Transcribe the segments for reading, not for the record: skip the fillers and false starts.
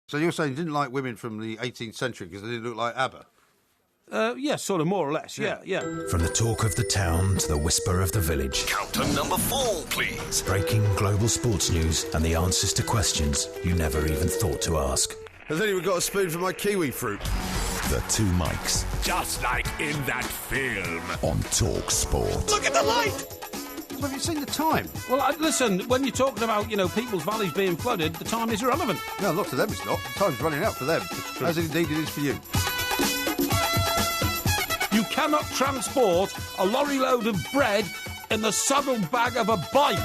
So you're saying you didn't like women from the 18th century because they didn't look like Abba? Yes, sort of, more or less, yeah. From the talk of the town to the whisper of the village. Count to number 4, please. Breaking global sports news and the answers to questions you never even thought to ask. Has anyone got a spoon for my kiwi fruit? The two mics. Just like in that film. On Talk Sport. Look at the light! Have you seen the time? Well, listen, when you're talking about, people's valleys being flooded, the time is irrelevant. No, not to them it's not. The time's running out for them. As indeed it is for you. You cannot transport a lorry load of bread in the saddle bag of a bike.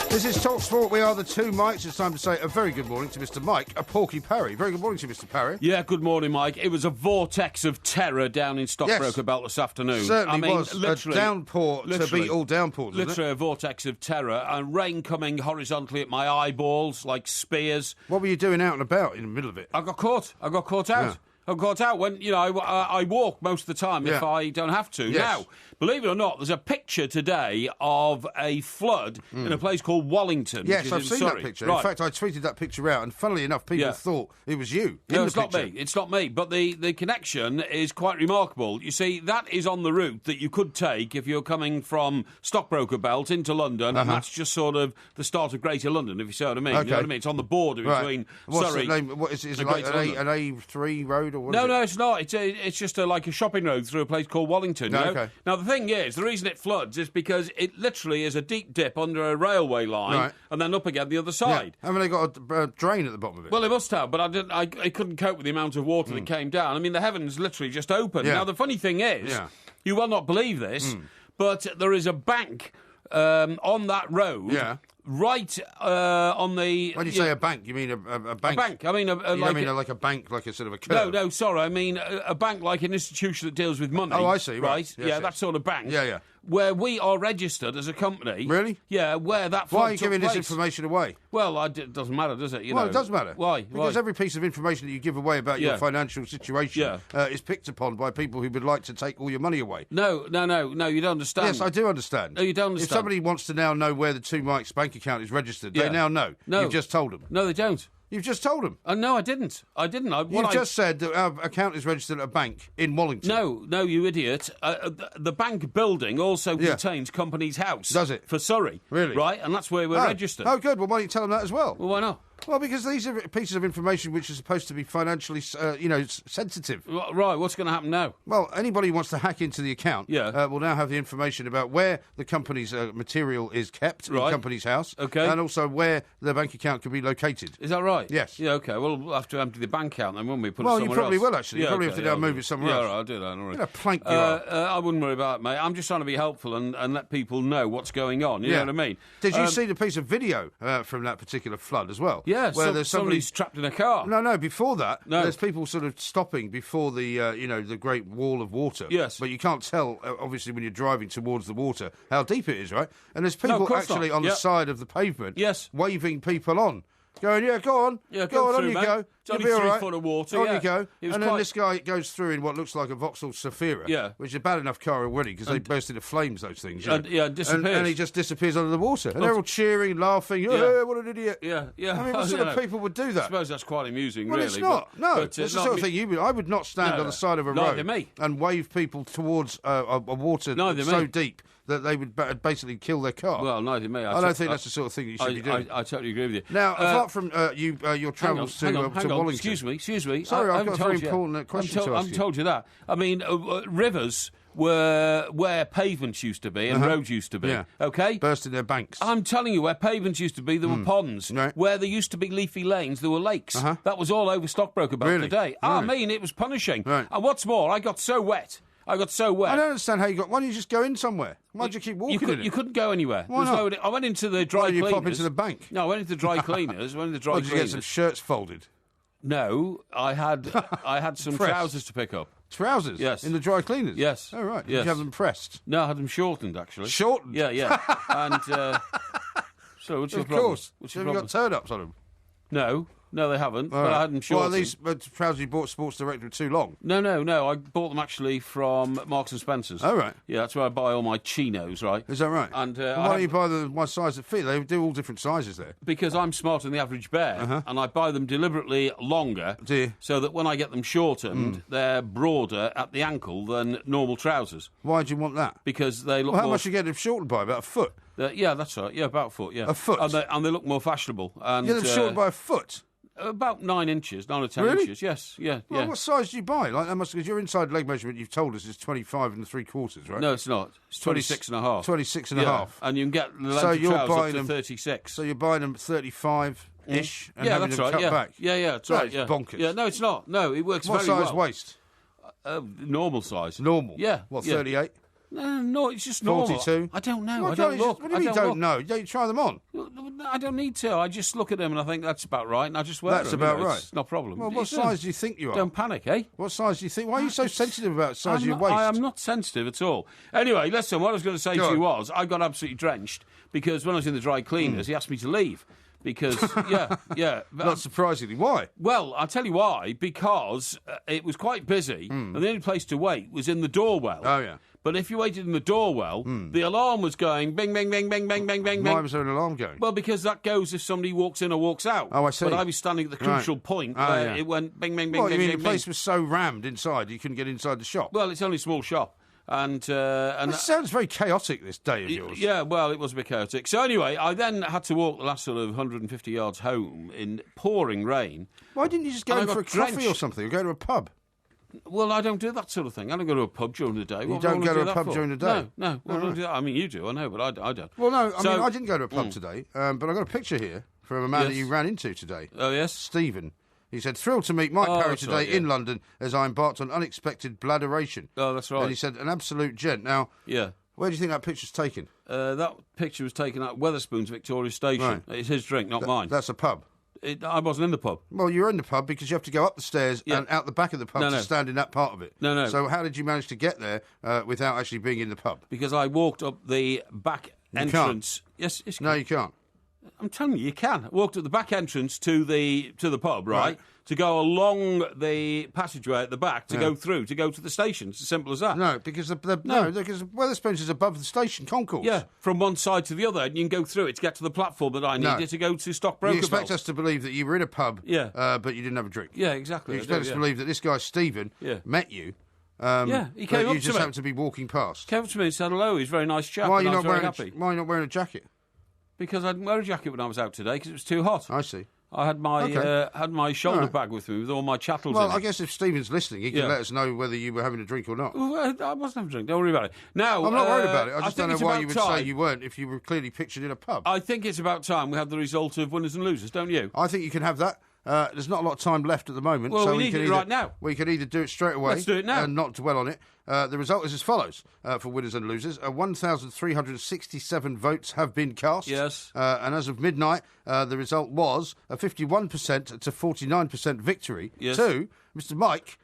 This is Talk Sport. We are the two mics. It's time to say a very good morning to Mr. Mike Porky Parry. Very good morning to you, Mr. Parry. Yeah, good morning, Mike. It was a vortex of terror down in Stockbroker Belt this afternoon. Certainly was. A downpour to beat all downpours, wasn't it? Literally a vortex of terror, and rain coming horizontally at my eyeballs like spears. What were you doing out and about in the middle of it? I got caught out. Yeah. I got out when, I walk most of the time if I don't have to. Yes. Now, believe it or not, there's a picture today of a flood in a place called Wallington. Yes, I've seen that picture. Right. In fact, I tweeted that picture out, and funnily enough, people thought it was you. No, it's not me. It's not me. But the connection is quite remarkable. You see, that is on the route that you could take if you're coming from Stockbroker Belt into London, and that's just sort of the start of Greater London, if you see what I mean. Okay. You know what I mean? It's on the border between What's Surrey. the name? What is it like an A3 road or what? No, it's not. It's just like a shopping road through a place called Wallington. No, you know? okay. Now, the thing is, the reason it floods is because it literally is a deep dip under a railway line and then up again the other side. Yeah. Haven't they got a drain at the bottom of it? Well, they must have, but I couldn't cope with the amount of water that came down. I mean, the heavens literally just opened. Yeah. Now, the funny thing is, you will not believe this, but there is a bank on that road. Yeah. Right on the... When you say a bank, you mean a bank? A bank. I mean, like a bank, like a sort of a curve? No, sorry. I mean a bank like an institution that deals with money. Oh, I see. Right. Yes, Yeah, that sort of bank. Yeah. Where we are registered as a company. Really? Yeah, where that flood Why are you giving took this place. information away? Well, it doesn't matter, does it? It does matter. Why? Because every piece of information that you give away about your financial situation is picked upon by people who would like to take all your money away. No, you don't understand. Yes, I do understand. No, you don't understand. If somebody wants to now know where the Two Mikes bank account is registered, they now know. No. You've just told them. No, they don't. You've just told them. No, I didn't. You've just said that our account is registered at a bank in Wallington. No, you idiot. The bank building also contains Company's House. Does it? For Surrey. Really? Right, and that's where we're registered. Oh, good. Well, why don't you tell them that as well? Well, why not? Well, because these are pieces of information which are supposed to be financially, sensitive. Right, what's going to happen now? Well, anybody who wants to hack into the account will now have the information about where the company's material is kept in Company's House, and also where the bank account can be located. Is that right? Yes. Yeah, OK. Well, we'll have to empty the bank account then, won't we? Put it Well, somewhere you probably else. will, actually. You probably have to now move it somewhere else. Yeah, all right, I'll do that. All right. Plank you are. I wouldn't worry about it, mate. I'm just trying to be helpful and let people know what's going on. You know what I mean? Did you see the piece of video from that particular flood as well? Yeah, where there's somebody's trapped in a car. No, before that, there's people sort of stopping before the, the great wall of water. Yes. But you can't tell, obviously, when you're driving towards the water, how deep it is, right? And there's people actually on the side of the pavement waving people on. Going, go on. Yeah, go on through, you mate. go. It's only You'll be 3 all right. foot of water. On you go. And then this guy goes through in what looks like a Vauxhall Zafira, which is a bad enough car already because they burst into flames, those things. Disappears. And he just disappears under the water. And they're all cheering, laughing. Hey, what an idiot. Yeah. I mean, what sort of people would do that? I suppose that's quite amusing, well, really. It's not. It's the sort of thing I would not stand on the side of a road and wave people towards a water so deep that they would basically kill their car. Well, neither me. I don't think that's the sort of thing that you should be doing. I totally agree with you. Now, apart from your travels to Wallington... Excuse me. Sorry, I've got a very important question to ask you. I haven't told you that. I mean, rivers were where pavements used to be and roads used to be, OK? Burst in their banks. I'm telling you, where pavements used to be, there were ponds. Right. Where there used to be leafy lanes, there were lakes. That was all over Stockbroker Belt today. I mean, it was punishing. Right. And what's more, I got so wet. I don't understand how you got... Why don't you just go in somewhere? Why'd you keep walking in it? You couldn't go anywhere. Why not? I went into the dry cleaners. Why did you pop into the bank? No, I went into the dry cleaners. Did you get some shirts folded? No, I had some trousers to pick up. Trousers? Yes. In the dry cleaners? Yes. Oh, right. Yes. Did you have them pressed? No, I had them shortened, actually. Shortened? Yeah. And, so what's your problem? Of course. Have you got turn-ups on them? No. No, they haven't, but I had them shortened. Well, these trousers you bought Sports Direct were too long? No. I bought them actually from Marks and Spencer's. Oh, right. Yeah, that's where I buy all my chinos, right? Is that right? And why don't you buy my size that fit? They do all different sizes there. Because I'm smarter than the average bear, and I buy them deliberately longer so that when I get them shortened, they're broader at the ankle than normal trousers. Why do you want that? Because they look how much you get them shortened by? About a foot? Yeah, that's right. Yeah, about a foot, yeah. A foot? And they look more fashionable. And, you get them shortened by a foot? About 9 inches, 9 or 10 really? inches, yes, yeah. What size do you buy? Because your inside leg measurement, you've told us, is 25 3/4, right? No, it's not. It's 26 and a half. 26 and a half. And you can get the length of trousers up to 36. So you're buying them 35-ish and having that's them right, cut back? Yeah, that's right. It's bonkers. Yeah, no, it's not. No, it works very well. What size waist? Normal size. Normal? Yeah. What, 38? No, it's just normal. 42? I don't know. What do you mean you don't know? Don't you try them on? I don't need to. I just look at them and I think that's about right, and I just wear them. That's about right. It's no problem. Well, what size do you think you are? Don't panic, eh? What size do you think? Why are you so sensitive about the size of your waist? I am not sensitive at all. Anyway, listen, what I was going to say to you was I got absolutely drenched because when I was in the dry cleaners, he asked me to leave. Because, yeah. Not surprisingly. Why? Well, I'll tell you why. Because it was quite busy, and the only place to wait was in the doorwell. Oh, yeah. But if you waited in the doorwell, the alarm was going bing, bing, bing, bing, bing, bing, bing, bing. Why was there an alarm going? Well, because that goes if somebody walks in or walks out. Oh, I see. But I was standing at the crucial point where it went bing, bing, bing, what, bing, you mean bing, the bing. place was so rammed inside you couldn't get inside the shop? Well, it's only a small shop. And it sounds very chaotic, this day of yours. Yeah, well, it was a bit chaotic. So anyway, I then had to walk the last sort of 150 yards home in pouring rain. Why didn't you just go for a coffee or something, or go to a pub? Well, I don't do that sort of thing. I don't go to a pub during the day. You don't go to a pub during the day? No. I mean, you do, I know, but I don't. Well, no, I mean, I didn't go to a pub today, but I got a picture here from a man that you ran into today. Oh, yes? Stephen. He said, thrilled to meet Mike Parry today in London as I embarked on unexpected bladderation. Oh, that's right. And he said, an absolute gent. Now, where do you think that picture's taken? That picture was taken at Wetherspoons Victoria Station. Right. It's his drink, not mine. That's a pub? I wasn't in the pub. Well, you were in the pub because you have to go up the stairs and out the back of the pub to stand in that part of it. No. So how did you manage to get there without actually being in the pub? Because I walked up the back entrance. Yes, no, you can't. I'm telling you, you can. I walked at the back entrance to the pub, right? To go along the passageway at the back to go through, to go to the station. It's as simple as that. No, because because Wetherspoons is above the station concourse. Yeah, from one side to the other, and you can go through it to get to the platform that I needed to go to Stockbroker. You expect us to believe that you were in a pub, but you didn't have a drink. Yeah, exactly. You expect us to believe that this guy Stephen met you. He came up to me. You just happened to be walking past. Came up to me and said hello. He's a very nice chap. Why are you not wearing a jacket? Because I didn't wear a jacket when I was out today because it was too hot. I see. I had my shoulder bag with me with all my chattels in it. Well, I guess if Stephen's listening, he can let us know whether you were having a drink or not. Well, I wasn't having a drink. Don't worry about it. Now, I'm not worried about it. I just don't know why you would say you weren't if you were clearly pictured in a pub. I think it's about time we have the result of winners and losers, don't you? I think you can have that. There's not a lot of time left at the moment. Well, so we need it right now. We can either do it straight away. Let's do it now. And not dwell on it. The result is as follows for winners and losers. 1,367 votes have been cast. Yes. And as of midnight, the result was a 51% to 49% victory to Mr. Mike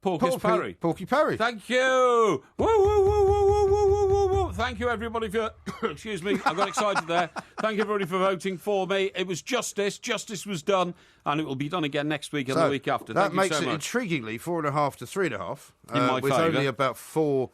Parry. Porky Parry. Thank you. Woo, woo, woo, woo, woo, woo, woo, woo, woo. Thank you, everybody, for... Excuse me, I got excited there. Thank you, everybody, for voting for me. It was justice. Justice was done, and it will be done again next week and the week after. That makes it intriguingly 4.5 to 3.5. In my with favour. only about 4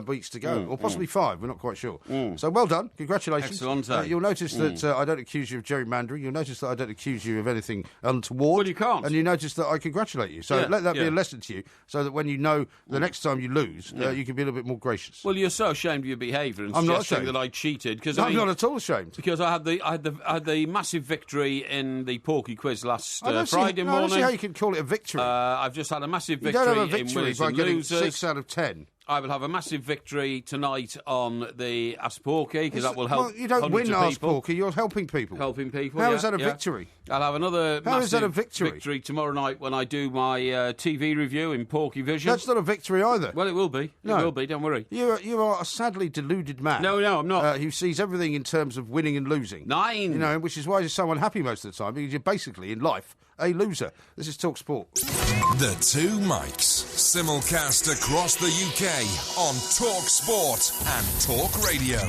weeks to go, or possibly 5. We're not quite sure. So well done, congratulations. Excellent. You'll notice that I don't accuse you of gerrymandering. You'll notice that I don't accuse you of anything untoward. Well, you can't. And you notice that I congratulate you. So let that be a lesson to you, so that when you know the next time you lose, you can be a little bit more gracious. Well, you're so ashamed of your behaviour and suggesting that I cheated. I'm not at all ashamed. Because I had the massive victory in the Porky quiz last Friday morning. I don't see how you can call it a victory. I've just had a massive victory. You don't have a victory by getting losers. 6 out of 10. I will have a massive victory tonight on the Ask Porky, because that will help. Well, you don't win Ask Porky, you're helping people. Helping people, How is that a victory? I'll have another victory tomorrow night when I do my TV review in Porky Vision. That's not a victory either. Well, it will be. No. It will be, don't worry. You are a sadly deluded man. No, I'm not. Who sees everything in terms of winning and losing. 9. Which is why you're so unhappy most of the time, because you're basically, in life, a loser. This is Talk Sport. The Two Mikes. Simulcast across the UK on Talk Sport and Talk Radio.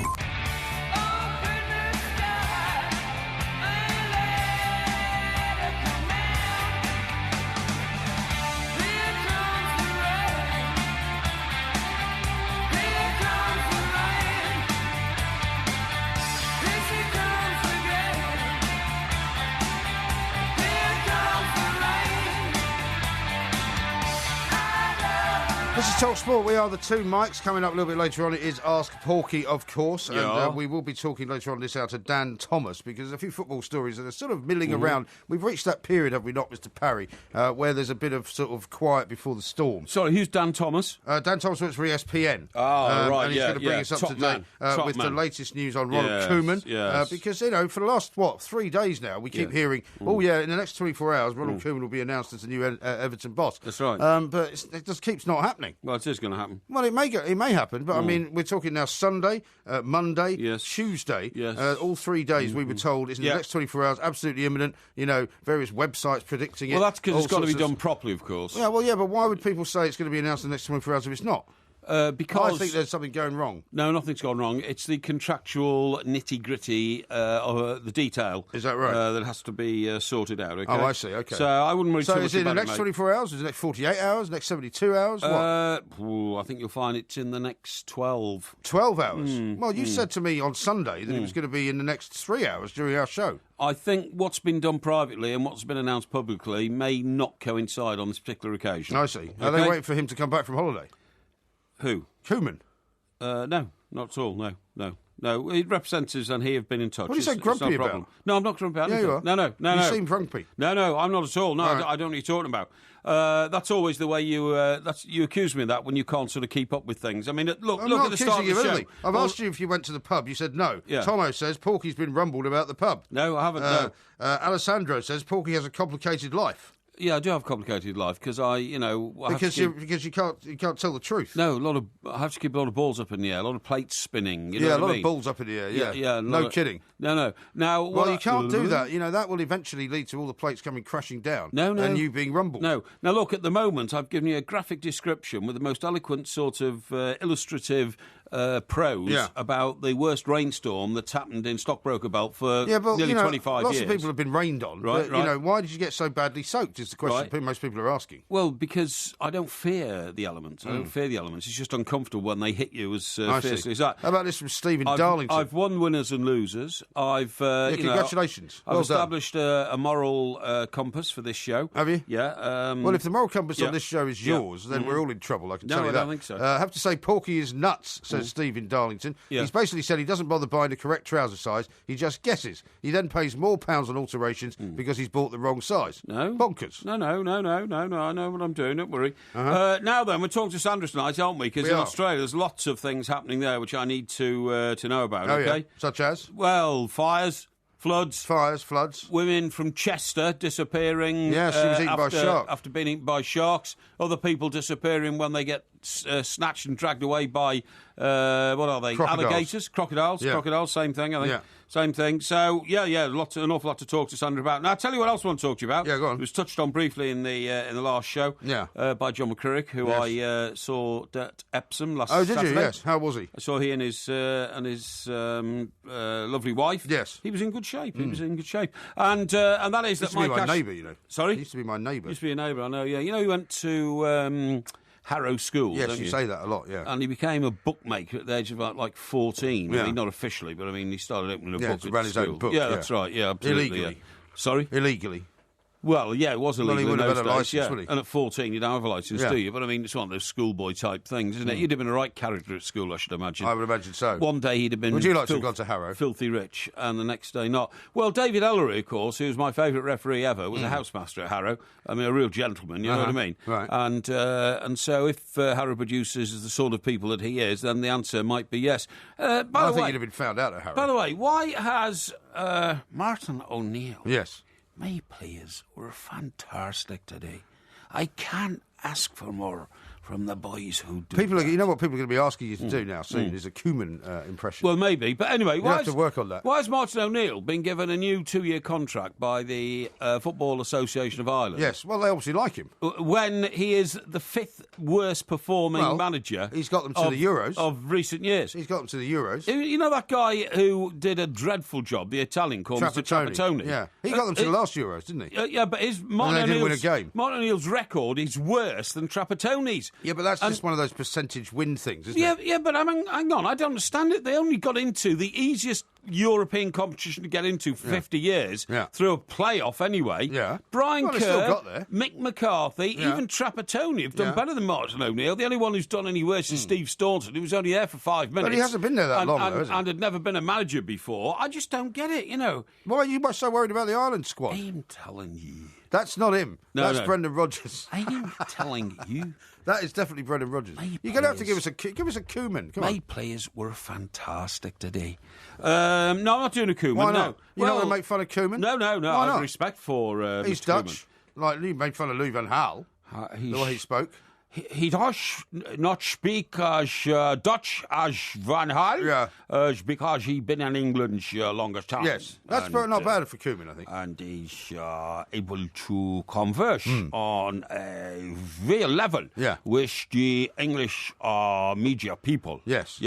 This is Talk Sport. We are the two Mikes. Coming up a little bit later on, it is Ask Porky, of course. Yeah. And we will be talking later on this hour to Dan Thomas, because there's a few football stories that are sort of milling around. We've reached that period, have we not, Mr. Parry, where there's a bit of sort of quiet before the storm. Sorry, who's Dan Thomas? Dan Thomas works for ESPN. Right, and he's going to bring us up to date with the latest news on Ronald Koeman. Because, for the last, 3 days now, we keep hearing, in the next 24 hours, Ronald Koeman will be announced as the new Everton boss. That's right. But it just keeps not happening. Well, it is going to happen. Well, it may happen, but I mean, we're talking now Sunday, Monday, Yes. Tuesday. Yes. All 3 days we were told is in the next 24 hours, absolutely imminent. Various websites predicting it. Well, that's because it's got to be done properly, of course. Yeah, but why would people say it's going to be announced in the next 24 hours if it's not? Because I think there's something going wrong. No, nothing's gone wrong. It's the contractual nitty-gritty of the detail. Is that right? That has to be sorted out, okay? Oh, I see, okay. So I wouldn't worry too much about it, So is it in the next 24 hours? Is it the next 48 hours? Next 72 hours? What? I think you'll find it's in the next 12. 12 hours? Well, you said to me on Sunday that it was going to be in the next 3 hours during our show. I think what's been done privately and what's been announced publicly may not coincide on this particular occasion. I see. Are they waiting for him to come back from holiday? Who? Koeman? No, not at all, no. Representatives and he have been in touch. What are you so grumpy about? No, I'm not grumpy about anything. Yeah, you are. No. You seem grumpy. No, I'm not at all. No, right. I don't know what you're talking about. That's always the way you accuse me of that when you can't sort of keep up with things. I mean, look at the start of the show. I've asked you if you went to the pub. You said no. Yeah. Tomo says Porky's been rumbled about the pub. No, I haven't, no. Alessandro says Porky has a complicated life. Yeah, I do have a complicated life because because you can't tell the truth. No, I have to keep a lot of balls up in the air, a lot of plates spinning. You know a lot of balls up in the air. Yeah. No kidding. No. Now, well, you can't do that. That will eventually lead to all the plates coming crashing down. No. And you being rumbled. No. Now, look, at the moment, I've given you a graphic description with the most eloquent sort of illustrative prose about the worst rainstorm that's happened in Stockbroker Belt for nearly 25 lots years. of people have been rained on. Right. Why did you get so badly soaked is the question most people are asking. Well, because I don't fear the elements. It's just uncomfortable when they hit you as fiercely as that. How about this from Stephen Darlington? I've won winners and losers. Congratulations. I've established a moral compass for this show. Have you? Yeah. Well, if the moral compass on this show is yours, then we're all in trouble, I can tell you that. I don't think so. I have to say, Porky is nuts, says Stephen Darlington. Yeah. He's basically said he doesn't bother buying the correct trouser size, he just guesses. He then pays more pounds on alterations because he's bought the wrong size. No. Bonkers. No, I know what I'm doing, don't worry. Now then, we're talking to Sandra tonight, aren't we? Because in Australia there's lots of things happening there which I need to know about, okay? Yeah. Such as? Well, fires, floods. Women from Chester disappearing. Yeah, she was eaten by a shark. After being eaten by sharks. Other people disappearing when they get snatched and dragged away by, what are they? Crocodiles. Alligators? Crocodiles. Yeah. Crocodiles, same thing, I think. Yeah. Same thing. So, an awful lot to talk to Sandra about. Now, I'll tell you what else I want to talk to you about. Yeah, go on. It was touched on briefly in the last show by John McCurrick, who I saw at Epsom last Saturday. Oh, did you? Yes. How was he? I saw he and his lovely wife. Yes. He was in good shape. He was in good shape. And that is that my neighbour, Sorry? He used to be my neighbour. Used to be a neighbour, I know, yeah. He went to Harrow School. Yes, you say that a lot, yeah. And he became a bookmaker at the age of about 14. Yeah. I mean, not officially, but I mean, he started opening a book. He ran his own book. Yeah, that's right. Yeah, absolutely. Illegally. Yeah. Sorry? Illegally. Well, yeah, it was illegal in those days, licence, would he? And at 14, you don't have a licence, do you? But I mean, it's one of those schoolboy type things, isn't it? You'd have been a right character at school, I should imagine. I would imagine so. One day he'd have been... Would you like to have gone to Harrow? Filthy rich, and the next day not. Well, David Ellery, of course, who's my favourite referee ever, was a housemaster at Harrow. I mean, a real gentleman, you know what I mean? Right. And so if Harrow produces the sort of people that he is, then the answer might be yes. I think you'd have been found out at Harrow. By the way, why has Martin O'Neill... Yes. My players were fantastic today. I can't ask for more from the boys who do You know what people are going to be asking you to do now soon is a Koeman impression. Well, maybe. But anyway, you have to work on that. Why has Martin O'Neill been given a new 2-year contract by the Football Association of Ireland? Yes, well, they obviously like him. When he is the 5th worst performing manager. He's got them to the Euros. Of recent years. He's got them to the Euros. You know that guy who did a dreadful job, the Italian called Mr. Trapattoni? Yeah. He got them to the last Euros, didn't he? Yeah, but Martin O'Neill's record is worse than Trapattoni's. Yeah, but that's just one of those percentage win things, isn't it? Yeah, but hang on, I don't understand it. They only got into the easiest European competition to get into for 50 years through a playoff anyway. Yeah. Brian Kerr, still got there. Mick McCarthy, even Trapattoni have done better than Martin O'Neill. The only one who's done any worse is Steve Staunton, who was only there for 5 minutes. But he hasn't been there that long, though, has he? And had never been a manager before. I just don't get it, Why are you so worried about the Ireland squad? I'm telling you. That's not him. That's Brendan Rodgers. I'm telling you. That is definitely Brendan Rodgers. You're going to have to give us a Koeman. Come on. My players were fantastic today. No, I'm not doing a Koeman. Why not? No. You're not going to make fun of Koeman? No. I have respect for He's Mr. Dutch. Koeman. Like, you made fun of Louis van Gaal, the way he spoke. He does not speak as Dutch as Van Gaal, because he's been in England longest time. Yes, that's not bad for Koeman, I think. And he's able to converse on a real level with the English media people. Yes,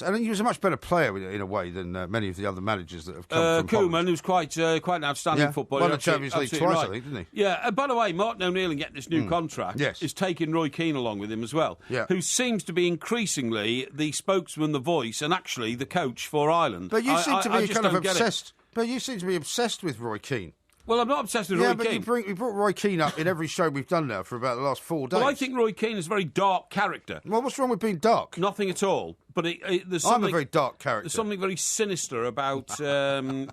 and he was a much better player in a way than many of the other managers that have come from Koeman, who's quite an outstanding footballer. Won the Champions League twice, I think, didn't he? Yeah, by the way, Martin O'Neill getting this new contract is taking Roy Keane along with him as well, who seems to be increasingly the spokesman, the voice, and actually the coach for Ireland. But you seem to be kind of obsessed. But you seem to be obsessed with Roy Keane. Well, I'm not obsessed with Roy Keane. Yeah, but we brought Roy Keane up in every show we've done now for about the last 4 days. Well, I think Roy Keane is a very dark character. Well, what's wrong with being dark? Nothing at all. But there's something... I'm a very dark character. There's something very sinister about, a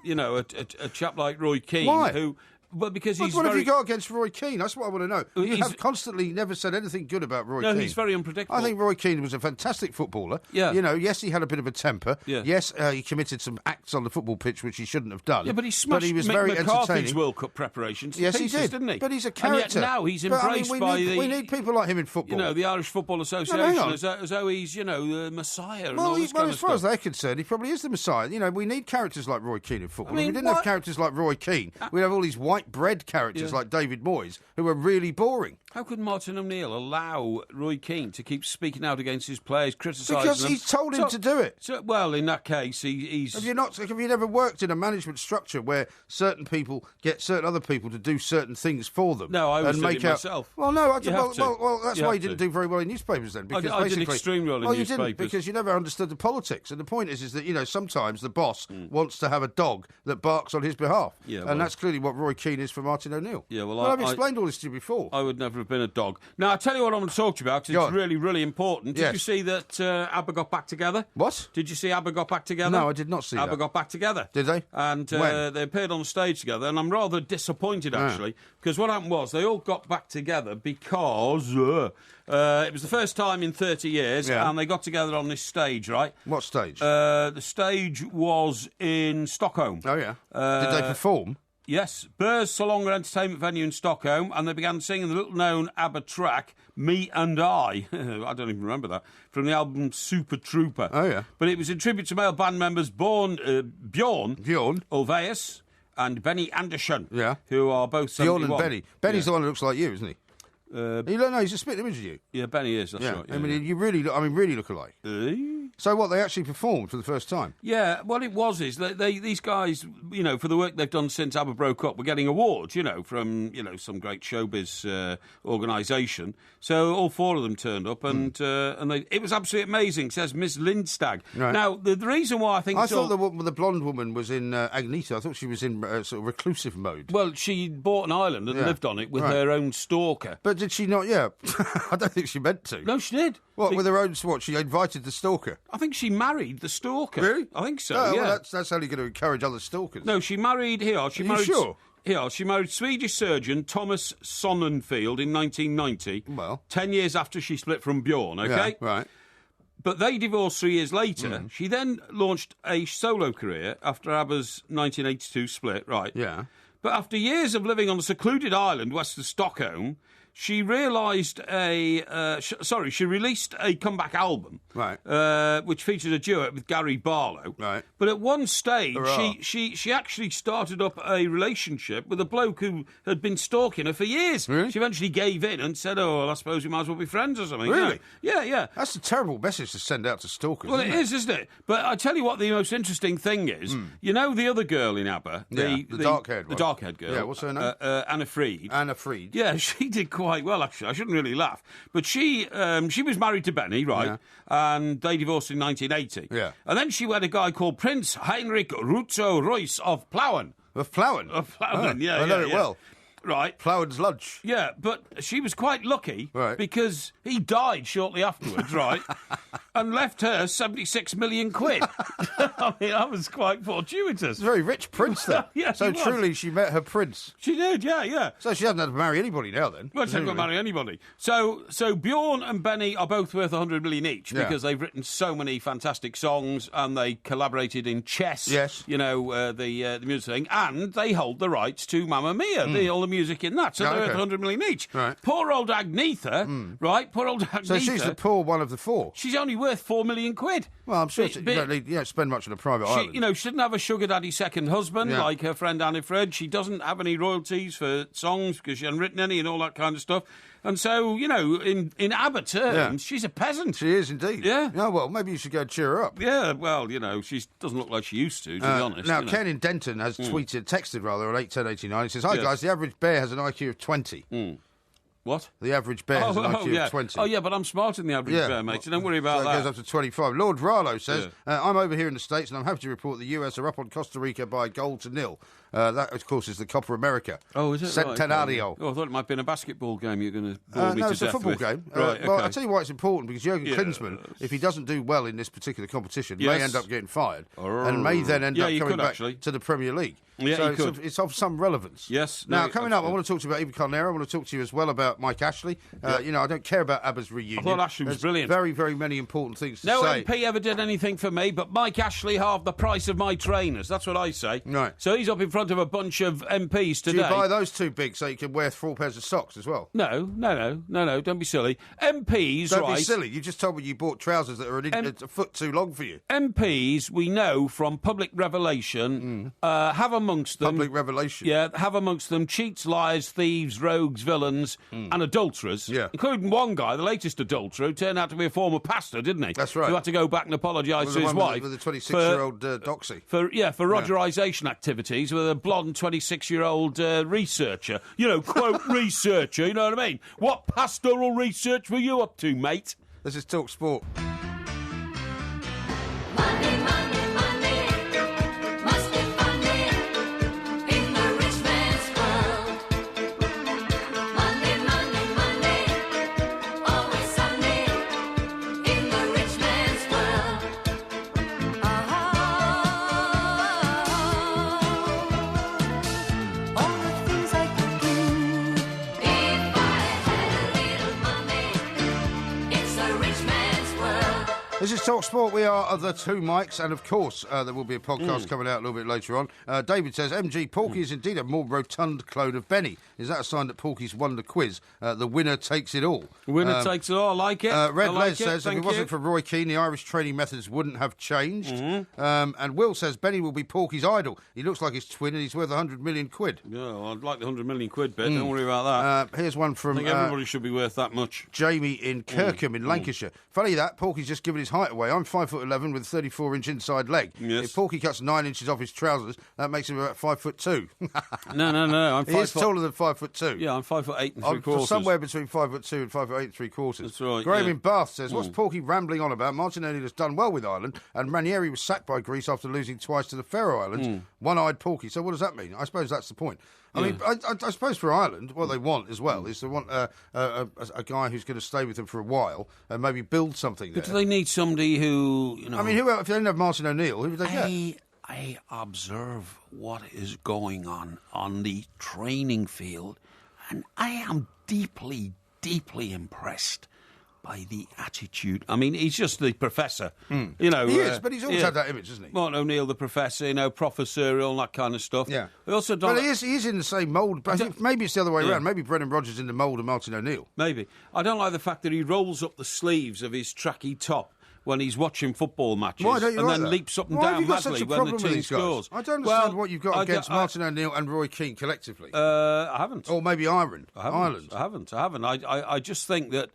chap like Roy Keane. Why? Who... Well, because he's what have you got against Roy Keane? That's what I want to know. You have constantly never said anything good about Roy Keane. No, he's very unpredictable. I think Roy Keane was a fantastic footballer. Yeah. Yes, he had a bit of a temper. Yeah. Yes, he committed some acts on the football pitch which he shouldn't have done. Yeah, but he smashed Mick McCarthy's World Cup preparations. Yes, pieces, he did, didn't he? But he's a character. And yet now he's embraced we need people like him in football. The Irish Football Association, as though he's, the Messiah and all this kind of stuff. As far as they're concerned, he probably is the Messiah. We need characters like Roy Keane in football. If we didn't have characters like Roy Keane, we'd have all these white bread characters like David Moyes, who are really boring. How could Martin O'Neill allow Roy Keane to keep speaking out against his players, criticising them? Because he's told him to do it. Well, in that case, he's... Have you never worked in a management structure where certain people get certain other people to do certain things for them? No, I was doing it myself. Well, no, that's why you didn't do very well in newspapers then. Because I did extremely well in newspapers. You didn't, because you never understood the politics. And the point is that, sometimes the boss wants to have a dog that barks on his behalf. Yeah, and that's clearly what Roy Keane is for Martin O'Neill. Yeah, well, I've explained all this to you before. I would never have been a dog. Now, I'll tell you what I'm going to talk to you about, because it's really, really important. Did you see that Abba got back together? What? Did you see Abba got back together? No, I did not see Abba got back together. Did they? And they appeared on the stage together, and I'm rather disappointed, actually, because what happened was they all got back together because it was the first time in 30 years, and they got together on this stage, right? What stage? The stage was in Stockholm. Oh, yeah. Did they perform? Yes, Burrs Salonga Entertainment Venue in Stockholm, and they began singing the little-known ABBA track, Me and I. I don't even remember that, from the album Super Trooper. Oh, yeah. But it was in tribute to male band members Bjorn Ulvaeus and Benny Andersson, who are both 71. Bjorn and Benny. Benny's the one who looks like you, isn't he? You don't know, he's a spit image of you. Yeah, Benny is, that's right. Yeah, you really look alike. So what, they actually performed for the first time? Yeah, what it was is these guys, for the work they've done since ABBA broke up, were getting awards, from, some great showbiz organisation. So all 4 of them turned up, and it was absolutely amazing, says Miss Lindstag. Right. Now, the reason why I think... I thought the blonde woman was in Agneta. I thought she was in sort of reclusive mode. Well, she bought an island and lived on it with her own stalker. But did she not? Yeah. I don't think she meant to. No, she did. What, with her own... What, she invited the stalker? I think she married the stalker. Really? I think so, yeah. Well, that's only going to encourage other stalkers. No, she married... Are you sure? She married Swedish surgeon Thomas Sonnenfeld in 1990. Well. 10 years after she split from Bjorn, OK? Yeah, right. But they divorced 3 years later. She then launched a solo career after ABBA's 1982 split, right? Yeah. But after years of living on a secluded island west of Stockholm, she released a comeback album, right? Which featured a duet with Gary Barlow, right? But at one stage, she actually started up a relationship with a bloke who had been stalking her for years. Really? She eventually gave in and said, "Oh, well, I suppose we might as well be friends or something." Really? Yeah. That's a terrible message to send out to stalkers. Well, isn't it? But I tell you what, the most interesting thing is, the other girl in ABBA, the dark-haired one. The dark-haired girl. Yeah, what's her name? Anna Fried. Anna Fried. Yeah, she did quite quite well, actually. I shouldn't really laugh. But she was married to Benny, right? Yeah. And they divorced in 1980. Yeah. And then she wed a guy called Prince Heinrich Rutzo-Royce of Plauen. Of Plauen? Of Plauen, yeah. I know it well. Right. Plowden's lunch. Yeah, but she was quite lucky because he died shortly afterwards, right? And left her 76 million quid. I mean, that was quite fortuitous. Very rich prince, then. Yeah, so truly she met her prince. She did, yeah. So she hasn't had to marry anybody now, then. Well, she hasn't got to marry anybody. So Bjorn and Benny are both worth 100 million each because they've written so many fantastic songs and they collaborated in Chess. Yes. You know, the music thing. And they hold the rights to Mamma Mia, all the music in that. So they're worth 100 million each. Right. Poor old Agnetha, right? Poor old Agnetha. So she's the poor one of the four. She's only worth 4 million quid. Well, I'm sure you don't spend much on a private island. You know, she didn't have a sugar daddy second husband like her friend Annie Fred. She doesn't have any royalties for songs because she hasn't written any and all that kind of stuff. And so, you know, in Abba terms, she's a peasant. She is indeed. Yeah. Oh, well, maybe you should go cheer her up. Yeah, well, you know, she doesn't look like she used to be honest. Now, Ken in Denton has texted on 81089. He says, "Hi guys, the average bear has an IQ of 20. What? The average bear has an IQ of 20. Oh, yeah, but I'm smarter than the average bear, mate, so don't worry about that. It goes up to 25. Lord Rallo says, I'm over here in the States and I'm happy to report the US are up on Costa Rica by 1-0. That, of course, is the Copa America. Oh, is it? Centenario. Oh, I thought it might have been a basketball game you're going to bore me to death with. No, it's a football game. Right, well, I'll tell you why it's important, because Jurgen Klinsmann, if he doesn't do well in this particular competition, may end up getting fired and may then end up coming back to the Premier League. Yeah, so it's of some relevance. Yes. Now, coming up, I want to talk to you about Eva Carnera. I want to talk to you as well about Mike Ashley. You know, I don't care about Abba's reunion. I thought Ashley was brilliant. Very, very many important things to say. No MP ever did anything for me, but Mike Ashley halved the price of my trainers. That's what I say. Right. So he's up in front of a bunch of MPs today. Do you buy those too big so you can wear 4 pairs of socks as well? No, don't be silly. MPs, Don't be silly. You just told me you bought trousers that are a foot too long for you. MPs, we know from public revelation, have amongst them... Public revelation? Yeah, have amongst them cheats, liars, thieves, rogues, villains, and adulterers. Yeah. Including one guy, the latest adulterer, who turned out to be a former pastor, didn't he? That's right. Who had to go back and apologise to his wife. With the 26-year-old doxy. For Rogerisation activities with a blonde 26-year-old researcher. You know, quote, researcher, you know what I mean? What pastoral research were you up to, mate? This is Talk Sport. Money, money, money, must be funny in the rich man's world. Money, money, money, always sunny in the rich man's world. All the things I could do if I had a little money. It's a rich man's world. This is Talk Sport. We are the two mics, and of course, there will be a podcast coming out a little bit later on. David says, MG, Porky is indeed a more rotund clone of Benny. Is that a sign that Porky's won the quiz? The winner takes it all. Winner takes it all. I like it. Red like Les says, if it wasn't for Roy Keane, the Irish training methods wouldn't have changed. And Will says, Benny will be Porky's idol. He looks like his twin, and he's worth 100 million quid. Yeah, well, I'd like the 100 million quid bit. Don't worry about that. Here's one from... I think everybody should be worth that much. Jamie in Kirkham in Lancashire. Funny that, Porky's just given his height away. I'm 5'11" with a 34-inch inside leg. Yes. If Porky cuts 9 inches off his trousers, that makes him about 5'2". No. I'm 5 He is taller than 5'2". Yeah, I'm 5'8" and I'm 3/4. somewhere between 5'2" and 5'8" and 3/4. That's right. Graham yeah. in Bath says, what's Porky rambling on about? Martin O'Neill has done well with Ireland, and Ranieri was sacked by Greece after losing twice to the Faroe Islands. One-eyed Porky. So what does that mean? I suppose that's the point. I mean, I suppose for Ireland, what they want as well is they want a guy who's going to stay with them for a while and maybe build something there. But do they need somebody who, you know... I mean, who if they didn't have Martin O'Neill, who would they get? I observe what is going on the training field, and I am deeply, deeply impressed by the attitude. I mean, he's just the professor. You know, he is, but he's always had that image, hasn't he? Martin O'Neill, the professor, you know, professorial, that kind of stuff. Yeah. We also don't. But he is in the same mould. But I think maybe it's the other way around. Maybe Brendan Rodgers in the mould of Martin O'Neill. Maybe. I don't like the fact that he rolls up the sleeves of his tracky top when he's watching football matches. Why don't you and like then that? leaps up and Why have down you got such madly a when problem the with team these guys? scores. I don't understand what you've got against Martin O'Neill and Roy Keane collectively. I haven't. Or maybe Ireland. I haven't. I just think that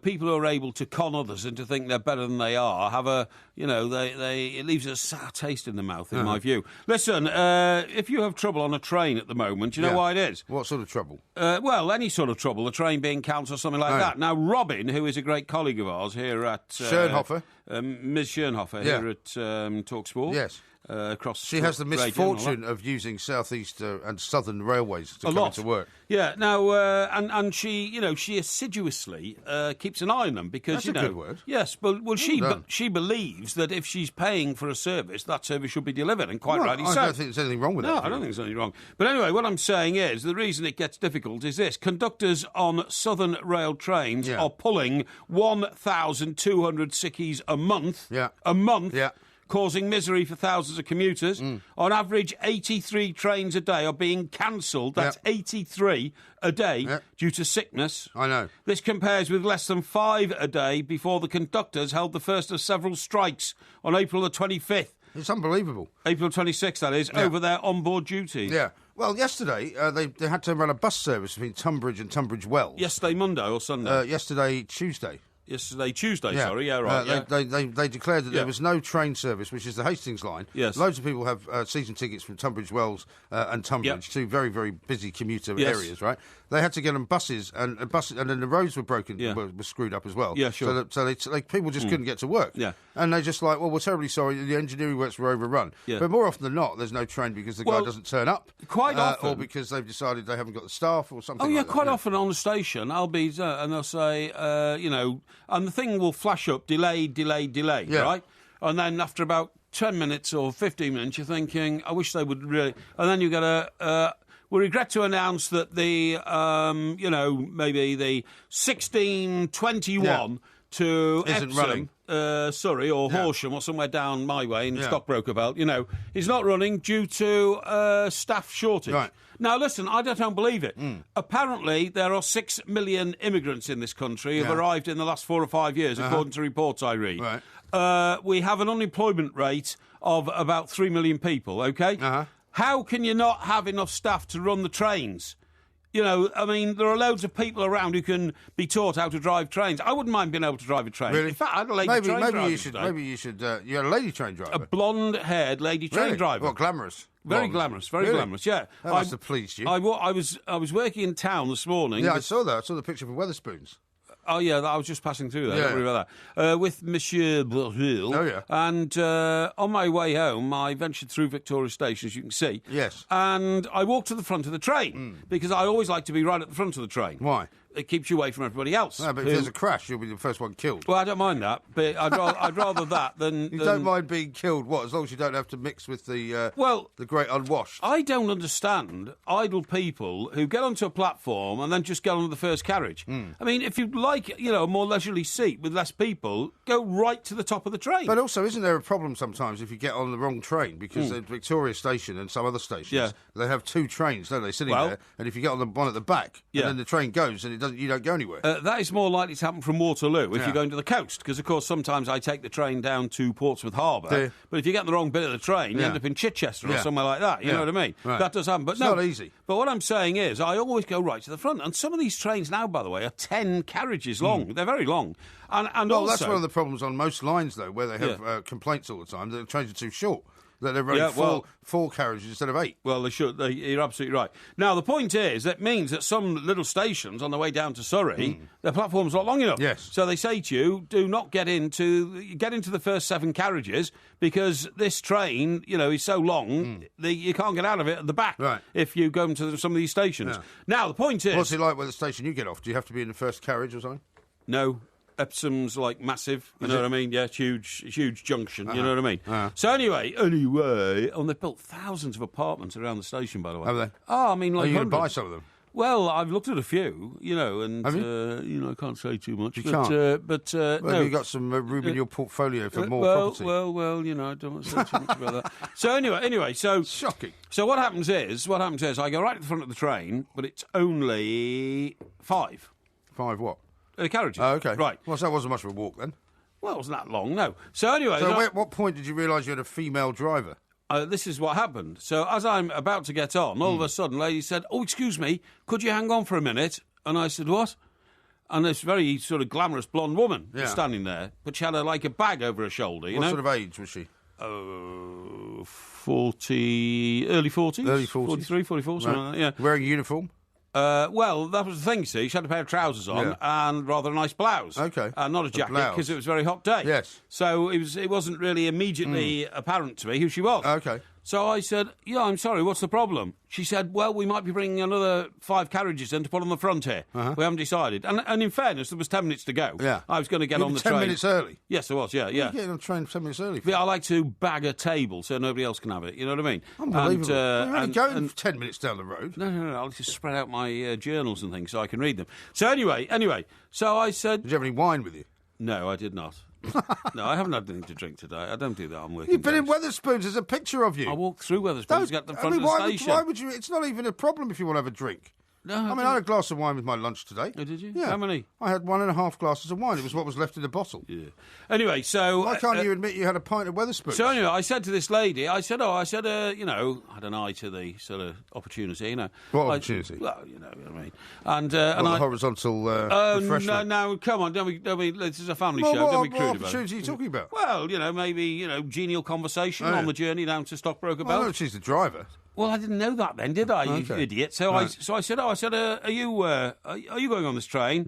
people who are able to con others into think they're better than they are have it leaves a sour taste in the mouth, in my view. Listen, if you have trouble on a train at the moment, you know why it is? What sort of trouble? Well, any sort of trouble, the train being cancelled or something like that. Now, Robin, who is a great colleague of ours here at... Schönhofer. Ms. Schönhofer here at TalkSport. Yes. Across she has the misfortune of using southeast and southern railways to come into work. Yeah, now and she, she assiduously keeps an eye on them because That's a good word. Yes, but she believes that if she's paying for a service, that service should be delivered, and quite rightly so. I don't think there's anything wrong with that. No, I don't think there's anything wrong. But anyway, what I'm saying is the reason it gets difficult is this: conductors on southern rail trains are pulling 1,200 sickies a month. Yeah. A month. Yeah. Causing misery for thousands of commuters. On average, 83 trains a day are being cancelled. That's 83 a day due to sickness. I know. This compares with less than 5 a day before the conductors held the first of several strikes on April the 25th. It's unbelievable. April 26th, that is, over their onboard duties. Yeah. Well, yesterday, they had to run a bus service between Tunbridge and Tunbridge Wells. Yesterday, Monday or Sunday? Yesterday, Tuesday. Yesterday, Tuesday, sorry, right. They declared that there was no train service, which is the Hastings line. Yes. Loads of people have season tickets from Tunbridge Wells and Tunbridge, two very, very busy commuter areas, right? They had to get on buses, and then the roads were broken, were screwed up as well. Yeah, sure. So people just couldn't get to work. Yeah. And they just like, well, we're terribly sorry, the engineering works were overrun. Yeah. But more often than not, there's no train because the guy doesn't turn up. Quite often. Or because they've decided they haven't got the staff or something like that. Quite often on the station, I'll be, and they'll say, and the thing will flash up, delayed, right? And then after about 10 minutes or 15 minutes, you're thinking, I wish they would really... And then you get we regret to announce that the, maybe the 1621 to Isn't Epsom, Surrey or Horsham or somewhere down my way in Stockbroker Belt, is not running due to staff shortage. Right. Now, listen, I don't believe it. Apparently, there are 6 million immigrants in this country who have arrived in the last 4 or 5 years, according to reports I read. Right. We have an unemployment rate of about 3 million people, OK? How can you not have enough staff to run the trains? There are loads of people around who can be taught how to drive trains. I wouldn't mind being able to drive a train. Really? In fact, I had a lady train driver. Maybe you should. You had a lady train driver. A blonde-haired lady train driver. What, glamorous? Very glamorous, very glamorous. Yeah, that must have pleased you. I was working in town this morning. Yeah, I saw that. I saw the picture from Wetherspoons. Oh, yeah, I was just passing through there. Don't worry about that. With Monsieur Bourville. Oh, yeah. And on my way home, I ventured through Victoria Station, as you can see. Yes. And I walked to the front of the train, because I always like to be right at the front of the train. Why? It keeps you away from everybody else. No, but if there's a crash, you'll be the first one killed. Well, I don't mind that, but I'd rather that than... You don't mind being killed, what? As long as you don't have to mix with the great unwashed. I don't understand idle people who get onto a platform and then just get onto the first carriage. I mean, if you'd like, a more leisurely seat with less people, go right to the top of the train. But also, isn't there a problem sometimes if you get on the wrong train? Because at Victoria Station and some other stations, they have 2 trains, don't they, sitting there? And if you get on the one at the back, and then the train goes and you don't go anywhere. That is more likely to happen from Waterloo if you're going to the coast, because, of course, sometimes I take the train down to Portsmouth Harbour, but if you get on the wrong bit of the train, you end up in Chichester or somewhere like that, you know what I mean? Right. That does happen. But it's not easy. But what I'm saying is, I always go right to the front, and some of these trains now, by the way, are 10 carriages long. They're very long. And well, also, that's one of the problems on most lines, though, where they have complaints all the time. The trains are too short. That they're running 4 carriages instead of 8. Well, they should. You're absolutely right. Now, the point is, that means that some little stations on the way down to Surrey, their platform's not long enough. Yes. So they say to you, do not get into the first 7 carriages, because this train, is so long, you can't get out of it at the back if you go into some of these stations. Yeah. Now, the point is... What's it like with the station you get off? Do you have to be in the first carriage or something? No. Epsom's like massive, you know what I mean? Yeah, it's huge junction, you know what I mean? So anyway, and they've built thousands of apartments around the station, by the way. Have they? Oh, I mean, like, are you going to buy some of them? Well, I've looked at a few, and I can't say too much. No. You've got some room in your portfolio for more property. Well, I don't want to say too much about that. So anyway, so shocking. So what happens is, I go right at the front of the train, but it's only 5. 5 what? Carriages. Oh, okay. Right. Well, so that wasn't much of a walk then. Well, it wasn't that long, no. So anyway... So at what point did you realise you had a female driver? This is what happened. So as I'm about to get on, all of a sudden, lady said, "Oh, excuse me, could you hang on for a minute?" And I said, "What?" and this very sort of glamorous blonde woman was Yeah. standing there, but she had like a bag over her shoulder. What sort of age was she? 40, early 40s? Early 40s. 43, 44, something like that, yeah. Wearing a uniform? Well, that was the thing, see. She had a pair of trousers on and rather a nice blouse. Okay. And not a jacket blouse. because it was a very hot day. Yes. So it wasn't really immediately apparent to me who she was. Okay. So I said, yeah, I'm sorry, what's the problem? She said, well, we might be bringing another 5 carriages in to put on the front here. We haven't decided. And in fairness, there was 10 minutes to go. Yeah. I was going to get You on were the 10 train. minutes early? Yes, I was, yeah. You're getting on the train 10 minutes early. Yeah, I like to bag a table so nobody else can have it. You know what I mean? Unbelievable. You're only going and- 10 minutes down the road. No. I'll just spread out my journals and things so I can read them. So anyway, so I said... Did you have any wine with you? No, I did not. No, I haven't had anything to drink today. I don't do that on working You've been in days. Weatherspoons. There's a picture of you. I walked through Wetherspoons to get to the front of the why station. why would you? It's not even a problem if you want to have a drink. No, I mean, I had a glass of wine with my lunch today. Oh, did you? Yeah. How many? I had 1.5 glasses of wine. It was what was left in the bottle. Yeah. Anyway, so... Why can't you admit you had a pint of Wetherspoons? So anyway, I said to this lady, I said, you know, had an eye to the sort of opportunity, you know. What opportunity? Well, you know what I mean. And What, I... the horizontal No, refreshment? come on, don't be, this is a family Well, show, what, don't be what crude about it. opportunity are you talking about? Well, you know, maybe, you know, genial conversation Oh, yeah. on the journey down to Stockbroker Well, Belt. no, she's the driver. Well, I didn't know that then, did I, you Okay. idiot? So Right. I said, are you going on this train?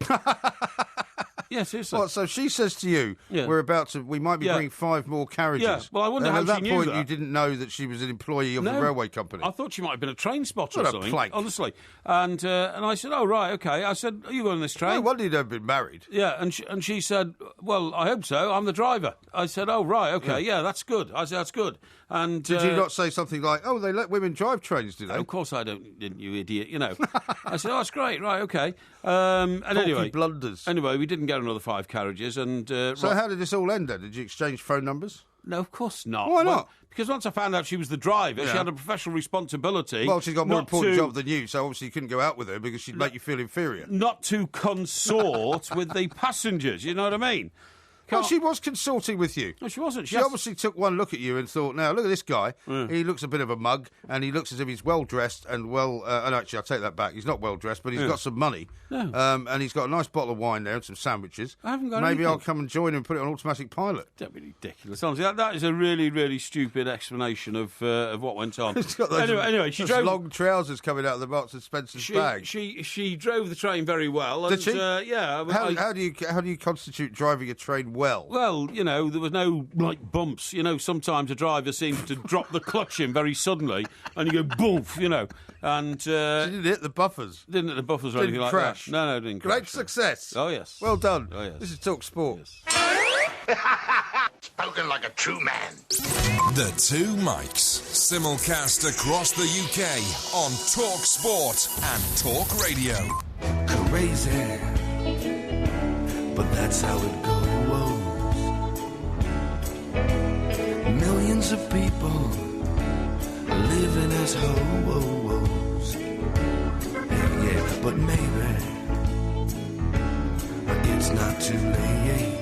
Yeah, seriously. What, so she says to you, Yeah. we might be Yeah. bringing 5 more carriages. Yeah, well, I wonder and how at that she knew point that. you didn't know that she was an employee of the railway company. I thought she might have been a train spotter or What a something. plank. Honestly, and I said, "Oh right, okay." I said, "Are you going on this train?" No wonder you'd have been married. Yeah, and she said, "Well, I hope so. I'm the driver." I said, "Oh right, okay, yeah, that's good." I said, "That's good." And Did you not say something like, "Oh, they let women drive trains, do they?" Of course I didn't, you idiot. You know. I said, "Oh, that's great. Right, okay." And anyway, blunders. Anyway, we didn't get another 5 carriages, and So how did this all end then? Did you exchange phone numbers? no, of course not. Why not? Well, because once I found out she was the driver, she Yeah. had a professional responsibility. Well, she's got a more not important to- job than you, so obviously you couldn't go out with her because she'd make you feel inferior. Not to consort with the passengers. You know what I mean? Well, she was consorting with you. No, she wasn't. She obviously took one look at you and thought, now, look at this guy. He looks a bit of a mug, and he looks as if he's well-dressed and well... and actually, I'll take that back. He's not well-dressed, but he's got some money. No. And he's got a nice bottle of wine there and some sandwiches. I haven't got Maybe anything. I'll come and join him and put it on automatic pilot. Don't be ridiculous. Honestly, that is a really, really stupid explanation of what went on. He's got those, anyway, she those drove. long trousers coming out of the Marks and Spencer's bag. She drove the train very well. Did And, she? yeah. How do you constitute driving a train well? Well, you know, there was no, like, bumps. You know, sometimes a driver seems to drop the clutch in very suddenly, and you go, boof, you know. And She didn't hit the buffers. didn't hit the buffers or Didn't anything like crash. that. No, didn't Great crash. success. Oh, yes. Well done. Oh, yes. This is Talk Sport. Spoken like a true man. The Two Mikes. Simulcast across the UK on Talk Sport and Talk Radio. Crazy, but that's how it goes. Millions of people living as hoes. Yeah, but maybe it's not too late.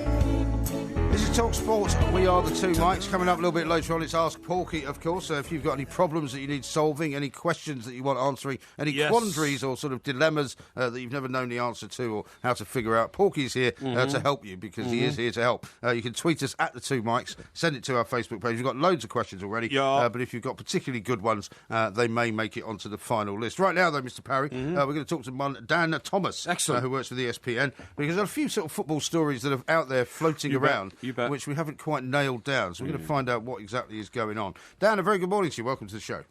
This is Talk Sports. We are the Two Mikes. Coming up a little bit later on, it's Ask Porky, of course. So if you've got any problems that you need solving, any questions that you want answering, any Yes. quandaries or sort of dilemmas that you've never known the answer to or how to figure out, Porky's here to help you because he is here to help. You can tweet us at the Two Mikes, send it to our Facebook page. We've got loads of questions already, Yeah. but if you've got particularly good ones, they may make it onto the final list. Right now, though, Mr. Parry, we're going to talk to Dan Thomas, Excellent. who works for the ESPN, because there are a few sort of football stories that are out there floating You bet. around. You bet. Which we haven't quite nailed down. So we're going to find out what exactly is going on. Dan, a very good morning to you. Welcome to the show.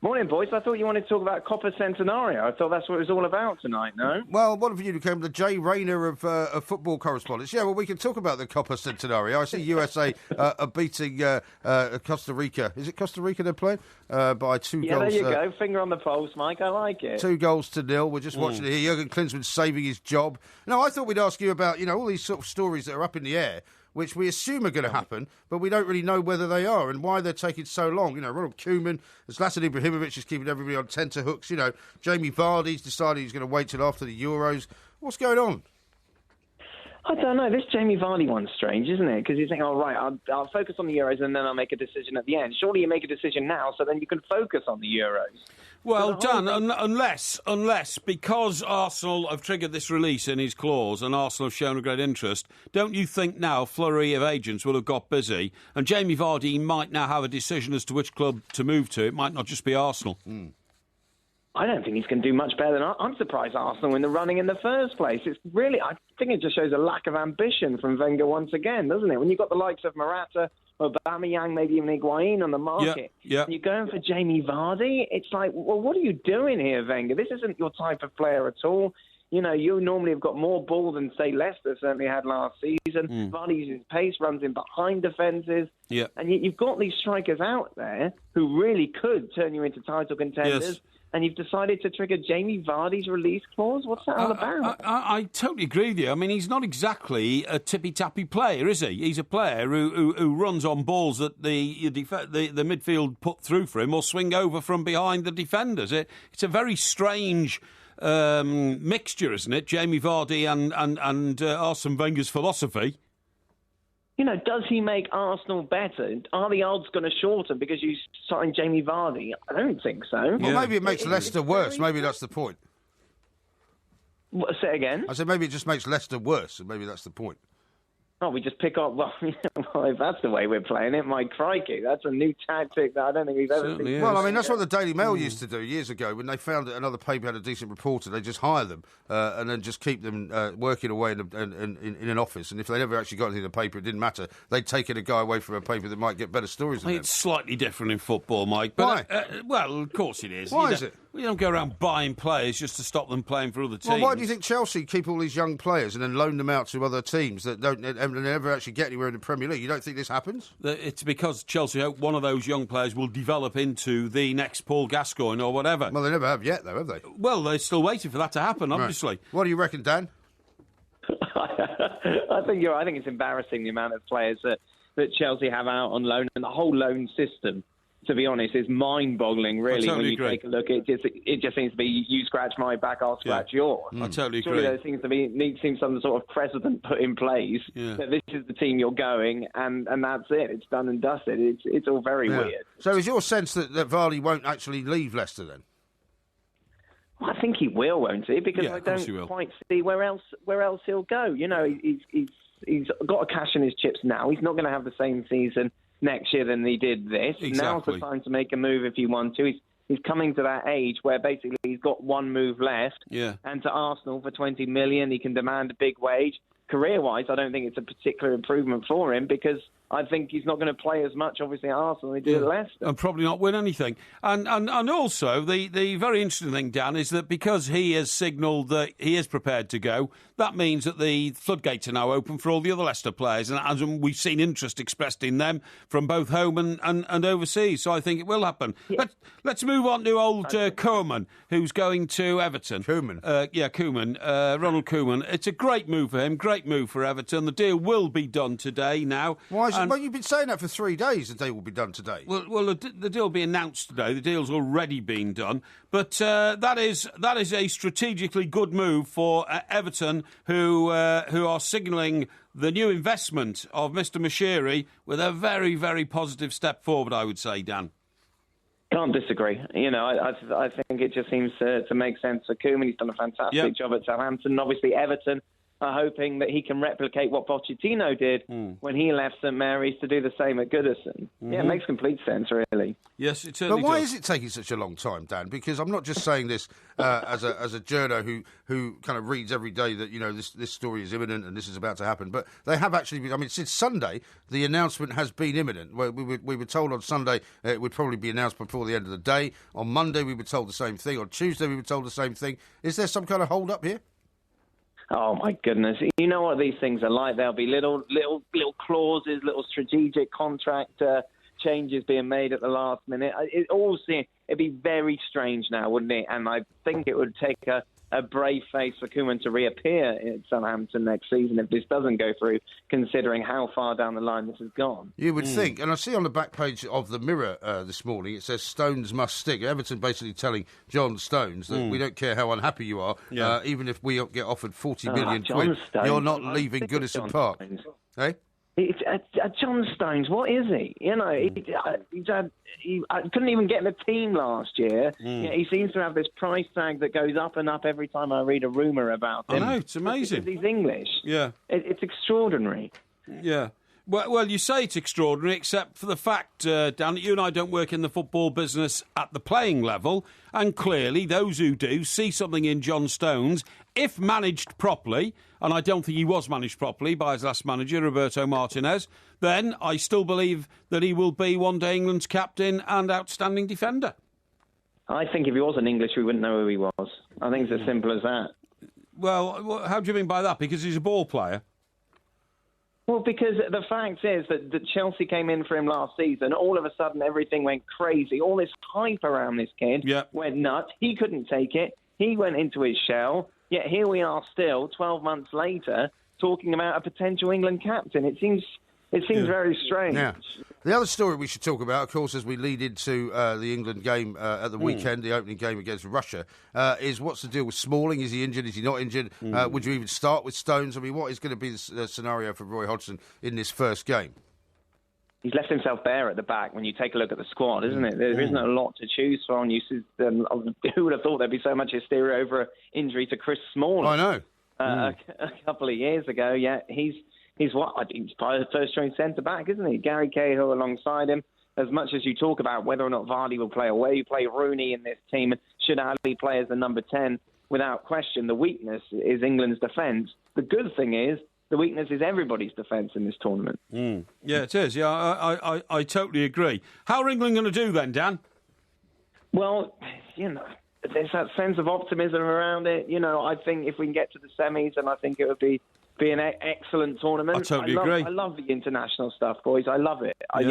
Morning, boys. I thought you wanted to talk about Copper Centenario. I thought that's what it was all about tonight, no? Well, one of you became the Jay Rayner of football correspondence. Yeah, well, we can talk about the Copper Centenario. I see USA are beating Costa Rica. Is it Costa Rica they're playing? By 2 Yeah, goals. there you go. Finger on the pulse, Mike. I like it. 2-0. We're just watching it here. Jurgen Klinsmann saving his job. No, I thought we'd ask you about, all these sort of stories that are up in the air, which we assume are going to happen, but we don't really know whether they are and why they're taking so long. Ronald Koeman, Zlatan Ibrahimovic is keeping everybody on tenterhooks. Jamie Vardy's decided he's going to wait till after the Euros. What's going on? I don't know. This Jamie Vardy one's strange, isn't it? Because you think, oh, right, I'll focus on the Euros and then I'll make a decision at the end. Surely you make a decision now so then you can focus on the Euros. Well, Dan, unless because Arsenal have triggered this release in his clause and Arsenal have shown a great interest, don't you think now a flurry of agents will have got busy and Jamie Vardy might now have a decision as to which club to move to? It might not just be Arsenal. I don't think he's going to do much better than I'm surprised Arsenal in the running in the first place. It's really, I think it just shows a lack of ambition from Wenger once again, doesn't it? When you've got the likes of Morata, Aubameyang, maybe even Higuain on the market, yeah. and you're going for Jamie Vardy, it's like, well, what are you doing here, Wenger? This isn't your type of player at all. You know, you normally have got more ball than, say, Leicester certainly had last season. Vardy uses pace, runs in behind defences. Yeah. And you've got these strikers out there who really could turn you into title contenders. Yes. And you've decided to trigger Jamie Vardy's release clause? What's that all about? I totally agree with you. I mean, he's not exactly a tippy-tappy player, is he? He's a player who runs on balls that the midfield put through for him or swing over from behind the defenders. It's a very strange mixture, isn't it? Jamie Vardy and Arsene Wenger's philosophy. You know, does he make Arsenal better? Are the odds going to shorten because you signed Jamie Vardy? I don't think so. Well, maybe it makes Leicester worse. Maybe that's the point. What, say again? I said maybe it just makes Leicester worse, and maybe that's the point. Oh, we just pick up. Well, if that's the way we're playing it, my crikey, that's a new tactic that I don't think we've ever seen. Is. Well, I mean, that's what the Daily Mail used to do years ago. When they found that another paper had a decent reporter, they just hire them and then just keep them working away in an office. And if they never actually got anything in the paper, it didn't matter. They'd take a guy away from a paper that might get better stories than them. It's slightly different in football, Mike. But, Why? Well, of course it is. Why is it? We don't go around buying players just to stop them playing for other teams. Well, why do you think Chelsea keep all these young players and then loan them out to other teams that don't and never actually get anywhere in the Premier League? You don't think this happens? It's because Chelsea hope one of those young players will develop into the next Paul Gascoigne or whatever. Well, they never have yet, though, have they? Well, they're still waiting for that to happen, obviously. Right. What do you reckon, Dan? I think it's embarrassing the amount of players that Chelsea have out on loan, and the whole loan system, to be honest, is mind-boggling, really, totally when you agree. take a look. It just seems to be you scratch my back, I'll scratch yours. I totally Surely agree. there seems some sort of precedent put in place that this is the team you're going, and that's it. It's done and dusted. It's all very weird. So is your sense that Vardy won't actually leave Leicester then? Well, I think he will, won't he? Because I don't quite see where else he'll go. You know, he's got to cash in his chips now. He's not going to have the same season next year than he did this. Exactly. Now's the time to make a move if you want to. He's coming to that age where basically he's got one move left. Yeah. And to Arsenal for 20 million, he can demand a big wage. Career-wise, I don't think it's a particular improvement for him because I think he's not going to play as much, obviously, at Arsenal as he did at Leicester. And probably not win anything. And also, the very interesting thing, Dan, is that because he has signalled that he is prepared to go, that means that the floodgates are now open for all the other Leicester players. And we've seen interest expressed in them from both home and overseas. So I think it will happen. Yeah. Let's move on to old Koeman, who's going to Everton. Koeman? Koeman. Ronald Koeman. It's a great move for him, great move for Everton. The deal will be done today now. Why is it? Well, you've been saying that for 3 days. The deal will be done today. Well, the deal will be announced today. The deal's already been done, but that is a strategically good move for Everton, who are signalling the new investment of Mr. Mashiri with a very, very positive step forward, I would say, Dan. Can't disagree. You know, I think it just seems to make sense for Koeman. He's done a fantastic job at Southampton. Obviously, Everton are hoping that he can replicate what Pochettino did when he left St Mary's to do the same at Goodison. Yeah, it makes complete sense, really. Yes, it certainly But why does. is it taking such a long time, Dan? Because I'm not just saying this as a journo who kind of reads every day that, you know, this story is imminent and this is about to happen. But they have actually been, I mean, since Sunday, the announcement has been imminent. We were told on Sunday it would probably be announced before the end of the day. On Monday, we were told the same thing. On Tuesday, we were told the same thing. Is there some kind of hold-up here? Oh, my goodness. You know what these things are like. There'll be little clauses, little strategic contract changes being made at the last minute. It'd be very strange now, wouldn't it? And I think it would take a a brave face for Koeman to reappear at Southampton next season if this doesn't go through, considering how far down the line this has gone. You would think. And I see on the back page of the Mirror this morning, it says Stones must stick. Everton basically telling John Stones that we don't care how unhappy you are, even if we get offered 40 million quid, you're not leaving Goodison Park. Eh? John Stones, what is he? You know, I couldn't even get in the team last year. He seems to have this price tag that goes up and up every time I read a rumour about him. I know, it's amazing. Because he's English. Yeah. It's extraordinary. Yeah. Well, you say it's extraordinary, except for the fact, Dan, that you and I don't work in the football business at the playing level, and clearly those who do see something in John Stones, if managed properly, and I don't think he was managed properly by his last manager, Roberto Martinez, then I still believe that he will be one day England's captain and outstanding defender. I think if he wasn't English, we wouldn't know who he was. I think it's as simple as that. Well, how do you mean by that? Because he's a ball player? Well, because the fact is that Chelsea came in for him last season. All of a sudden, everything went crazy. All this hype around this kid went nuts. He couldn't take it. He went into his shell. Yet here we are still, 12 months later, talking about a potential England captain. It seems very strange. Yeah. The other story we should talk about, of course, as we lead into the England game at the weekend, the opening game against Russia, is what's the deal with Smalling? Is he injured? Is he not injured? Would you even start with Stones? I mean, what is going to be the scenario for Roy Hodgson in this first game? He's left himself bare at the back when you take a look at the squad, isn't it? There isn't a lot to choose from. Who would have thought there'd be so much hysteria over an injury to Chris Smalling? I know. A couple of years ago, he's what? I think he's probably the first-string centre-back, isn't he? Gary Cahill alongside him. As much as you talk about whether or not Vardy will play away, you play Rooney in this team. Should Ali play as the number 10? Without question, the weakness is England's defence. The good thing is, the weakness is everybody's defence in this tournament. Yeah, it is. Yeah, I totally agree. How are England going to do then, Dan? Well, there's that sense of optimism around it. I think if we can get to the semis, then I think it would be an excellent tournament. I totally agree. I love the international stuff, boys. I love it. I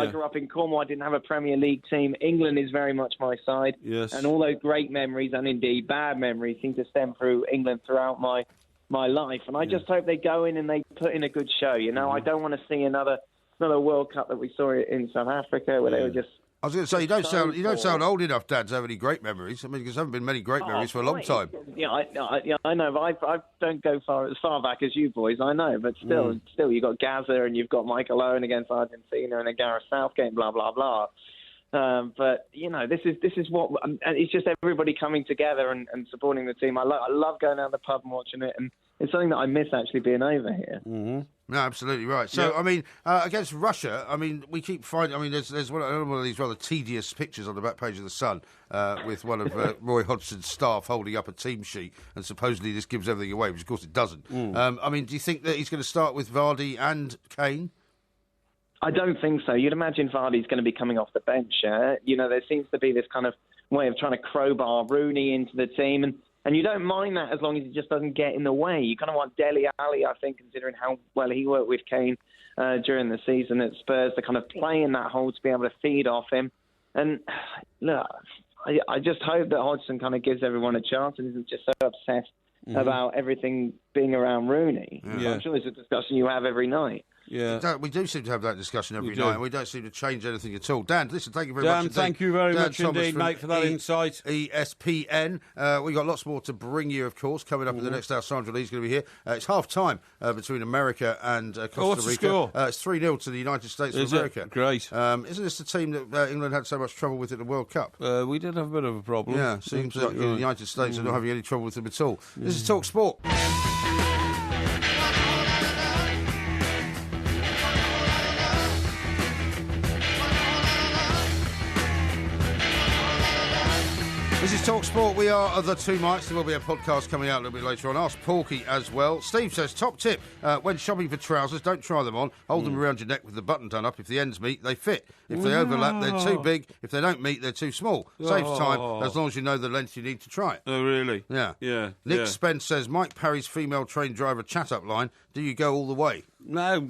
grew up in Cornwall. I didn't have a Premier League team. England is very much my side. Yes. And all those great memories, and indeed bad memories, seem to stem through England throughout my life. And I just hope they go in and they put in a good show. I don't want to see another World Cup that we saw in South Africa where they were just... I was going to say, you don't sound old enough, Dad, to have any great memories. I mean, because there haven't been many great memories for a long time. Yeah, I know. But I don't go as far back as you boys. I know, but still, you've got Gaza and you've got Michael Owen against Argentina and a Gareth Southgate, blah blah blah. But this is what, and it's just everybody coming together and supporting the team. I love going down the pub and watching it, and it's something that I miss actually being over here. Mm-hmm. No, absolutely right. So, I mean, against Russia, I mean, we keep finding... I mean, there's one of these rather tedious pictures on the back page of The Sun with one of Roy Hodgson's staff holding up a team sheet, and supposedly this gives everything away, which of course it doesn't. I mean, do you think that he's going to start with Vardy and Kane? I don't think so. You'd imagine Vardy's going to be coming off the bench. There seems to be this kind of way of trying to crowbar Rooney into the team, and you don't mind that as long as he just doesn't get in the way. You kind of want Dele Alli, I think, considering how well he worked with Kane during the season at Spurs, to kind of play in that hole to be able to feed off him. And look, I just hope that Hodgson kind of gives everyone a chance and isn't just so obsessed about everything being around Rooney. Yeah. I'm sure it's a discussion you have every night. Yeah, we do seem to have that discussion every night, and we don't seem to change anything at all. Dan, listen, thank you very much. Dan, thank you very much indeed, mate, for that insight. ESPN. We've got lots more to bring you, of course, coming up in the next hour. Sandra Lee's going to be here. It's half-time between America and Costa what's Rica. The score? It's 3-0 to the United States of America. It? Great. Isn't this the team that England had so much trouble with at the World Cup? We did have a bit of a problem. Yeah, seems like the United States are not having any trouble with them at all. This is Talk Sport. This is Talk Sport. We are the two mics. There will be a podcast coming out a little bit later on. Ask Porky as well. Steve says, top tip, when shopping for trousers, don't try them on. Hold them around your neck with the button done up. If the ends meet, they fit. If they overlap, they're too big. If they don't meet, they're too small. Saves time, as long as you know the length you need to try it. Oh, really? Yeah. Yeah. Nick Spence says, Mike Parry's female train driver chat-up line, do you go all the way? No.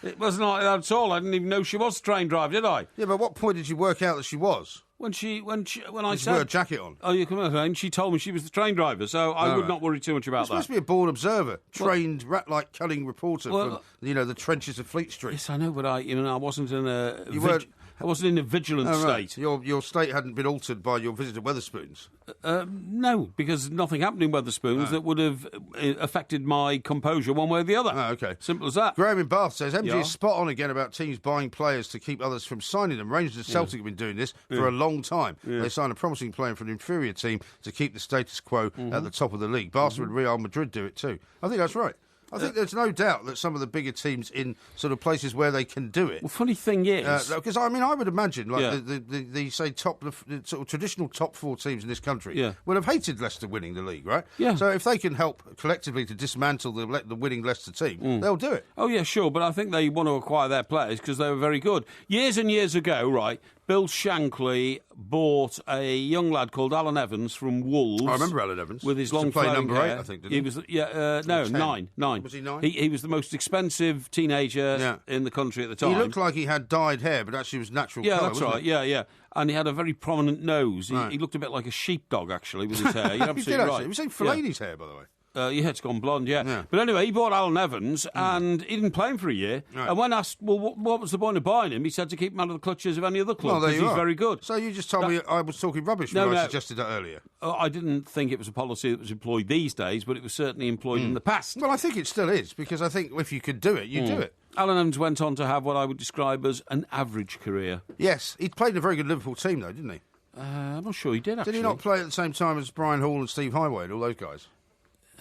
It wasn't like that at all. I didn't even know she was a train driver, did I? Yeah, but at what point did you work out that she was? When I Did she said, wear a jacket on? "Oh, you come on," and she told me she was the train driver, so I would not worry too much about You're supposed to be a born observer, trained rat-like cunning reporter from the trenches of Fleet Street. Yes, I know, but I wasn't in a. weren't- I wasn't in a vigilant Right. state. Your state hadn't been altered by your visit to Wetherspoons. No, because nothing happened in Wetherspoons that would have affected my composure one way or the other. Oh, okay. Simple as that. Graham in Bath says, MG Yeah. is spot on again about teams buying players to keep others from signing them. Rangers and Celtic have been doing this for a long time. They signed a promising player from an inferior team to keep the status quo at the top of the league. Barcelona and Real Madrid do it too. I think that's right. I think there's no doubt that some of the bigger teams in sort of places where they can do it. Well, funny thing is... Because, I mean, I would imagine, like, the say, the sort of traditional top four teams in this country would have hated Leicester winning the league, right? Yeah. So if they can help collectively to dismantle the winning Leicester team, they'll do it. Oh, yeah, sure, but I think they want to acquire their players because they were very good. Years and years ago, right, Bill Shankly bought a young lad called Alan Evans from Wolves. I remember Alan Evans. With his Used to long play flowing number hair. 8, I think, didn't he? Was, no, 10. 9. Was he 9? He was the most expensive teenager in the country at the time. He looked like he had dyed hair, but actually was natural colour, that's wasn't right. he? Yeah. And he had a very prominent nose. He looked a bit like a sheepdog, actually, with his hair. You're absolutely right. He was saying Fellaini's hair, by the way. Yeah, it's gone blonde, yeah. But anyway, he bought Alan Evans, and he didn't play him for a year. Right. And when asked, well, what was the point of buying him, he said to keep him out of the clutches of any other club, Well, there because you he's are. very good. So you just told me I was talking rubbish when I suggested that earlier. I didn't think it was a policy that was employed these days, but it was certainly employed in the past. Well, I think it still is, because I think if you could do it, you do it. Alan Evans went on to have what I would describe as an average career. Yes, he played in a very good Liverpool team, though, didn't he? I'm not sure he did, actually. Did he not play at the same time as Brian Hall and Steve Highway and all those guys?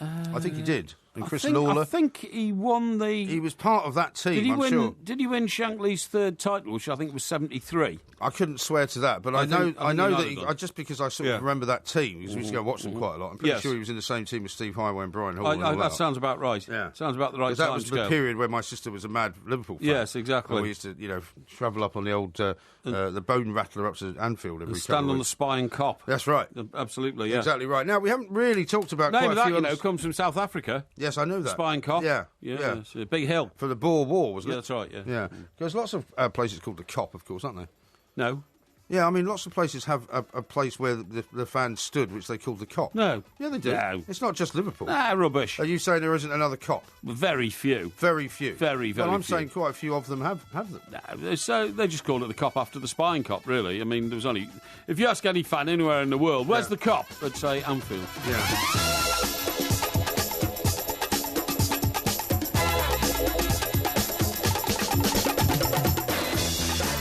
I think he did. And Chris Lawler. I think he won the... He was part of that team, I'm sure. Did he win Shankly's third title, which I think was 73? I couldn't swear to that, but I know that just because I sort of remember that team, because we used to go watch them quite a lot. I'm pretty sure he was in the same team as Steve Highway and Brian Hall. and all That sounds about right. Yeah. Sounds about the right that time was to the go. period where my sister was a mad Liverpool fan. Yes, exactly. And we used to, travel up on the old the Bone Rattler up to Anfield every Stand on the spy and cop. That's right. Absolutely, yeah. Exactly right. Now, we haven't really talked about Name quite of a that, few others. comes from South Africa. Yes, I know that. Spy and cop. Yeah. It's a big hill. For the Boer War, wasn't it? Yeah, that's right, yeah. Yeah. There's lots of places called the Cop, of course, aren't there? No. Yeah, I mean, lots of places have a place where the fans stood, which they called the Cop. No. Yeah, they do. No. It's not just Liverpool. Rubbish. Are you saying there isn't another Cop? Very few. Very few. Very, very Well, I'm few. saying quite a few of them have them. No, so they just called it the cop after the spying cop, really. I mean, there was only... If you ask any fan anywhere in the world, where's the cop? They'd say Anfield. Yeah.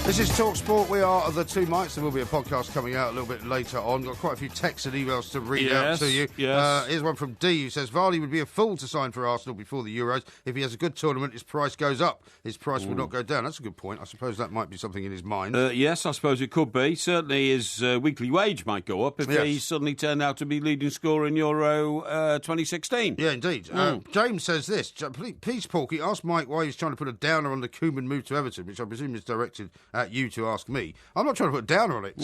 This is Talk Sport. We are the Two Mics. There will be a podcast coming out a little bit later on. Got quite a few texts and emails to read out to you. Yes. Here's one from D who says, Vardy would be a fool to sign for Arsenal before the Euros. If he has a good tournament, his price goes up. His price will not go down. That's a good point. I suppose that might be something in his mind. Yes, I suppose it could be. Certainly his weekly wage might go up if he suddenly turned out to be leading scorer in Euro 2016. Yeah, indeed. James says this. Please, Porky, ask Mike why he's trying to put a downer on the Koeman move to Everton, which I presume is directed at you to ask me. I'm not trying to put a downer on it,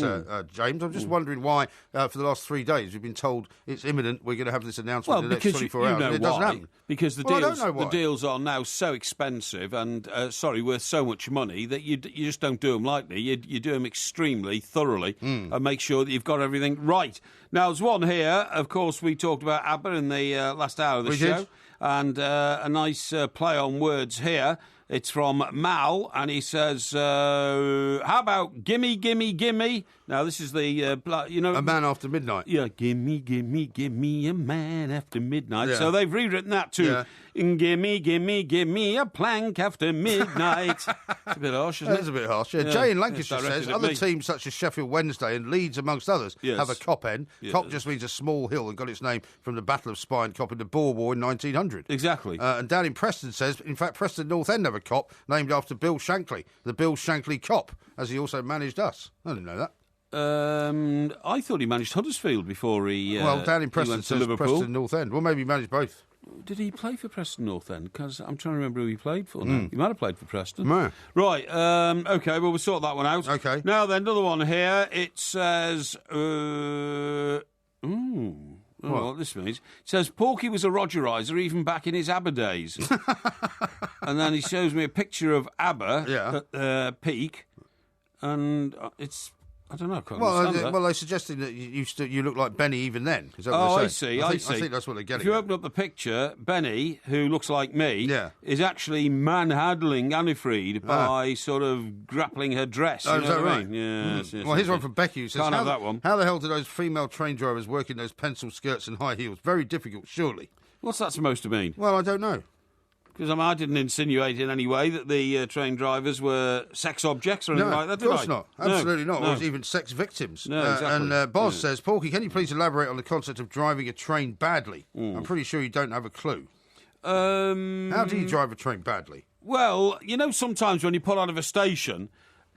James. I'm just wondering why, for the last 3 days, we've been told it's imminent, we're going to have this announcement in the next 24 hours. Know and it doesn't why. happen. Because the deals are now so expensive and, worth so much money that you just don't do them lightly. You do them extremely thoroughly and make sure that you've got everything right. Now, there's one here. Of course, we talked about Abba in the last hour of the show. Did. And a nice play on words here. It's from Mal, and he says, how about gimme, gimme, gimme? Now, this is the, A Man After Midnight. Yeah, gimme, gimme, gimme a man after midnight. Yeah. So they've rewritten that to gimme, gimme, gimme a plank after midnight. It's a bit harsh, isn't it? That is a bit harsh. Yeah. Jay in Lancashire It's says directed at other me. teams such as Sheffield Wednesday and Leeds, amongst others, Yes. have a Cop end. Yeah. Cop just means a small hill and got its name from the Battle of Spy and Cop in the Boer War in 1900. Exactly. And down in Preston says, in fact, Preston North End have a Cop named after Bill Shankly, the Bill Shankly Cop, as he also managed us. I didn't know that. I thought he managed Huddersfield before he Well, down in he Preston went to says Liverpool. Preston North End. Well, maybe he managed both. Did he play for Preston North End? Because I'm trying to remember who he played for now. He might have played for Preston. No. Right, OK, well, we'll sort that one out. OK. Now then, another one here. It says... I don't know what this means. It says, Porky was a Rogerizer even back in his Abba days. And then he shows me a picture of Abba at peak, and it's... I don't know. I can't understand that. Well, they're suggesting that you look like Benny even then. Is that what I they're see. saying? I see. I think that's what they're getting. If you at. open up the picture, Benny, who looks like me, is actually manhandling Annifried by sort of grappling her dress. Oh, you is know that what I right? mean? Yes. Well, here's one from Becky who says, Can't have that one. How the hell do those female train drivers work in those pencil skirts and high heels? Very difficult, surely. What's that supposed to mean? Well, I don't know. Because I didn't insinuate in any way that the train drivers were sex objects or anything like that, did I? Of course not. Absolutely not. No. Or even sex victims. No, exactly. And Boz says, Porky, can you please elaborate on the concept of driving a train badly? I'm pretty sure you don't have a clue. How do you drive a train badly? Well, sometimes when you pull out of a station,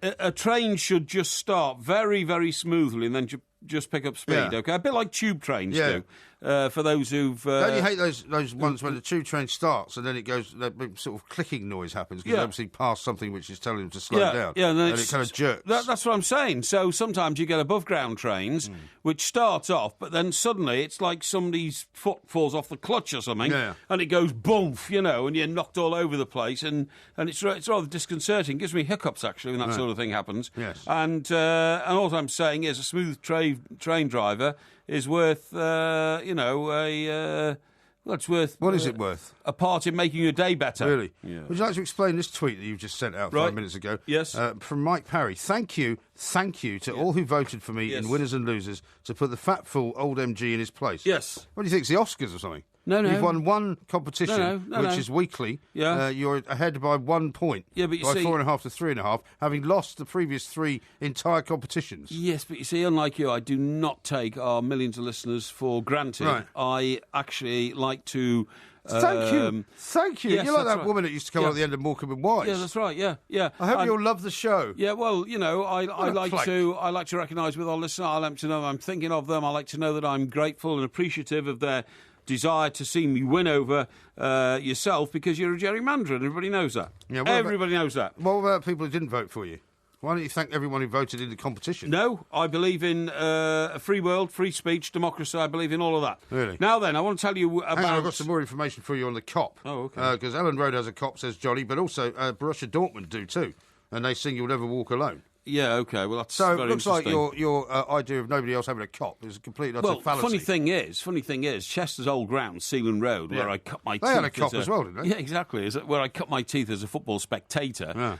a train should just start very, very smoothly and then just pick up speed, okay? A bit like tube trains do. For those who've... Don't you hate those ones when the tube train starts and then it goes, that big sort of clicking noise happens because they obviously pass something which is telling them to slow down. Yeah, and it kind of jerks. That's what I'm saying. So sometimes you get above ground trains which start off, but then suddenly it's like somebody's foot falls off the clutch or something and it goes boomf, and you're knocked all over the place and it's rather disconcerting. It gives me hiccups, actually, when that sort of thing happens. Yes. And all I'm saying is a smooth train driver is worth, it's worth... What is it worth? A part in making your day better. Really? Yeah. Would you like to explain this tweet that you've just sent out 5 minutes ago? Yes. From Mike Parry. Thank you to all who voted for me in Winners and Losers to put the fat fool old MG in his place. Yes. What do you think? It's the Oscars or something? No. You've won one competition, No. which is weekly. Yeah. You're ahead by 1 point. Yeah, but you by see... 4.5 to 3.5, having lost the previous 3 entire competitions. Yes, but you see, unlike you, I do not take our millions of listeners for granted. Right. I actually like to... Thank you. Yes, You're like that right. woman that used to come out at the end of Morecambe and Wise. Yeah, that's right. Yeah. I hope you'll love the show. Yeah, well, I like plank. to recognise with our listeners. I like to know that I'm thinking of them. I like to know that I'm grateful and appreciative of their desire to see me win over yourself because you're a gerrymanderer, and everybody knows that. Yeah, everybody knows that. What about people who didn't vote for you? Why don't you thank everyone who voted in the competition? No, I believe in a free world, free speech, democracy. I believe in all of that. Really? Now then, I want to tell you about... Hang on, I've got some more information for you on the COP. Oh, OK. Because Ellen Road has a COP, says Johnny, but also Borussia Dortmund do too. And they sing You'll Never Walk Alone. Yeah, OK, well, that's so very it looks like interesting. your idea of nobody else having a COP is a complete utter fallacy. funny thing is, Chester's old ground, Sealand Road, where I cut my teeth... They had a COP as well, didn't they? Yeah, exactly. Where I cut my teeth as a football spectator. Yeah.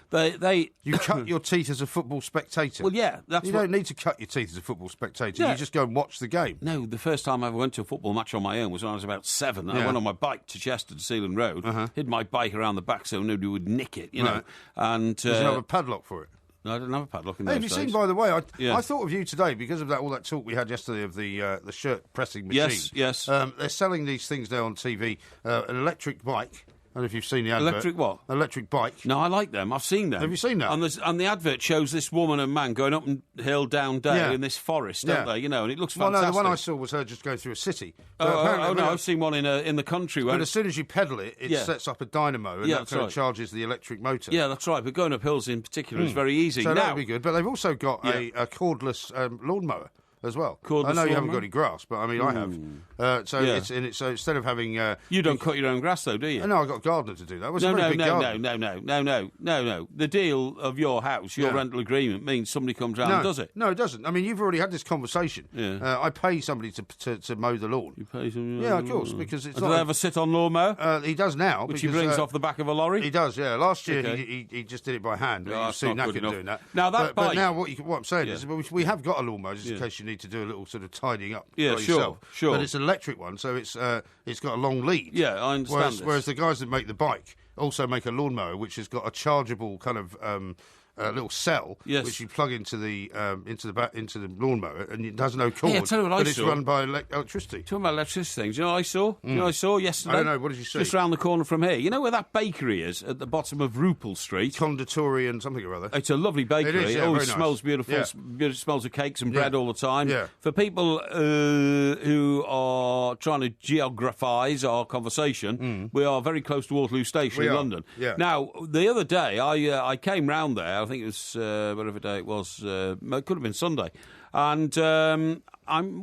You cut your teeth as a football spectator? Well, yeah. You don't need to cut your teeth as a football spectator. Yeah. You just go and watch the game. No, the first time I ever went to a football match on my own was when I was about 7. I went on my bike to Chester to Sealand Road, hid my bike around the back so nobody would nick it, you know. And Does it have a padlock for it? No, I didn't have a padlock in Hey, those have you days. seen, by the way, I thought of you today because of all that talk we had yesterday of the shirt pressing machine. Yes. They're selling these things now on TV. An electric bike. I don't know if you've seen the advert. Electric what? Electric bike. No, I like them. I've seen them. Have you seen that? And the advert shows this woman and man going up hill, down dale in this forest, don't they? And it looks fantastic. Well, no, the one I saw was her just going through a city. No, I've seen one in the country. But as soon as you pedal it, it sets up a dynamo and that kind of charges the electric motor. Yeah, that's right. But going up hills in particular is very easy. So that would be good. But they've also got a cordless lawnmower as well. Cordless I know you haven't lawnmower? got any grass, but I mean I have. So instead of having you don't cut your own grass though, do you? No, I've got a gardener to do that. Well, No. The deal of your house, your rental agreement means somebody comes round and does it. No, it doesn't. I mean, you've already had this conversation. Yeah. I pay somebody to mow the lawn. You pay some. Yeah, of course, because it's Do not. they ever sit on lawnmower? He does now, Which because, he brings off the back of a lorry. He does, yeah. Last year Okay. he just did it by hand. Oh, He was that's too not good knackered enough. doing that. Now that but bike- now what I'm saying is we have got a lawnmower just in case you need to do a little sort of tidying up by yourself. Sure. But it's an electric one, so it's got a long lead. Yeah, I understand this. Whereas the guys that make the bike also make a lawnmower which has got a chargeable kind of little cell which you plug into the lawnmower, and it has no cord. Hey, I tell you what I but it's saw. run by electricity. Talking about electricity things, you know what I saw? You know what I saw yesterday? I don't know, what did you see? Just round the corner from here. You know where that bakery is at the bottom of Rupel Street? Conditori and something or other. It's a lovely bakery. It is, yeah, It always very nice. smells beautiful. Yeah. Smells of cakes and bread all the time. Yeah. For people who are trying to geographise our conversation, we are very close to Waterloo Station in London. Yeah. Now, the other day, I came round there. think it was whatever day it was. It could have been Sunday. And I'm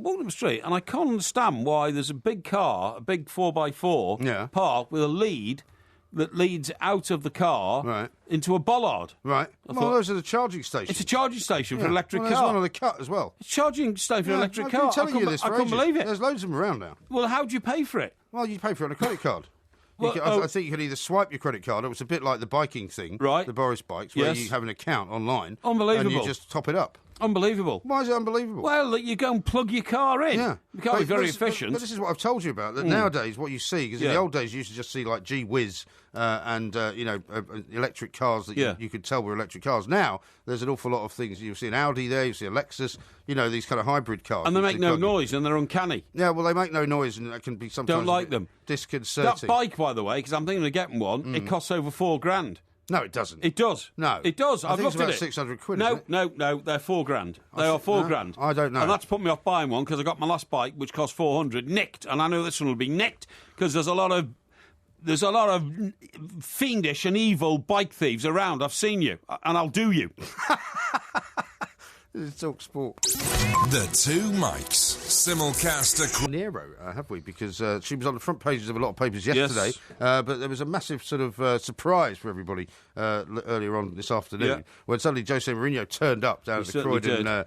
walking up the street, and I can't understand why there's a big car, a big 4x4, parked with a lead that leads out of the car into a bollard. Right. Well, those are the charging stations. It's a charging station for an electric car. There's one on the cut as well. It's a charging station for an electric car. I've been telling you this for I couldn't ages. believe it. There's loads of them around now. Well, how do you pay for it? Well, you pay for it on a credit card. Well, I think you could either swipe your credit card, or it's a bit like the biking thing, the Boris bikes, where you have an account online. Unbelievable. And you just top it up. Unbelievable. Why is it unbelievable? Well, you go and plug your car in. Yeah. You can't be very efficient. But this is what I've told you about, that nowadays what you see, because in the old days you used to just see like Gee Whiz and electric cars that you could tell were electric cars. Now there's an awful lot of things. You see an Audi there, you see a Lexus, these kind of hybrid cars. And they make no noise and they're uncanny. Yeah, well, they make no noise and that can be sometimes Don't like them. Disconcerting. That bike, by the way, because I'm thinking of getting one, it costs over $4,000. No, it doesn't. It does. No. It does. I I've think looked it's about at it. 600 quid, No, isn't it? no, they're $4,000. They are $4,000. I don't know. And that's put me off buying one because I got my last bike, which cost $400, nicked, and I know this one will be nicked because there's a lot of fiendish and evil bike thieves around. I've seen you, and I'll do you. This is Talk Sport. The Two Mikes. Simulcast across... Nero, have we? Because she was on the front pages of a lot of papers yesterday, but there was a massive sort of surprise for everybody earlier on this afternoon when suddenly Jose Mourinho turned up down at the Croydon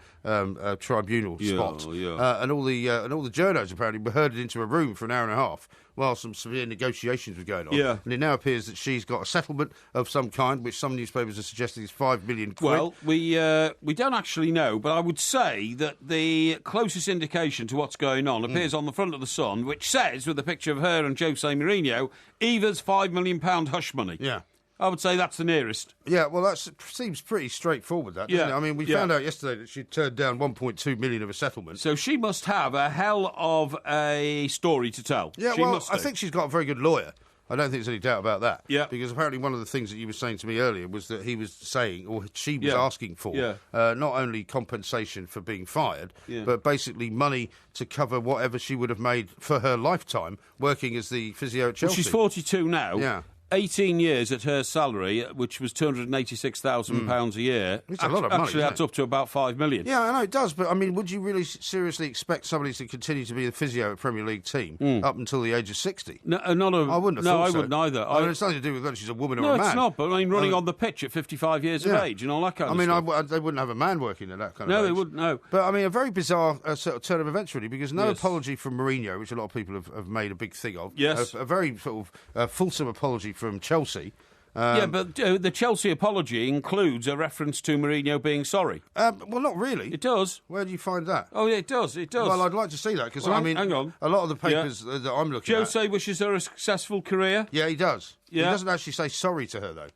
tribunal spot, and all the journos apparently were herded into a room for an hour and a half while some severe negotiations were going on. Yeah. And it now appears that she's got a settlement of some kind, which some newspapers are suggesting is £5 million. Well, we don't actually know, but I would say that the closest indication to what's going on appears on the front of the Sun, which says, with a picture of her and Jose Mourinho, Eva's £5 million hush money. Yeah. I would say that's the nearest. Yeah, well, that seems pretty straightforward, that, doesn't it? I mean, we found out yesterday that she turned down 1.2 million of a settlement. So she must have a hell of a story to tell. Yeah, I think she's got a very good lawyer. I don't think there's any doubt about that. Yeah. Because apparently one of the things that you were saying to me earlier was that he was saying, or she was asking for, not only compensation for being fired, but basically money to cover whatever she would have made for her lifetime working as the physio at Chelsea. Well, she's 42 now. Yeah. 18 years at her salary, which was £286,000 a year. It's a lot of money. Actually, that's up to about £5 million. Yeah, I know it does, but I mean, would you really seriously expect somebody to continue to be the physio at a Premier League team up until the age of 60? No, I wouldn't have thought I so. wouldn't either. I mean, it's nothing to do with whether she's a woman or a man. No, it's not, but I mean, running on the pitch at 55 years of age and all that kind of stuff. They wouldn't have a man working at that kind of age. No, they wouldn't, no. But, I mean, a very bizarre sort of turn of events, really, because no apology from Mourinho, which a lot of people have made a big thing of. Yes. A very sort of fulsome apology from Chelsea. But the Chelsea apology includes a reference to Mourinho being sorry. Well, not really. It does. Where do you find that? Oh, yeah, it does. It does. Well, I'd like to see that, because, I mean, hang on. a lot of the papers that I'm looking at... Jose wishes her a successful career. Yeah, he does. Yeah. He doesn't actually say sorry to her, though.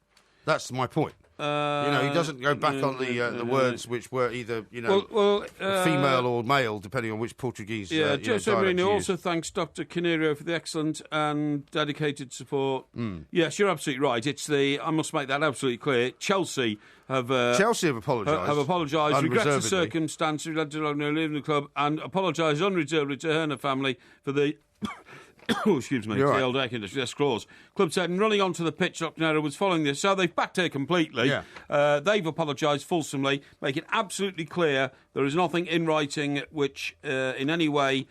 That's my point. He doesn't go back on the words which were either, female or male, depending on which Portuguese Jose dialect Mourinho you also use. thanks Dr. Canario for the excellent and dedicated support. Yes, you're absolutely right. I must make that absolutely clear. Chelsea have apologised. Have apologised, regrets the circumstances led to leaving the club, and apologised unreservedly to her and her family for the... excuse me, the old air conditioner, clause. Club said, in running onto the pitch, Dr. Nero was following this, so they've backed her completely. Yeah. They've apologised fulsomely, make it absolutely clear there is nothing in writing which in any way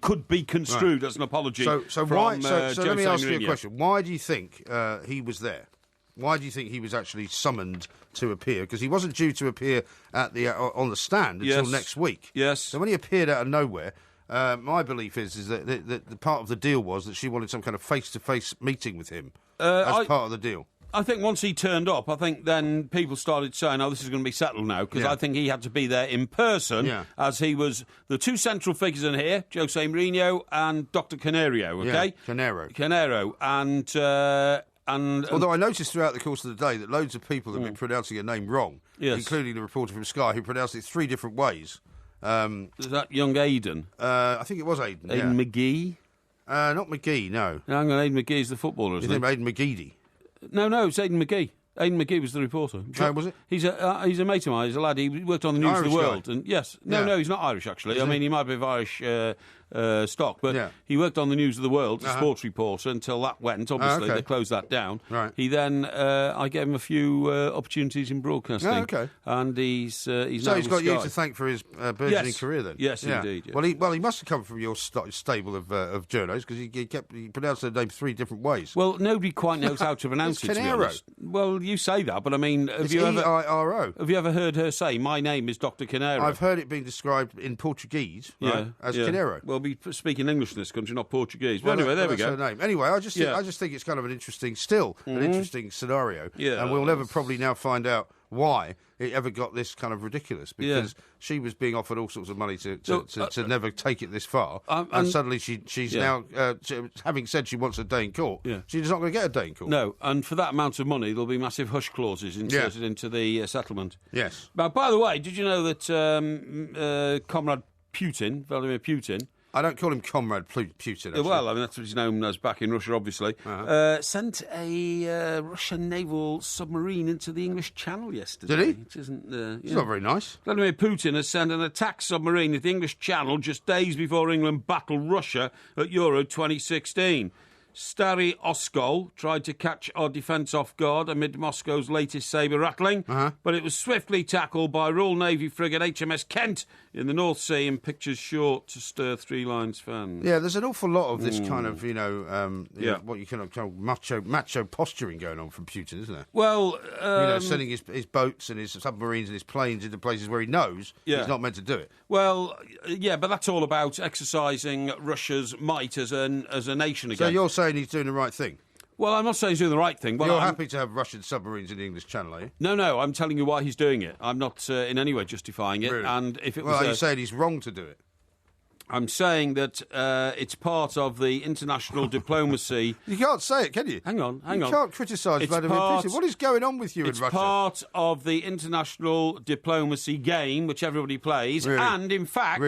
could be construed as an apology. So let me ask you a question. Why do you think he was there? Why do you think he was actually summoned to appear? Because he wasn't due to appear at on the stand until next week. Yes. So when he appeared out of nowhere, my belief is that the part of the deal was that she wanted some kind of face-to-face meeting with him as part of the deal. I think once he turned up, I think then people started saying, oh, this is going to be settled now, because I think he had to be there in person, as he was the two central figures in here, Jose Mourinho and Dr. Canario, okay? Yeah, Canaro. Although I noticed throughout the course of the day that loads of people have been pronouncing a name wrong, including the reporter from Sky who pronounced it 3 different ways. Is that young Aidan? I think it was Aidan. Aidan McGee? Not McGee, no. No, hang on, Aidan McGee is the footballer, isn't he? You think Aidan McGeady? No, it's Aidan McGee. Aidan McGee was the reporter. Oh, was it? He's a mate of mine. He's a lad. He worked on the News of the World. And yes, no, he's not Irish actually. I mean, he might be of Irish stock. But Yeah. he worked on the News of the World, a sports reporter, until that went. Obviously, okay. they closed that down. Right. He then, I gave him a few opportunities in broadcasting. Okay. And he's now So he's with got you Sky. to thank for his burgeoning Yes. career, then. Yes, indeed, yes. Well, he must have come from your stable of journos because he pronounced the name 3 different ways. Well, nobody quite knows how to pronounce It's it, to be Canero. honest. Well, you say that, but I mean, It's E-I-R-O. have you ever heard her say, "My name is Dr. Canero"? I've heard it being described in Portuguese, right, as Canero. Well, we speak in English in this country, not Portuguese. But anyway, there we that's go. her name. Anyway, I just think it's kind of an interesting scenario. Yeah, and we'll never probably now find out why it ever got this kind of ridiculous, because she was being offered all sorts of money to never take it this far, and suddenly she's now, having said she wants a day in court, she's not going to get a day in court. No, and for that amount of money, there'll be massive hush clauses inserted into the settlement. Yes. Now, by the way, did you know that Comrade Putin, Vladimir Putin, I don't call him Comrade Putin, actually. well, I mean, that's what he's known as back in Russia, obviously, sent a Russian naval submarine into the English Channel yesterday. Did he? Which isn't, It's not very nice. Vladimir Putin has sent an attack submarine into the English Channel just days before England battled Russia at Euro 2016. Stary Oskol tried to catch our defence off guard amid Moscow's latest sabre rattling, but it was swiftly tackled by Royal Navy frigate HMS Kent in the North Sea in pictures short to stir Three Lions fans. Yeah, there's an awful lot of this kind of, what you kind of macho posturing going on from Putin, isn't there? Well, sending his boats and his submarines and his planes into places where he knows he's not meant to do it. Well, yeah, but that's all about exercising Russia's might as a nation again. So you're saying he's doing the right thing? Well, I'm not saying he's doing the right thing. Well, You're happy to have Russian submarines in the English Channel, are you? No, I'm telling you why he's doing it. I'm not in any way justifying it. Really? And if it was, Well, are you saying he's wrong to do it? I'm saying that it's part of the international diplomacy. You can't say it, can you? Hang on. You can't criticise It's Vladimir part- Putin. What is going on with you in It's Russia? part of the international diplomacy game, which everybody plays. Really? And in fact,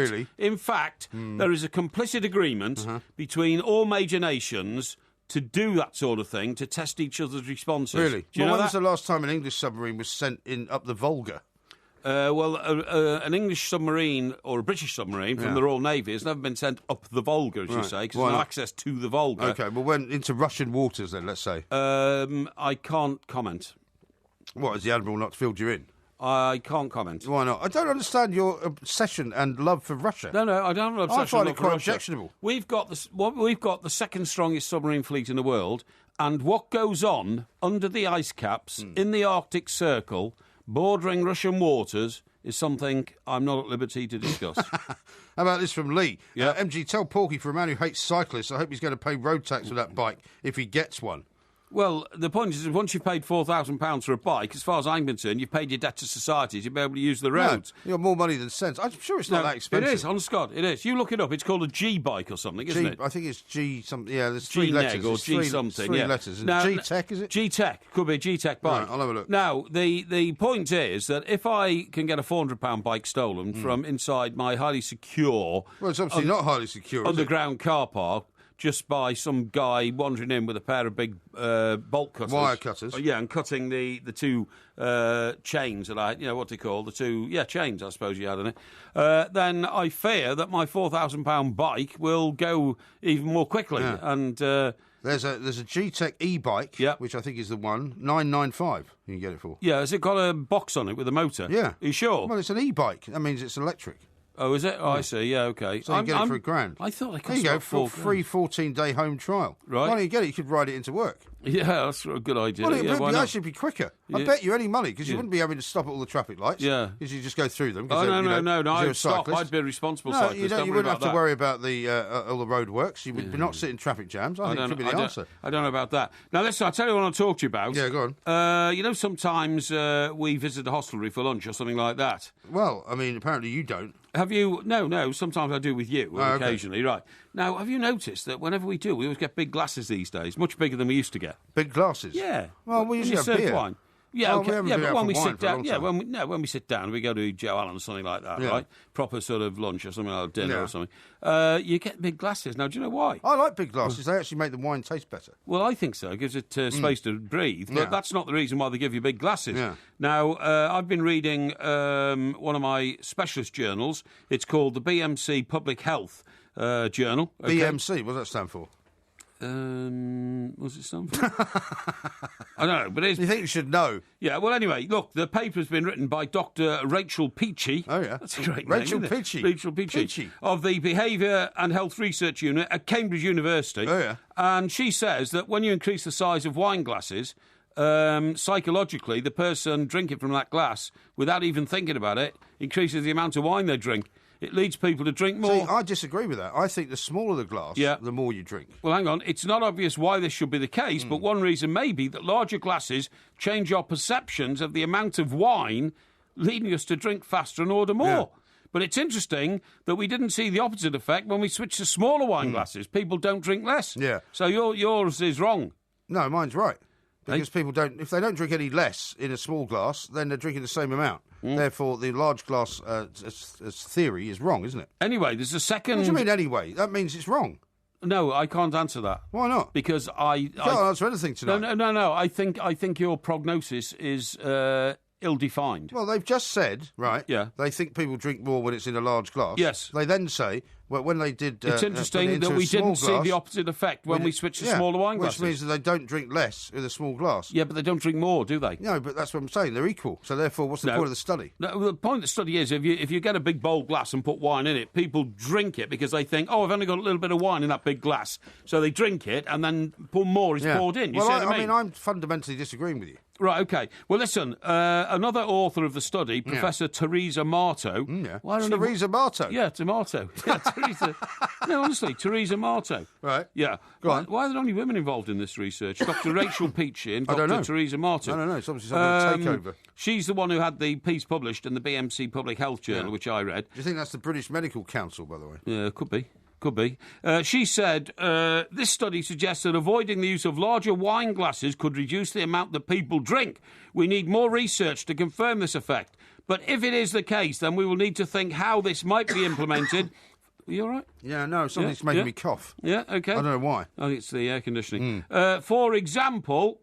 there is a complicit agreement between all major nations to do that sort of thing, to test each other's responses. Really? Do you know when that? was the last time an English submarine was sent in up the Volga? An English submarine or a British submarine from the Royal Navy has never been sent up the Volga, as you say, because there's no access to the Volga. Okay, well, when into Russian waters then, let's say. I can't comment. What, has the Admiral not filled you in? I can't comment. Why not? I don't understand your obsession and love for Russia. No, I don't have an obsession. I find it with quite Russia. objectionable. We've got the second strongest submarine fleet in the world, and what goes on under the ice caps in the Arctic Circle, bordering Russian waters, is something I'm not at liberty to discuss. How about this from Lee? Yeah. MG, tell Porky, for a man who hates cyclists, I hope he's going to pay road tax for that bike if he gets one. Well, the point is, once you've paid £4,000 for a bike, as far as I'm concerned, you've paid your debt to society to be able to use the roads. No, you're more money than sense. I'm sure it's not that expensive. It is, honest to God, it is. You look it up. It's called a G-bike or something, isn't it? I think it's G something. Yeah, there's 3 G-neg letters. or It's G something. Three yeah. letters. Now, G-Tech, is it? G-Tech. Could be a G-Tech bike. Right, I'll have a look. Now, the point is that if I can get a £400 bike stolen from inside my highly secure... Well, it's obviously not highly secure, is it? ...underground car park, just by some guy wandering in with a pair of big bolt cutters. Wire cutters. Yeah, and cutting the two chains that I... You know, what they call the two... Yeah, chains, I suppose you had in it. Then I fear that my £4,000 bike will go even more quickly. Yeah. And... There's a G-Tech e-bike, which I think is the one, 995 you can get it for. yeah, has it got a box on it with a motor? Yeah. Are you sure? Well, it's an e-bike. That means it's electric. Oh, is it? Oh, I see. Yeah, okay. So you can get it for £1,000. I thought they cost There you go, about for a free 14-day home trial. Right. Why don't you get it? You could ride it into work. Yeah, that's a good idea. Well, it yeah, would why not? actually be quicker. I Yeah. bet you any money, because you Yeah. wouldn't be having to stop at all the traffic lights. Yeah. Because you just go through them. Oh, no, I'd I'd stop. I'd be a responsible No, cyclist. you Don't wouldn't worry have about to that. worry about the all the road works. You would not sit in traffic jams. I think it could be the answer. I don't know about that. Now, listen, I'll tell you what I want to talk to you about. Yeah, go on. You know, sometimes we visit a hostelry for lunch or something like that. Well, I mean, apparently you don't. Have you? No, sometimes I do with you, Oh, okay. occasionally, right. Now, have you noticed that whenever we do, we always get big glasses these days, much bigger than we used to get? Big glasses. Yeah. Well, we When usually you have serve beer. wine. Yeah, Oh, okay. we haven't Yeah, been but out when for we wine sit for a down, long yeah, time. when we sit down, we go to Joe Allen or something like that, Yeah. right? Proper sort of lunch or something like dinner Yeah. or something. You get big glasses. Now, do you know why? I like big glasses. They actually make the wine taste better. Well, I think so. It gives it space to breathe. But Yeah. that's not the reason why they give you big glasses. Yeah. Now, I've been reading one of my specialist journals. It's called the BMC Public Health. journal. Okay? BMC, what does that stand for? What's it stand for? I don't know, but it's... You think you should know? Yeah, well, anyway, look, the paper's been written by Dr. Rachel Peachy. Oh, yeah. That's a great Rachel name, isn't it? Peachy. Rachel Peachy. Of the Behaviour and Health Research Unit at Cambridge University. Oh, yeah. And she says that when you increase the size of wine glasses, psychologically, the person drinking from that glass, without even thinking about it, increases the amount of wine they drink. It leads people to drink more. See, I disagree with that. I think the smaller the glass, the more you drink. Well, hang on. It's not obvious why this should be the case, but one reason may be that larger glasses change your perceptions of the amount of wine, leading us to drink faster and order more. Yeah. But it's interesting that we didn't see the opposite effect when we switched to smaller wine glasses. People don't drink less. Yeah. So yours is wrong. No, mine's right. Because people don't, if they don't drink any less in a small glass, then they're drinking the same amount. Therefore, the large glass as theory is wrong, isn't it? Anyway, there's a second... What do you mean anyway? That means it's wrong. No, I can't answer that. Why not? Because I You can't answer anything tonight. No. I think your prognosis is ill-defined. Well, they've just said, right, Yeah. they think people drink more when it's in a large glass. Yes. They then say, well, when they did... It's interesting that we didn't see the opposite effect when we switched to smaller wine glasses. Which means that they don't drink less with a small glass. Yeah, but they don't drink more, do they? No, but that's what I'm saying. They're equal. So therefore, what's the point of the study? No, the point of the study is if you get a big bowl glass and put wine in it, people drink it because they think, oh, I've only got a little bit of wine in that big glass. So they drink it and then more is poured in. You see what I mean? I'm fundamentally disagreeing with you. Right, OK. Well, listen, another author of the study, Professor Teresa Marto... Teresa Marto? Yeah, Tomato. Yeah, Teresa... No, honestly, Teresa Marto. Right. Yeah. Go on. Why are there only women involved in this research? Dr. Rachel Peachy and I don't Dr. know. Teresa Marto. I don't know. It's obviously something to take over. She's the one who had the piece published in the BMC Public Health Journal, which I read. Do you think that's the British Medical Council, by the way? Yeah, could be. Could be. She said, this study suggests that avoiding the use of larger wine glasses could reduce the amount that people drink. We need more research to confirm this effect. But if it is the case, then we will need to think how this might be implemented. Are you all right? Yeah, no, something's making me cough. Yeah, OK. I don't know why. I think it's the air conditioning. For example...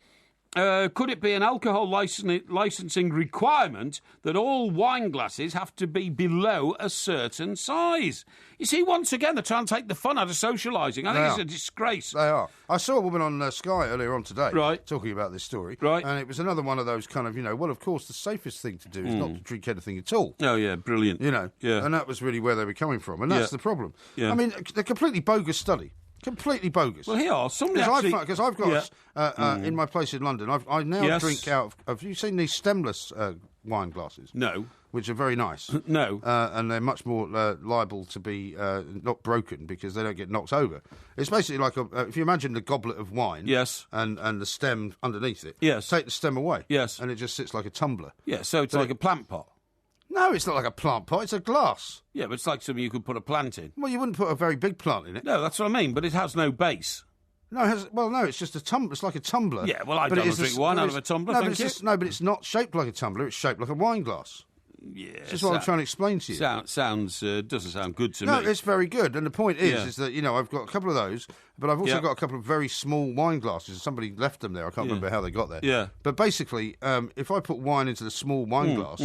could it be an alcohol licensing requirement that all wine glasses have to be below a certain size? You see, once again, they're trying to take the fun out of socialising. I think it's a disgrace. They are. I saw a woman on Sky earlier on today talking about this story. Right. And it was another one of those kind of, well, of course, the safest thing to do is not to drink anything at all. Oh, yeah, brilliant. Yeah. And that was really where they were coming from. And that's the problem. Yeah. I mean, a completely bogus study. Completely bogus. Well, here, somebody Because I've got, in my place in London, I now drink out of... Have you seen these stemless wine glasses? No. Which are very nice. No. And they're much more liable to be not broken because they don't get knocked over. It's basically like, if you imagine the goblet of wine... Yes. And the stem underneath it. Yes. Take the stem away. Yes. And it just sits like a tumbler. Yeah, so it's like a plant pot. No, it's not like a plant pot. It's a glass. Yeah, but it's like something you could put a plant in. Well, you wouldn't put a very big plant in it. No, that's what I mean, but it has no base. No, it's just a tumbler. It's like a tumbler. Yeah, well, I don't drink wine out of a tumbler, thank you. No, but it's not shaped like a tumbler. It's shaped like a wine glass. Yeah, this is what I'm trying to explain to you. Doesn't sound good to me. No, it's very good. And the point is that, I've got a couple of those, but I've also got a couple of very small wine glasses. Somebody left them there. I can't remember how they got there. Yeah. But basically, if I put wine into the small wine glass,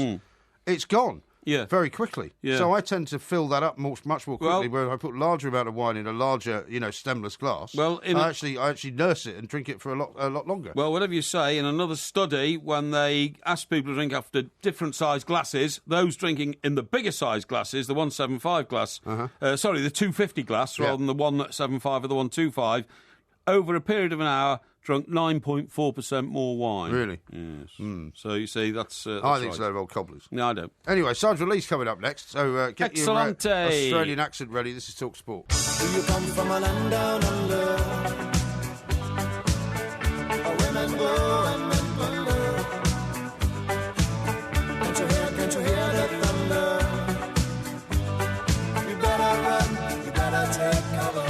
it's gone. Yeah. Very quickly. Yeah. So I tend to fill that up much more quickly. Where I put larger amount of wine in a larger, stemless glass. Well, I actually nurse it and drink it for a lot longer. Well, whatever you say, in another study, when they asked people to drink after different sized glasses, those drinking in the bigger sized glasses, the 175 glass, the 250 glass rather than the 175 or the 125, over a period of an hour, drunk 9.4% more wine. Really? Yes. So you see, that's I think it's a load of old cobblers. No, I don't. Anyway, Sandra Lee's coming up next, so get your Australian accent ready. This is Talk Sport. Do you come from a land down under? Women go and men wonder. Can't you hear the thunder? You better run, you better take cover.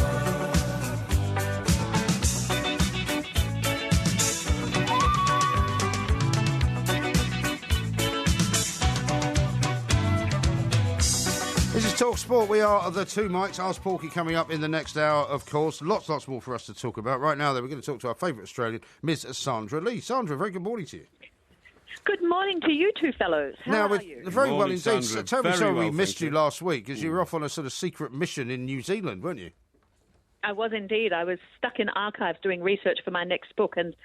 This is Talk Sport. We are the two mics. Ask Porky coming up in the next hour, of course. Lots more for us to talk about. Right now, though, we're going to talk to our favourite Australian, Ms. Sandra Lee. Sandra, very good morning to you. Good morning to you two fellows. How are you? Very well Morning, indeed. Sandra. Tell me, Very sorry well, we missed thank you last week because you were off on a sort of secret mission in New Zealand, weren't you? I was indeed. I was stuck in archives doing research for my next book, and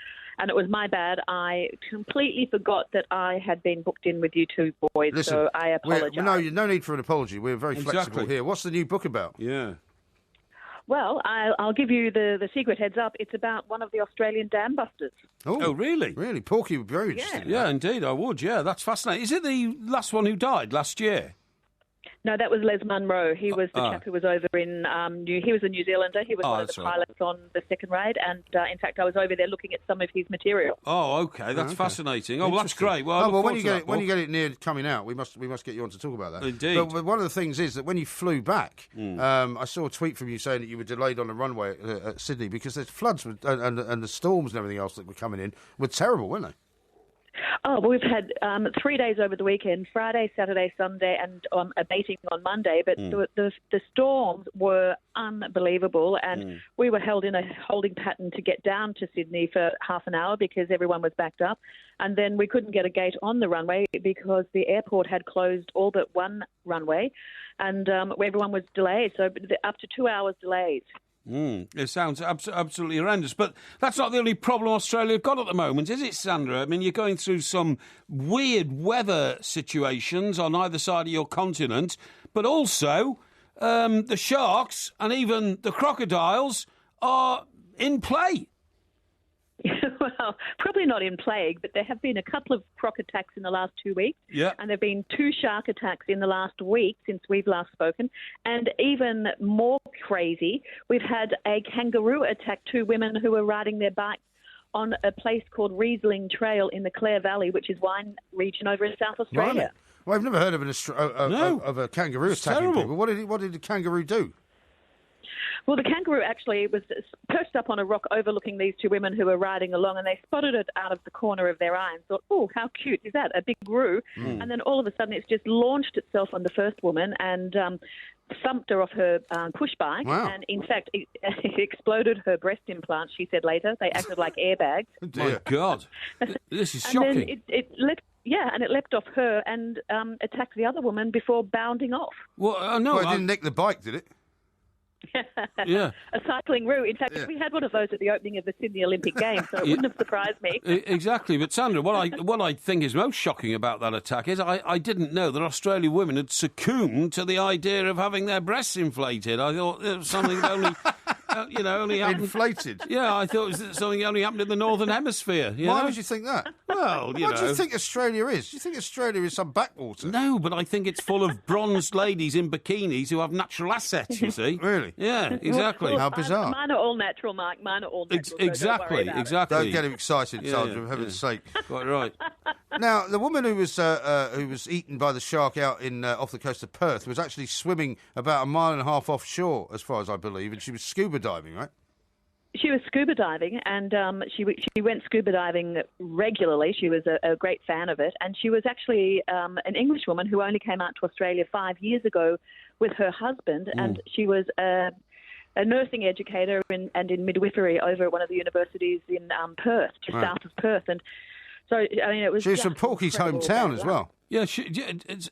it was my bad. I completely forgot that I had been booked in with you two boys, Listen, so I apologise. No need for an apology. We're very flexible Exactly. here. What's the new book about? Yeah. Well, I'll give you the secret heads up. It's about one of the Australian dam busters. Oh, really? Really? Porky would be very interested. in Yeah, that. indeed, I would. Yeah, that's fascinating. Is it the last one who died last year? No, that was Les Munro. He was the chap who was over in he was a New Zealander. He was one of the that's right. pilots on the second raid, and in fact, I was over there looking at some of his material. Oh, okay, that's fascinating. Oh, well, that's great. Well, I look Well, forward to that when you book. get it near coming out, we must get you on to talk about that. Indeed. But one of the things is that when you flew back, I saw a tweet from you saying that you were delayed on the runway at Sydney because there's floods and the storms and everything else that were coming in were terrible, weren't they? Oh, well, we've had 3 days over the weekend, Friday, Saturday, Sunday, and abating on Monday. But the storms were unbelievable, and we were held in a holding pattern to get down to Sydney for half an hour because everyone was backed up. And then we couldn't get a gate on the runway because the airport had closed all but one runway, and everyone was delayed. So up to 2 hours delayed. It sounds absolutely horrendous. But that's not the only problem Australia have got at the moment, is it, Sandra? I mean, you're going through some weird weather situations on either side of your continent, but also the sharks and even the crocodiles are in play. Well, probably not in plague, but there have been a couple of croc attacks in the last 2 weeks. Yeah. And there have been 2 shark attacks in the last week since we've last spoken. And even more crazy, we've had a kangaroo attack 2 women who were riding their bikes on a place called Riesling Trail in the Clare Valley, which is wine region over in South Australia. Blimey. Well, I've never heard of of a kangaroo It's attacking terrible. people. What did the kangaroo do? Well, the kangaroo actually was perched up on a rock overlooking these 2 women who were riding along, and they spotted it out of the corner of their eye and thought, oh, how cute is that, a big groo? And then all of a sudden it's just launched itself on the first woman and thumped her off her push bike. Wow. And in fact, it exploded her breast implants, she said later. They acted like airbags. Oh, dear. My God. This is And shocking. then it leapt off her and attacked the other woman before bounding off. Well, no, Well, it didn't nick the bike, did it? yeah. A cycling route. In fact, we had one of those at the opening of the Sydney Olympic Games, so it wouldn't have surprised me. Exactly, but Sandra, what I think is most shocking about that attack is I didn't know that Australian women had succumbed to the idea of having their breasts inflated. I thought it was something that only happened. Inflated. Yeah, I thought it was something that only happened in the Northern Hemisphere. Why know? would you think that? Well, What do you think Australia is? Do you think Australia is some backwater? No, but I think it's full of bronzed ladies in bikinis who have natural assets, you see. Really? Yeah, exactly. How bizarre. Mine are all natural, Mike. Mine are all natural. so don't worry Exactly, about it. exactly. Don't get him excited, Yeah, Sandra, yeah, for heaven's sake. Quite right. Now, the woman who was eaten by the shark out in off the coast of Perth was actually swimming about 1.5 miles offshore, as far as I believe, and she was scuba diving, right? She was scuba diving, and she went scuba diving regularly. She was a great fan of it, and she was actually an English woman who only came out to Australia 5 years ago with her husband, and she was a nursing educator and in midwifery over at one of the universities in Perth, just south of Perth, and so I mean it was. She was just from Porky's incredible hometown about as well. Yeah,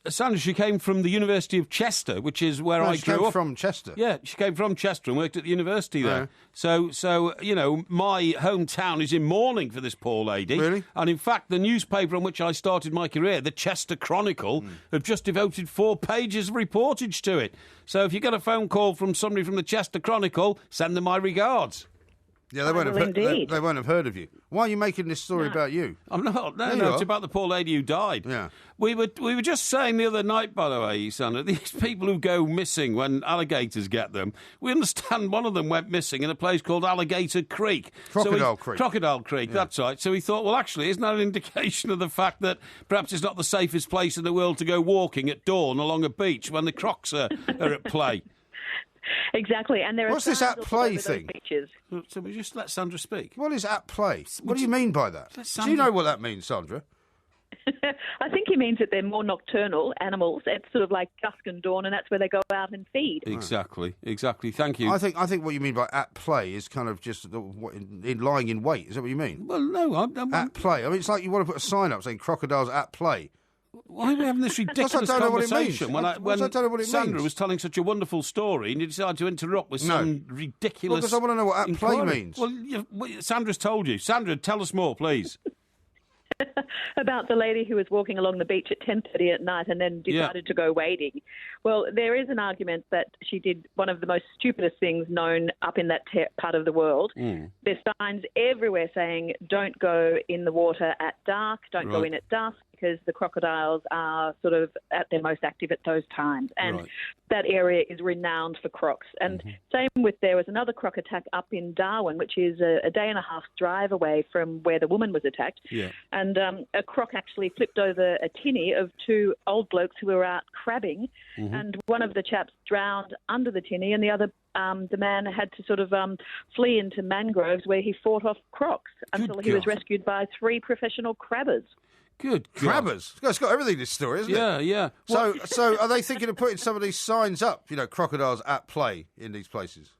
Sandra, she came from the University of Chester, which is where I She grew came up. from Chester. Yeah, she came from Chester and worked at the university there. So my hometown is in mourning for this poor lady. Really? And in fact, the newspaper on which I started my career, the Chester Chronicle, have just devoted 4 pages of reportage to it. So if you get a phone call from somebody from the Chester Chronicle, send them my regards. Yeah, they won't, have, indeed. they won't have heard of you. Why are you making this story about you? I'm not. No, There you no, it's are. about the poor lady who died. Yeah. We were just saying the other night, by the way, Sandra, these people who go missing when alligators get them, we understand one of them went missing in a place called Alligator Creek. Crocodile Creek. Crocodile Creek, that's right. So he thought, well, actually, isn't that an indication of the fact that perhaps it's not the safest place in the world to go walking at dawn along a beach when the crocs are at play? Exactly, and there are What's this signs at all play over those thing? beaches. So we just let Sandra speak. What is at play? What do you mean by that? Do you Sandra- know what that means, Sandra? I think he means that they're more nocturnal animals. It's sort of like dusk and dawn, and that's where they go out and feed. Exactly. Thank you. I think what you mean by at play is kind of just in lying in wait. Is that what you mean? Well, no, I'm At play. I mean, it's like you want to put a sign up saying crocodiles at play. Why are we having this ridiculous I don't know what it conversation means. when I don't know what it Sandra means. was telling such a wonderful story and you decided to interrupt with some ridiculous... Well, because I want to know what at play inquiry. means. Well, Sandra's told you. Sandra, tell us more, please. About the lady who was walking along the beach at 10:30 at night and then decided to go wading. Well, there is an argument that she did one of the most stupidest things known up in that part of the world. There's signs everywhere saying don't go in the water at dark, don't go in at dusk, because the crocodiles are sort of at their most active at those times. And that area is renowned for crocs. And same with, there was another croc attack up in Darwin, which is a day and a half drive away from where the woman was attacked. Yeah. And a croc actually flipped over a tinny of two old blokes who were out crabbing. And one of the chaps drowned under the tinny, and the other, the man had to sort of flee into mangroves where he fought off crocs until he was rescued by 3 professional crabbers. Good God. Crabbers. It's got everything, this story, isn't it? Yeah. So are they thinking of putting some of these signs up, crocodiles at play in these places?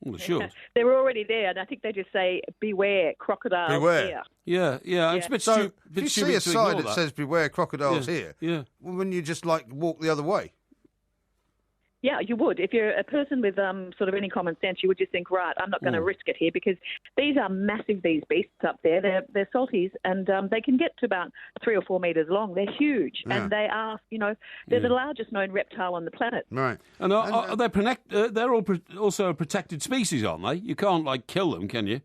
Well, sure. They were already there, and I think they just say, beware, crocodiles Beware. here. Yeah. It's a bit So if you see a sign that that says beware crocodiles here, wouldn't you just walk the other way? Yeah, you would. If you're a person with sort of any common sense, you would just think, right, I'm not going to risk it here, because these are massive, these beasts up there. They're salties, and they can get to about 3 or 4 metres long. They're huge, and they are, they're the largest known reptile on the planet. Right. And they're also a protected species, aren't they? You can't, kill them, can you?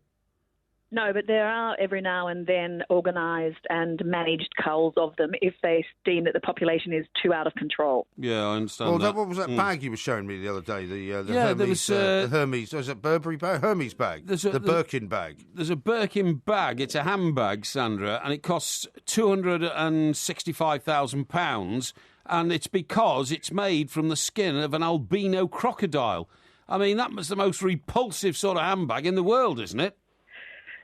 No, but there are every now and then organised and managed culls of them if they deem that the population is too out of control. Yeah, I understand that. What was that bag you were showing me the other day? The Hermes, the Hermes, was it Burberry bag? Hermes bag. The Birkin bag. There's a Birkin bag. It's a handbag, Sandra, and it costs £265,000, and it's because it's made from the skin of an albino crocodile. I mean, that was the most repulsive sort of handbag in the world, isn't it?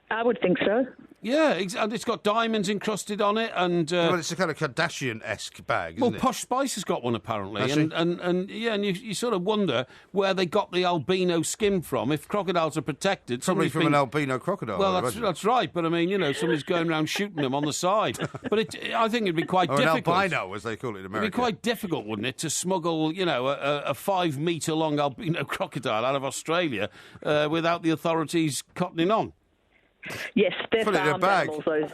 I would think so. Yeah, and it's got diamonds encrusted on it, and well, it's a kind of Kardashian-esque bag, isn't it? Well, Posh Spice has got one apparently, Has and you sort of wonder where they got the albino skin from. If crocodiles are protected, Probably from an albino crocodile. Well, that's right, but I mean, somebody's going around shooting them on the side. But I think it'd be quite difficult. An albino, as they call it in America. It'd be quite difficult, wouldn't it, to smuggle, a 5 metre long albino crocodile out of Australia without the authorities cottoning on. Yes, they're Put it in a farmed bag. animals, those.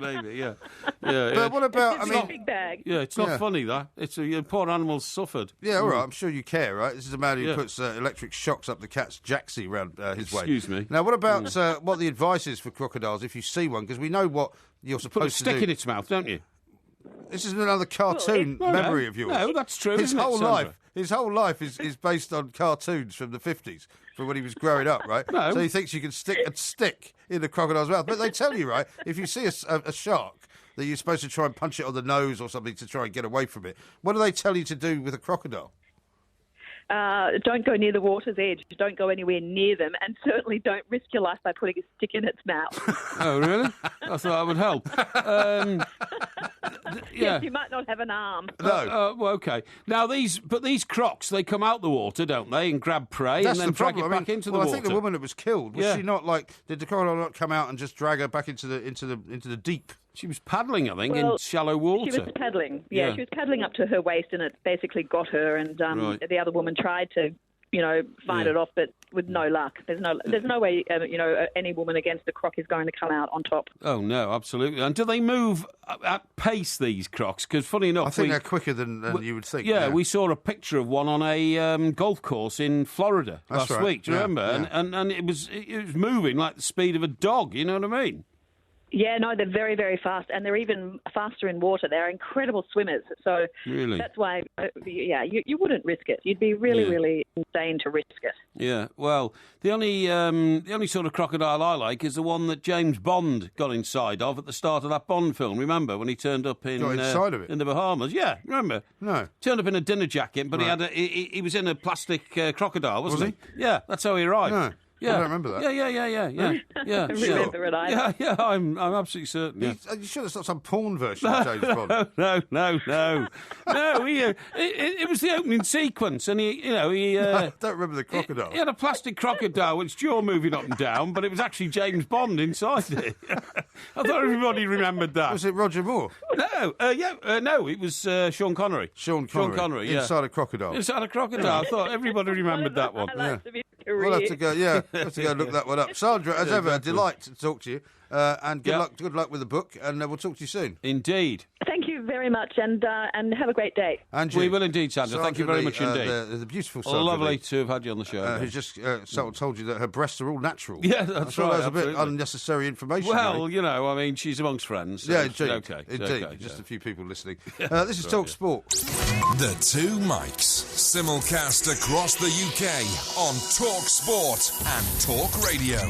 Maybe. But what about? It's a big bag. Yeah, it's not funny, that. It's poor animals suffered. Yeah, all right. I'm sure you care, right? This is a man who puts electric shocks up the cat's jacksie around his way. Excuse me. Now, what about what the advice is for crocodiles if you see one? Because we know what you're supposed to do. Put a stick in its mouth, don't you? This is another cartoon memory of yours. No, that's true. His isn't whole it, Sandra? life. His whole life is based on cartoons from the 50s, from when he was growing up, right? No. So he thinks you can stick a stick in a crocodile's mouth. But they tell you, right, if you see a shark, that you're supposed to try and punch it on the nose or something to try and get away from it. What do they tell you to do with a crocodile? Don't go near the water's edge. Don't go anywhere near them, and certainly don't risk your life by putting a stick in its mouth. Oh, really? I thought that would help. Yes, you might not have an arm. No. Well, okay. Now, these crocs, they come out the water, don't they, and grab prey That's and then the drag problem. it back into the I water. think the woman that was killed, was she not did the crocodile not come out and just drag her back into the deep? She was paddling, I think, in shallow water. She was paddling. Yeah, she was paddling up to her waist, and it basically got her. And the other woman tried to, fight it off, but with no luck. There's no way, any woman against a croc is going to come out on top. Oh no, absolutely. And do they move at pace, these crocs? Because funny enough, I think they're quicker than you would think. Yeah, we saw a picture of one on a golf course in Florida last week. Do you remember? Yeah. And it was moving like the speed of a dog. You know what I mean? Yeah, no, they're very, very fast, and they're even faster in water. They're incredible swimmers, so really? That's why, you wouldn't risk it. You'd be really, really insane to risk it. Yeah, well, the only sort of crocodile I like is the one that James Bond got inside of at the start of that Bond film. Remember when he turned up in inside of it? In the Bahamas? Yeah, remember? No, turned up in a dinner jacket, but he was in a plastic crocodile, wasn't he? Yeah, that's how he arrived. No. Yeah. I don't remember that. Yeah. I remember it either. Yeah, I'm absolutely certain. Yeah. Are you sure it's not some porn version of James Bond? No. No, it was the opening sequence, and he. I don't remember the crocodile. He had a plastic crocodile with its jaw moving up and down, but it was actually James Bond inside it. I thought everybody remembered that. Was it Roger Moore? No, no, it was Sean Connery. Sean Connery, yeah. Inside a crocodile. Inside a crocodile. I thought everybody remembered that one. Highlights of his career. We'll have to go. Yeah, we'll have to go look that one up. Sandra, as ever, a delight to talk to you, and good luck with the book, and we'll talk to you soon. Indeed. Thank you very much, and have a great day. And we will indeed, Sandra. Thank you very much indeed. The beautiful Sandra lovely Lee, to have had you on the show. who's just told you that her breasts are all natural. Yeah, that's right. That was a bit absolutely. unnecessary information. Well, really. I mean, she's amongst friends. So Yeah, it's indeed. Okay. It's Indeed. okay, Just yeah. a few people listening. This is Talk Sport. The Two Mikes. Simulcast across the UK on Talk Sport and Talk Radio.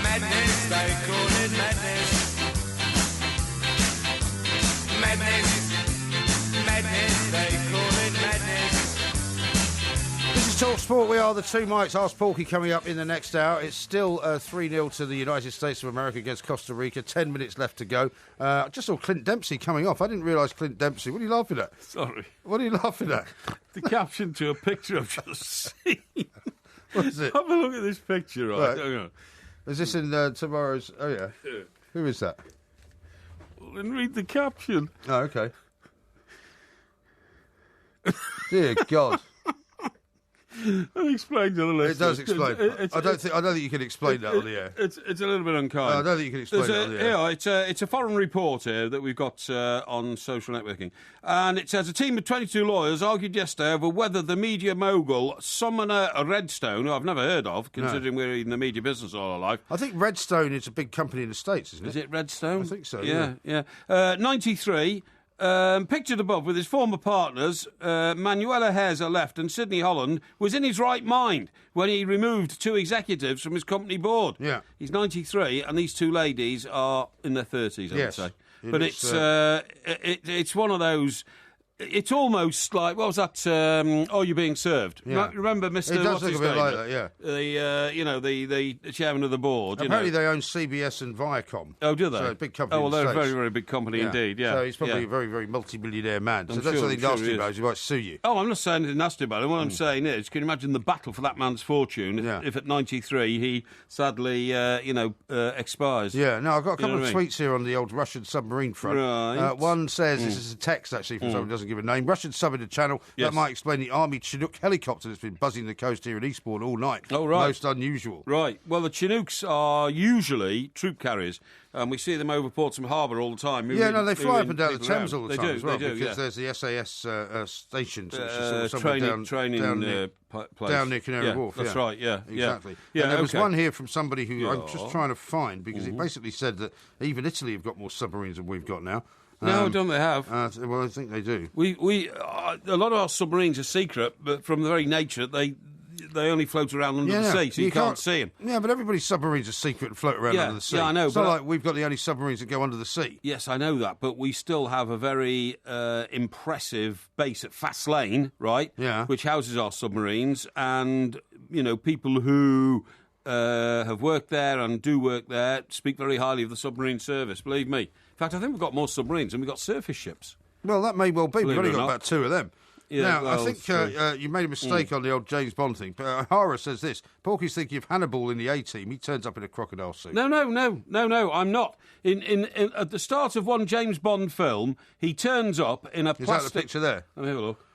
Madness, they call it madness. Madness, they call it madness. This is Talk Sport. We are the Two Mikes. Ask Porky coming up in the next hour. It's still 3-0 to the United States of America against Costa Rica. 10 minutes left to go. I just saw Clint Dempsey coming off. I didn't realise Clint Dempsey. What are you laughing at? Sorry. What are you laughing at? The caption to a picture I've just seen. What is it? Have a look at this picture, right? Right. Hang on. Is this in tomorrow's... Oh, yeah. Who is that? And read the caption. Oh, okay. Dear God. That explains to the listeners. It does explain. I don't think you can explain that on the air. It's a little bit unkind. I don't think you can explain that on the air. It's a foreign report here that we've got on social networking. And it says a team of 22 lawyers argued yesterday over whether the media mogul Sumner Redstone, who I've never heard of, considering we're in the media business all our life. I think Redstone is a big company in the States, isn't it? Is it Redstone? I think so, Yeah. 93... pictured above with his former partners, Manuela Hazer left and Sidney Holland was in his right mind when he removed two executives from his company board. Yeah. He's 93 and these two ladies are in their 30s, I would Yes. say. It But is, it's one of those... It's almost like, what was that? You're being served. Yeah. Remember Mr. It does what's look his a bit name? like that, yeah. The chairman of the board. Apparently they own CBS and Viacom. Oh, do they? So a big company. Oh, well, in they're the a States. very, very big company indeed, yeah. So he's probably Yeah. a very, very multi-millionaire man. So I'm that's sure- something I'm sure nasty he is. about it. He might sue you. Oh, I'm not saying anything nasty about it. What I'm saying is, can you imagine the battle for that man's fortune if at 93 he sadly, expires? Yeah, no, I've got a couple know of what I mean? tweets here on the old Russian submarine front. Right. One says, this is a text actually from someone who doesn't give a name, Russian sub in the channel. Yes. That might explain the Army Chinook helicopter that's been buzzing the coast here in Eastbourne all night. Oh, right. Most unusual. Right. Well, the Chinooks are usually troop carriers. We see them over Portsmouth Harbour all the time. Yeah, no, they fly up moving and down the people Thames around. all the They time do, as well, they do, because yeah. there's the SAS stations, which is sort of somewhere training down near, place. down near Canary Yeah, Wharf. That's yeah. right, yeah. Exactly. Yeah, and there was okay. one here from somebody who I'm Yeah. just trying to find, because it basically said that even Italy have got more submarines than we've got now. No, don't they have? Well, I think they do. We a lot of our submarines are secret, but from the very nature, they only float around under the sea, so you can't see them. Yeah, but everybody's submarines are secret and float around Yeah, under the sea. yeah, I know, It's not but like we've got the only submarines that go under the sea. Yes, I know that, but we still have a very impressive base at Fastlane, right? Yeah. Which houses our submarines, and people who have worked there and do work there speak very highly of the submarine service. Believe me. In fact, I think we've got more submarines than we've got surface ships. Well, that may well be. We've Believe only it or got not. about two of them. Yeah, now, well, I it's think true. you made a mistake on the old James Bond thing. But Hara says this. Porky's thinking of Hannibal in the A-Team. He turns up in a crocodile suit. No, I'm not. In at the start of one James Bond film, he turns up in a Is plastic... that the picture there? Let me have a look.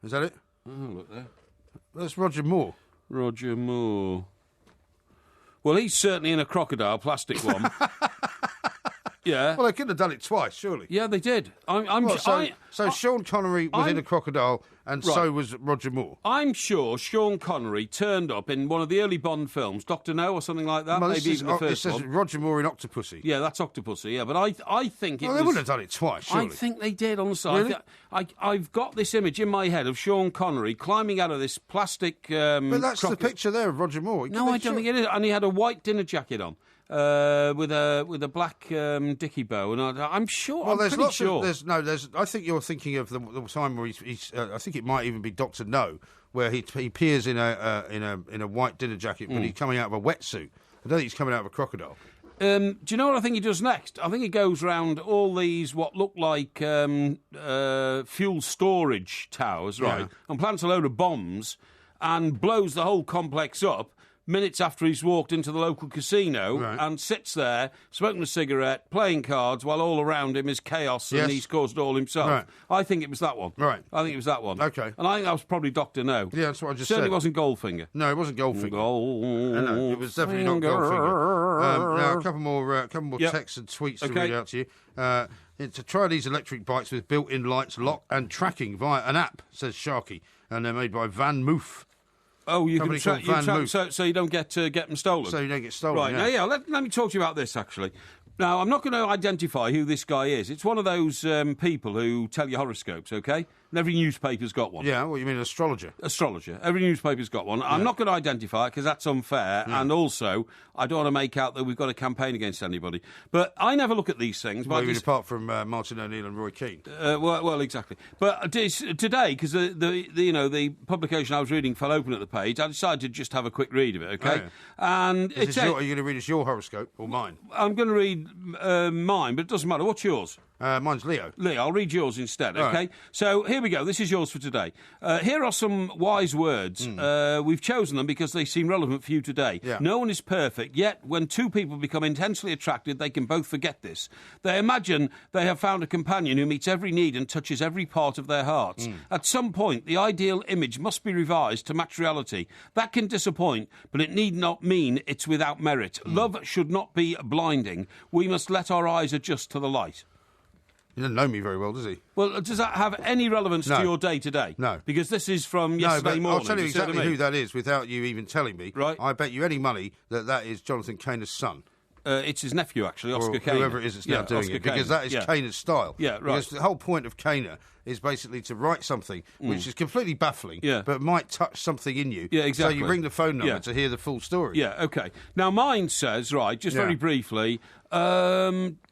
Is that it? Oh, look there. That's Roger Moore. Roger Moore. Well, he's certainly in a crocodile, plastic one. Yeah. Well, they couldn't have done it twice, surely. Yeah, they did. So Sean Connery was in a crocodile, and Right. so was Roger Moore. I'm sure Sean Connery turned up in one of the early Bond films, Dr. No or something like that, Well, maybe even the it first says one. Roger Moore in Octopussy. Yeah, that's Octopussy, yeah. But I think it Well, was... they wouldn't have done it twice, surely. I think they did, honestly. Really? I've got this image in my head of Sean Connery climbing out of this plastic... But that's the picture there of Roger Moore. No, I don't think it is. And he had a white dinner jacket on. with a black dicky bow, and I'm sure. Well, there's pretty lots sure. of I think you're thinking of the time where he's I think it might even be Dr. No, where he appears in a white dinner jacket, but he's coming out of a wetsuit. I don't think he's coming out of a crocodile. Do you know what I think he does next? I think he goes round all these what look like fuel storage towers, right, and plants a load of bombs and blows the whole complex up minutes after he's walked into the local casino and sits there smoking a cigarette, playing cards, while all around him is chaos and he's caused it all himself. Right. I think it was that one. Right. I think it was that one. Okay. And I think that was probably Dr. No. Yeah, that's what I just Certainly said. wasn't Goldfinger. No, it wasn't Goldfinger. No, it was definitely not Goldfinger. Now, a couple more texts and tweets to read out to you. To try these electric bikes with built-in lights, lock and tracking via an app, says Sharky, and they're made by Van Moof. Oh, you Company can called Van Moof. so you don't get them stolen. So you don't get stolen. Right, yeah. now, let me talk to you about this, actually. Now, I'm not going to identify who this guy is. It's one of those people who tell you horoscopes, OK? And every newspaper's got one. Yeah, what you mean, an astrologer? Astrologer. Every newspaper's got one. I'm not going to identify it because that's unfair, and also I don't want to make out that we've got a campaign against anybody. But I never look at these things. Well, apart from Martin O'Neill and Roy Keane. Well, exactly. But today, because the publication I was reading fell open at the page, I decided to just have a quick read of it, OK? Oh, yeah. And are you going to read us your horoscope or mine? I'm going to read mine, but it doesn't matter. What's yours? Mine's Leo. Leo, I'll read yours instead, OK? Right. So here we go. This is yours for today. Here are some wise words. We've chosen them because they seem relevant for you today. Yeah. No one is perfect, yet when two people become intensely attracted, they can both forget this. They imagine they have found a companion who meets every need and touches every part of their hearts. At some point, the ideal image must be revised to match reality. That can disappoint, but it need not mean it's without merit. Love should not be blinding. We must let our eyes adjust to the light. He doesn't know me very well, does he? Well, does that have any relevance to your day today? No. Because this is from yesterday morning. I'll tell you see what I exactly mean? who that is without you even telling me. Right. I bet you any money that is Jonathan Kaner's son. It's his nephew, actually, Oscar Or Kaner. whoever it is that's now doing Oscar it. Because Kaner. that is Kaner's style. Yeah, right. Because the whole point of Kaner is basically to write something which is completely baffling, but might touch something in you. Yeah, exactly. So you ring the phone number to hear the full story. Yeah, OK. Now, mine says, right, just very briefly,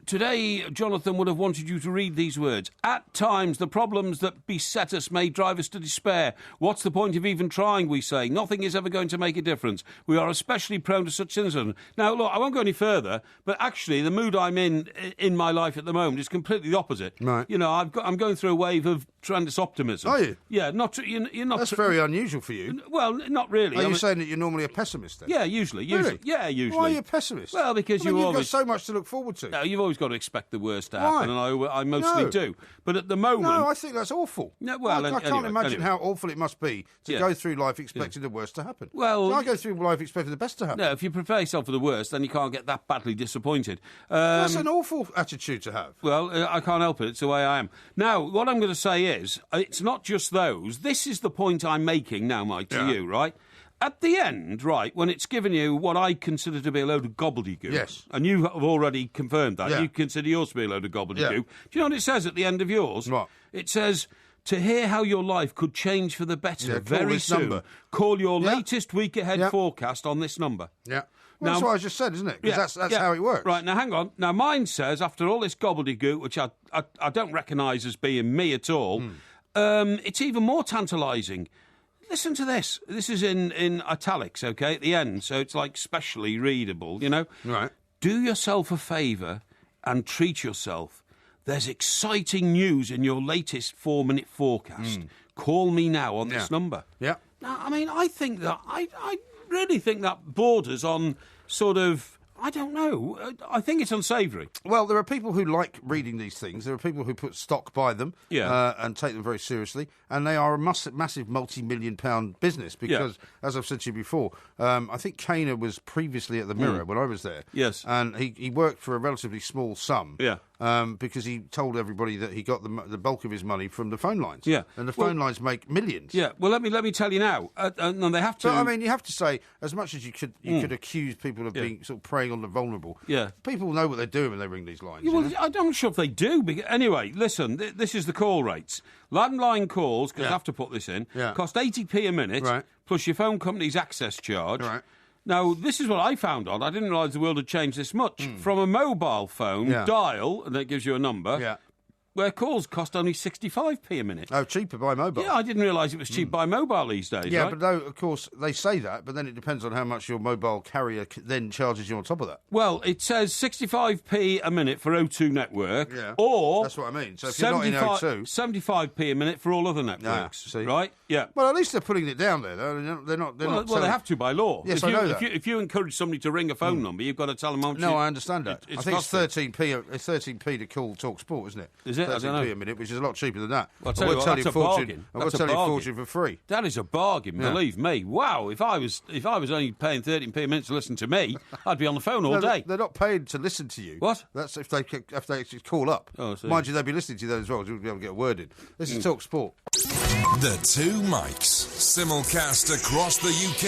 today, Jonathan would have wanted you to read these words. At times, the problems that beset us may drive us to despair. What's the point of even trying, we say? Nothing is ever going to make a difference. We are especially prone to such cynicism. Now, look, I won't go any further, but actually, the mood I'm in my life at the moment is completely the opposite. Right. You know, I'm going through a wave of tremendous optimism. Are you? Yeah, you're not... That's very unusual for you. Well, not really. Are you saying that you're normally a pessimist then? Yeah, usually. Really? Yeah, usually. Why are you a pessimist? Well, because you've always... got so much to look forward to. No, you've always got to expect the worst to Why? happen, and I mostly do. But at the moment... No, I think that's awful. No, well, I can't imagine anyway. how awful it must be to go through life expecting the worst to happen. Well... I go through life expecting the best to happen. No, if you prepare yourself for the worst, then you can't get that badly disappointed. That's an awful attitude to have. Well, I can't help it. It's the way I am. Now, what I'm going to say is, it's not just those. This is the point I'm making now, Mike, to you, right? At the end, right, when it's given you what I consider to be a load of gobbledygook, yes, and you have already confirmed that, you consider yours to be a load of gobbledygook, do you know what it says at the end of yours? What? It says... To hear how your life could change for the better very soon, call your latest week-ahead forecast on this number. Yeah. Well, that's what I just said, isn't it? Because that's how it works. Right, now hang on. Now mine says, after all this gobbledygook, which I don't recognise as being me at all, it's even more tantalising. Listen to this. This is in italics, OK, at the end, so it's like specially readable, you know? Right. Do yourself a favour and treat yourself. There's exciting news in your latest 4-minute forecast. Call me now on this number. Yeah. Now, I mean, I think that... I really think that borders on sort of... I don't know. I think it's unsavoury. Well, there are people who like reading these things. There are people who put stock by them and take them very seriously. And they are a massive multi-million-pound business because, as I've said to you before, I think Kaner was previously at the Mirror when I was there. Yes. And he worked for a relatively small sum. Yeah. Because he told everybody that he got the bulk of his money from the phone lines. Yeah. And the phone lines make millions. Yeah. Well, let me tell you now. No, they have to... But, I mean, you have to say, as much as you could accuse people of being sort of preying on the vulnerable, people know what they're doing when they ring these lines. Well, I'm not sure if they do. Anyway, listen, this is the call rates. Landline calls, because I have to put this in, cost 80p a minute, plus your phone company's access charge. Right. Now, this is what I found on. I didn't realise the world had changed this much. From a mobile phone, dial, and it gives you a number, where calls cost only 65p a minute. Oh, cheaper by mobile. Yeah, I didn't realise it was cheap by mobile these days. Yeah, right? but no, of course, they say that, but then it depends on how much your mobile carrier then charges you on top of that. Well, it says 65p a minute for O2 network, or... That's what I mean. So if you're not in O2... 75p a minute for all other networks, see? right? Yeah. Well, at least they're putting it down there, though. They're not... Well, they have to by law. Yes, I know that. If you encourage somebody to ring a phone number, you've got to tell them how much... No, I understand that. It's I think it's 13p to call Talk Sport, isn't it? Is it? I don't know. 13p a minute, which is a lot cheaper than that. Well, I'll tell you what, that's a bargain. I've got to tell you a fortune for free. That is a bargain, believe me. Wow, if I was only paying 13p a minute to listen to me, I'd be on the phone all day. They're not paid to listen to you. What? That's if they actually call up. Oh, I see. Mind you, they'll be listening to you then as well. You'll be able to get a word in. This is Talk Sport. The Two Mikes. Simulcast across the UK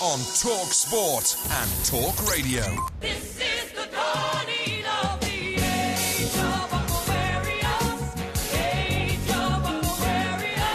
on Talk Sport and Talk Radio. This is the dawning of the age of Aquarius. Age of Aquarius.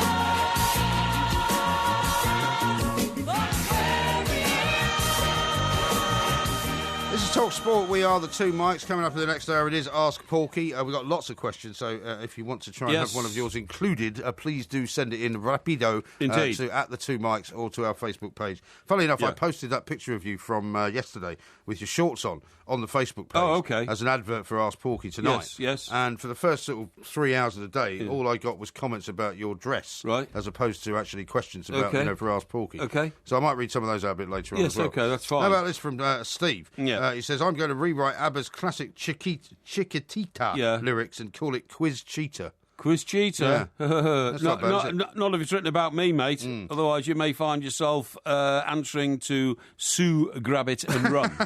This is Talk Sport. We are the Two Mikes. Coming up in the next hour, it is Ask Porky. We've got lots of questions, so if you want to try and have one of yours included, please do send it in rapido to at the Two Mikes or to our Facebook page. Funnily enough, I posted that picture of you from yesterday with your shorts on the Facebook page. Oh, okay. As an advert for Ask Porky tonight. Yes. And for the first sort of 3 hours of the day, all I got was comments about your dress, right, as opposed to actually questions about for Ask Porky. Okay. So I might read some of those out a bit later on as well. Yes, okay, that's fine. How about this from Steve? Yeah. He says, I'm going to rewrite Abba's classic Chiquitita lyrics and call it Quiz Cheater. Quiz Cheater? Yeah. That's not bad, is it? Not if it's written about me, mate. Otherwise, you may find yourself answering to Sue, Grab It and Run.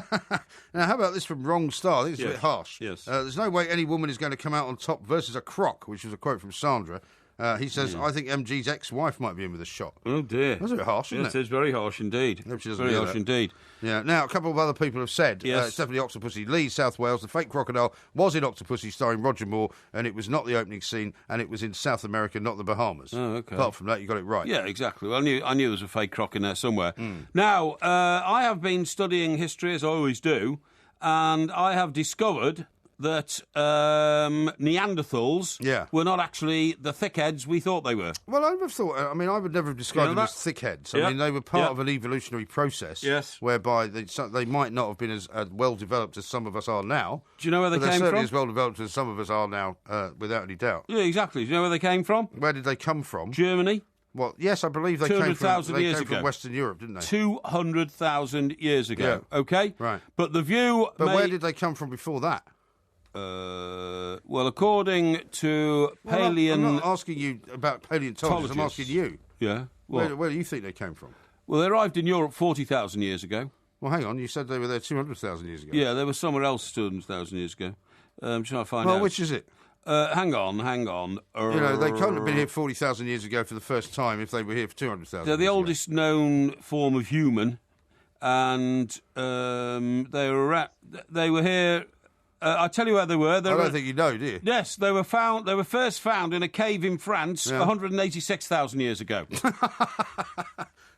Now, how about this from Wrong Star? I think it's a bit harsh. Yes. There's no way any woman is going to come out on top versus a croc, which was a quote from Sandra. He says, I think MG's ex-wife might be in with a shot. Oh, dear. That's a bit harsh, isn't it? Yes, it's very harsh indeed. Hope she doesn't Very hear harsh that. indeed. Yeah. Now, a couple of other people have said it's definitely Octopussy. Lee, South Wales, the fake crocodile was in Octopussy starring Roger Moore, and it was not the opening scene, and it was in South America, not the Bahamas. Oh, okay. Apart from that, you got it right. Yeah, exactly. Well, I knew there was a fake croc in there somewhere. Now, I have been studying history, as I always do, and I have discovered that Neanderthals were not actually the thickheads we thought they were. Well, I would have thought, I would never have described them as thickheads. I mean, they were part of an evolutionary process whereby they might not have been as well developed as some of us are now. Do you know where they they're came certainly from? as well developed as some of us are now, without any doubt. Yeah, exactly. Do you know where they came from? Where did they come from? Germany. Well, yes, I believe they came from Western Europe, didn't they? 200,000 years ago. Yeah. Okay? Right. But the view... But where did they come from before that? Well, according to I'm not asking you about paleontologists, I'm asking you. Yeah. Where do you think they came from? Well, they arrived in Europe 40,000 years ago. Well, hang on, you said they were there 200,000 years ago. Yeah, they were somewhere else 200,000 years ago. I'm trying to find out. Well, which is it? Hang on. They can't have been here 40,000 years ago for the first time if they were here for 200,000 They're the years oldest known form of human, and they were here... I'll tell you where they were. I don't think you know, do you? Yes, they were found. They were first found in a cave in France 186,000 years ago.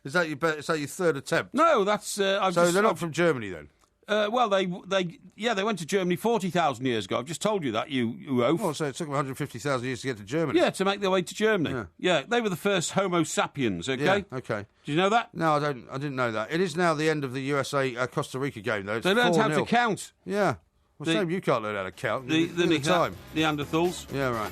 Is that your third attempt? No, that's... so they're not from Germany then? Well, they went to Germany 40,000 years ago. I've just told you that, you oaf. Oh, so it took them 150,000 years to get to Germany? Yeah, to make their way to Germany. Yeah, they were the first Homo sapiens, okay? Yeah, okay. Did you know that? No, I didn't know that. It is now the end of the USA-Costa Rica game, though. It's they learned how 4-0. to count. Yeah. Well, Sam, you can't learn how to count. The time. Neanderthals. Yeah, right.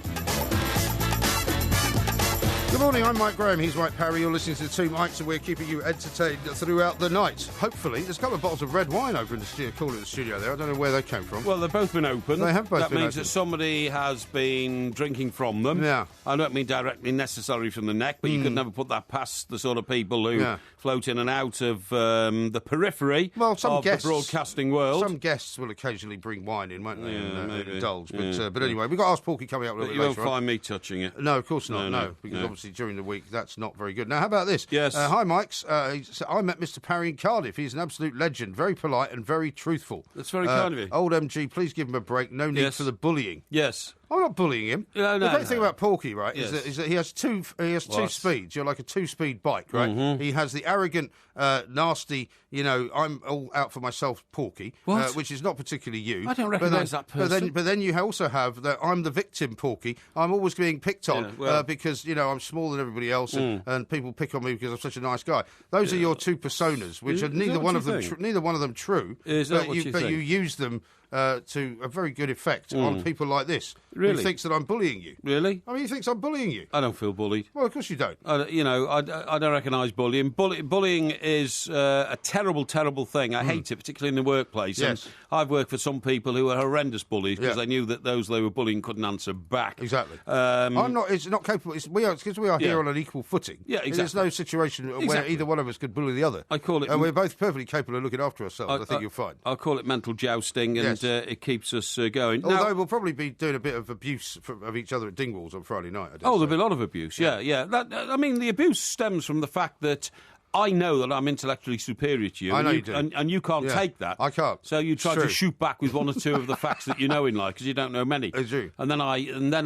Good morning, I'm Mike Graham, he's Mike Parry, you're listening to the Two Mikes and we're keeping you entertained throughout the night. Hopefully, there's a couple of bottles of red wine over in the studio, cool in the studio there, I don't know where they came from. Well, they've both been open. They have both that been means open. that somebody has been drinking from them. Yeah. I don't mean directly necessarily from the neck, but you could never put that past the sort of people who float in and out of the periphery of the broadcasting world. Some guests will occasionally bring wine in, won't they, and maybe. indulge. But anyway, we've got Ask Porky coming up a little But bit you later won't on. find me touching it. No, of course not, No, because obviously during the week that's not very good. Now, how about this? Yes. Hi, Mikes. I met Mr. Parry in Cardiff. He's an absolute legend, very polite and very truthful. That's very kind of you. Old MG, please give him a break. No need for the bullying. Yes. I'm not bullying him. No, the great thing about Porky, right, Yes. is that he has two speeds. You're like a 2-speed bike, right? Mm-hmm. He has the arrogant, nasty, I'm all out for myself, Porky, which is not particularly you. I don't recognise that person. But then you also have that I'm the victim, Porky. I'm always being picked on because I'm smaller than everybody else, and people pick on me because I'm such a nice guy. Those are your two personas, which are neither one of them true. Is that what you think? You use them to a very good effect on people like this. Really? Who thinks that I'm bullying you. Really? I mean, he thinks I'm bullying you. I don't feel bullied. Well, of course you don't. I don't recognise bullying. Bullying is a terrible, terrible thing. I hate it, particularly in the workplace. Yes. And I've worked for some people who are horrendous bullies because they knew that those they were bullying couldn't answer back. Exactly. I'm not. It's not capable. Because we are here on an equal footing. Yeah, exactly. There's no situation where either one of us could bully the other. I call it. And we're both perfectly capable of looking after ourselves. I think you'll find. I call it mental jousting, and it keeps us going. Although now, we'll probably be doing a bit of abuse of each other at Dingwalls on Friday night. there'll be a lot of abuse. Yeah. The abuse stems from the fact that I know that I'm intellectually superior to you. I know and you do. And you can't take that. I can't. So you try to shoot back with one or two of the facts that you know in life because you don't know many. I do. And then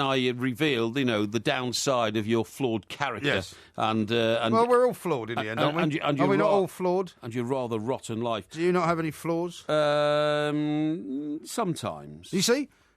I revealed, the downside of your flawed character. Yes. And well, we're all flawed in the end, aren't we? And are we not all flawed? And your rather rotten life. Do you not have any flaws? Sometimes.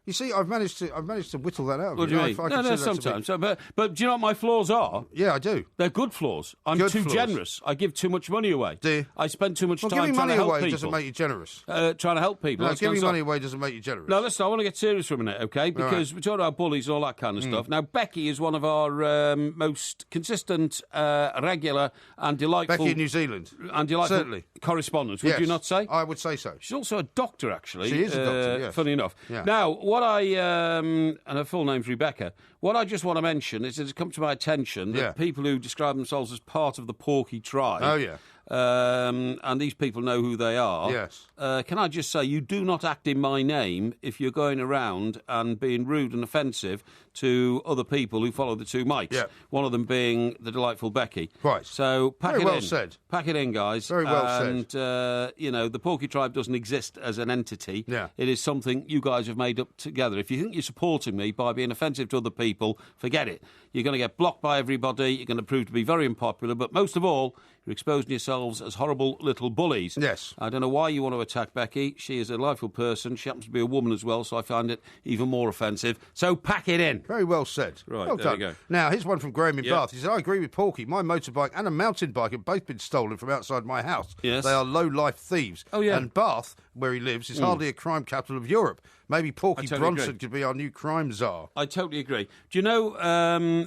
You see, I've managed to whittle that out of What you. do you mean? No, sometimes. But do you know what my flaws are? Yeah, I do. They're good flaws. I'm Good too flaws. generous. I give too much money away. Do you? I spend too much time giving trying money to help away people. doesn't make you generous. Trying to help people. No, That's giving gonna money stop. away doesn't make you generous. No, listen, I want to get serious for a minute, okay? Because we're talking about bullies and all that kind of stuff. Now, Becky is one of our most consistent, regular and delightful... Becky in New Zealand. And delightful Certainly. correspondents, would you not say? I would say so. She's also a doctor, actually. She is a doctor, yes. Funny enough. Yeah. Now, what and her full name's Rebecca, what I just want to mention is it's come to my attention that people who describe themselves as part of the Porky tribe... Oh, yeah. And these people know who they are. Yes. Can I just say, you do not act in my name if you're going around and being rude and offensive to other people who follow the two mics. Yeah. One of them being the delightful Becky. Right. So pack Very it well in. said. Pack it in, guys. Very well said. And, the Porky tribe doesn't exist as an entity. Yeah. It is something you guys have made up together. If you think you're supporting me by being offensive to other people, forget it. You're going to get blocked by everybody. You're going to prove to be very unpopular. But most of all, you're exposing yourselves as horrible little bullies. Yes. I don't know why you want to attack Becky. She is a delightful person. She happens to be a woman as well, so I find it even more offensive. So pack it in. Very well said. Right, well there done. we go. Now, here's one from Graham in Bath. He said, I agree with Porky. My motorbike and a mountain bike have both been stolen from outside my house. Yes. They are low-life thieves. Oh, yeah. And Bath, where he lives, is hardly a crime capital of Europe. Maybe Porky totally Bronson agree. could be our new crime czar. I totally agree. Do you know,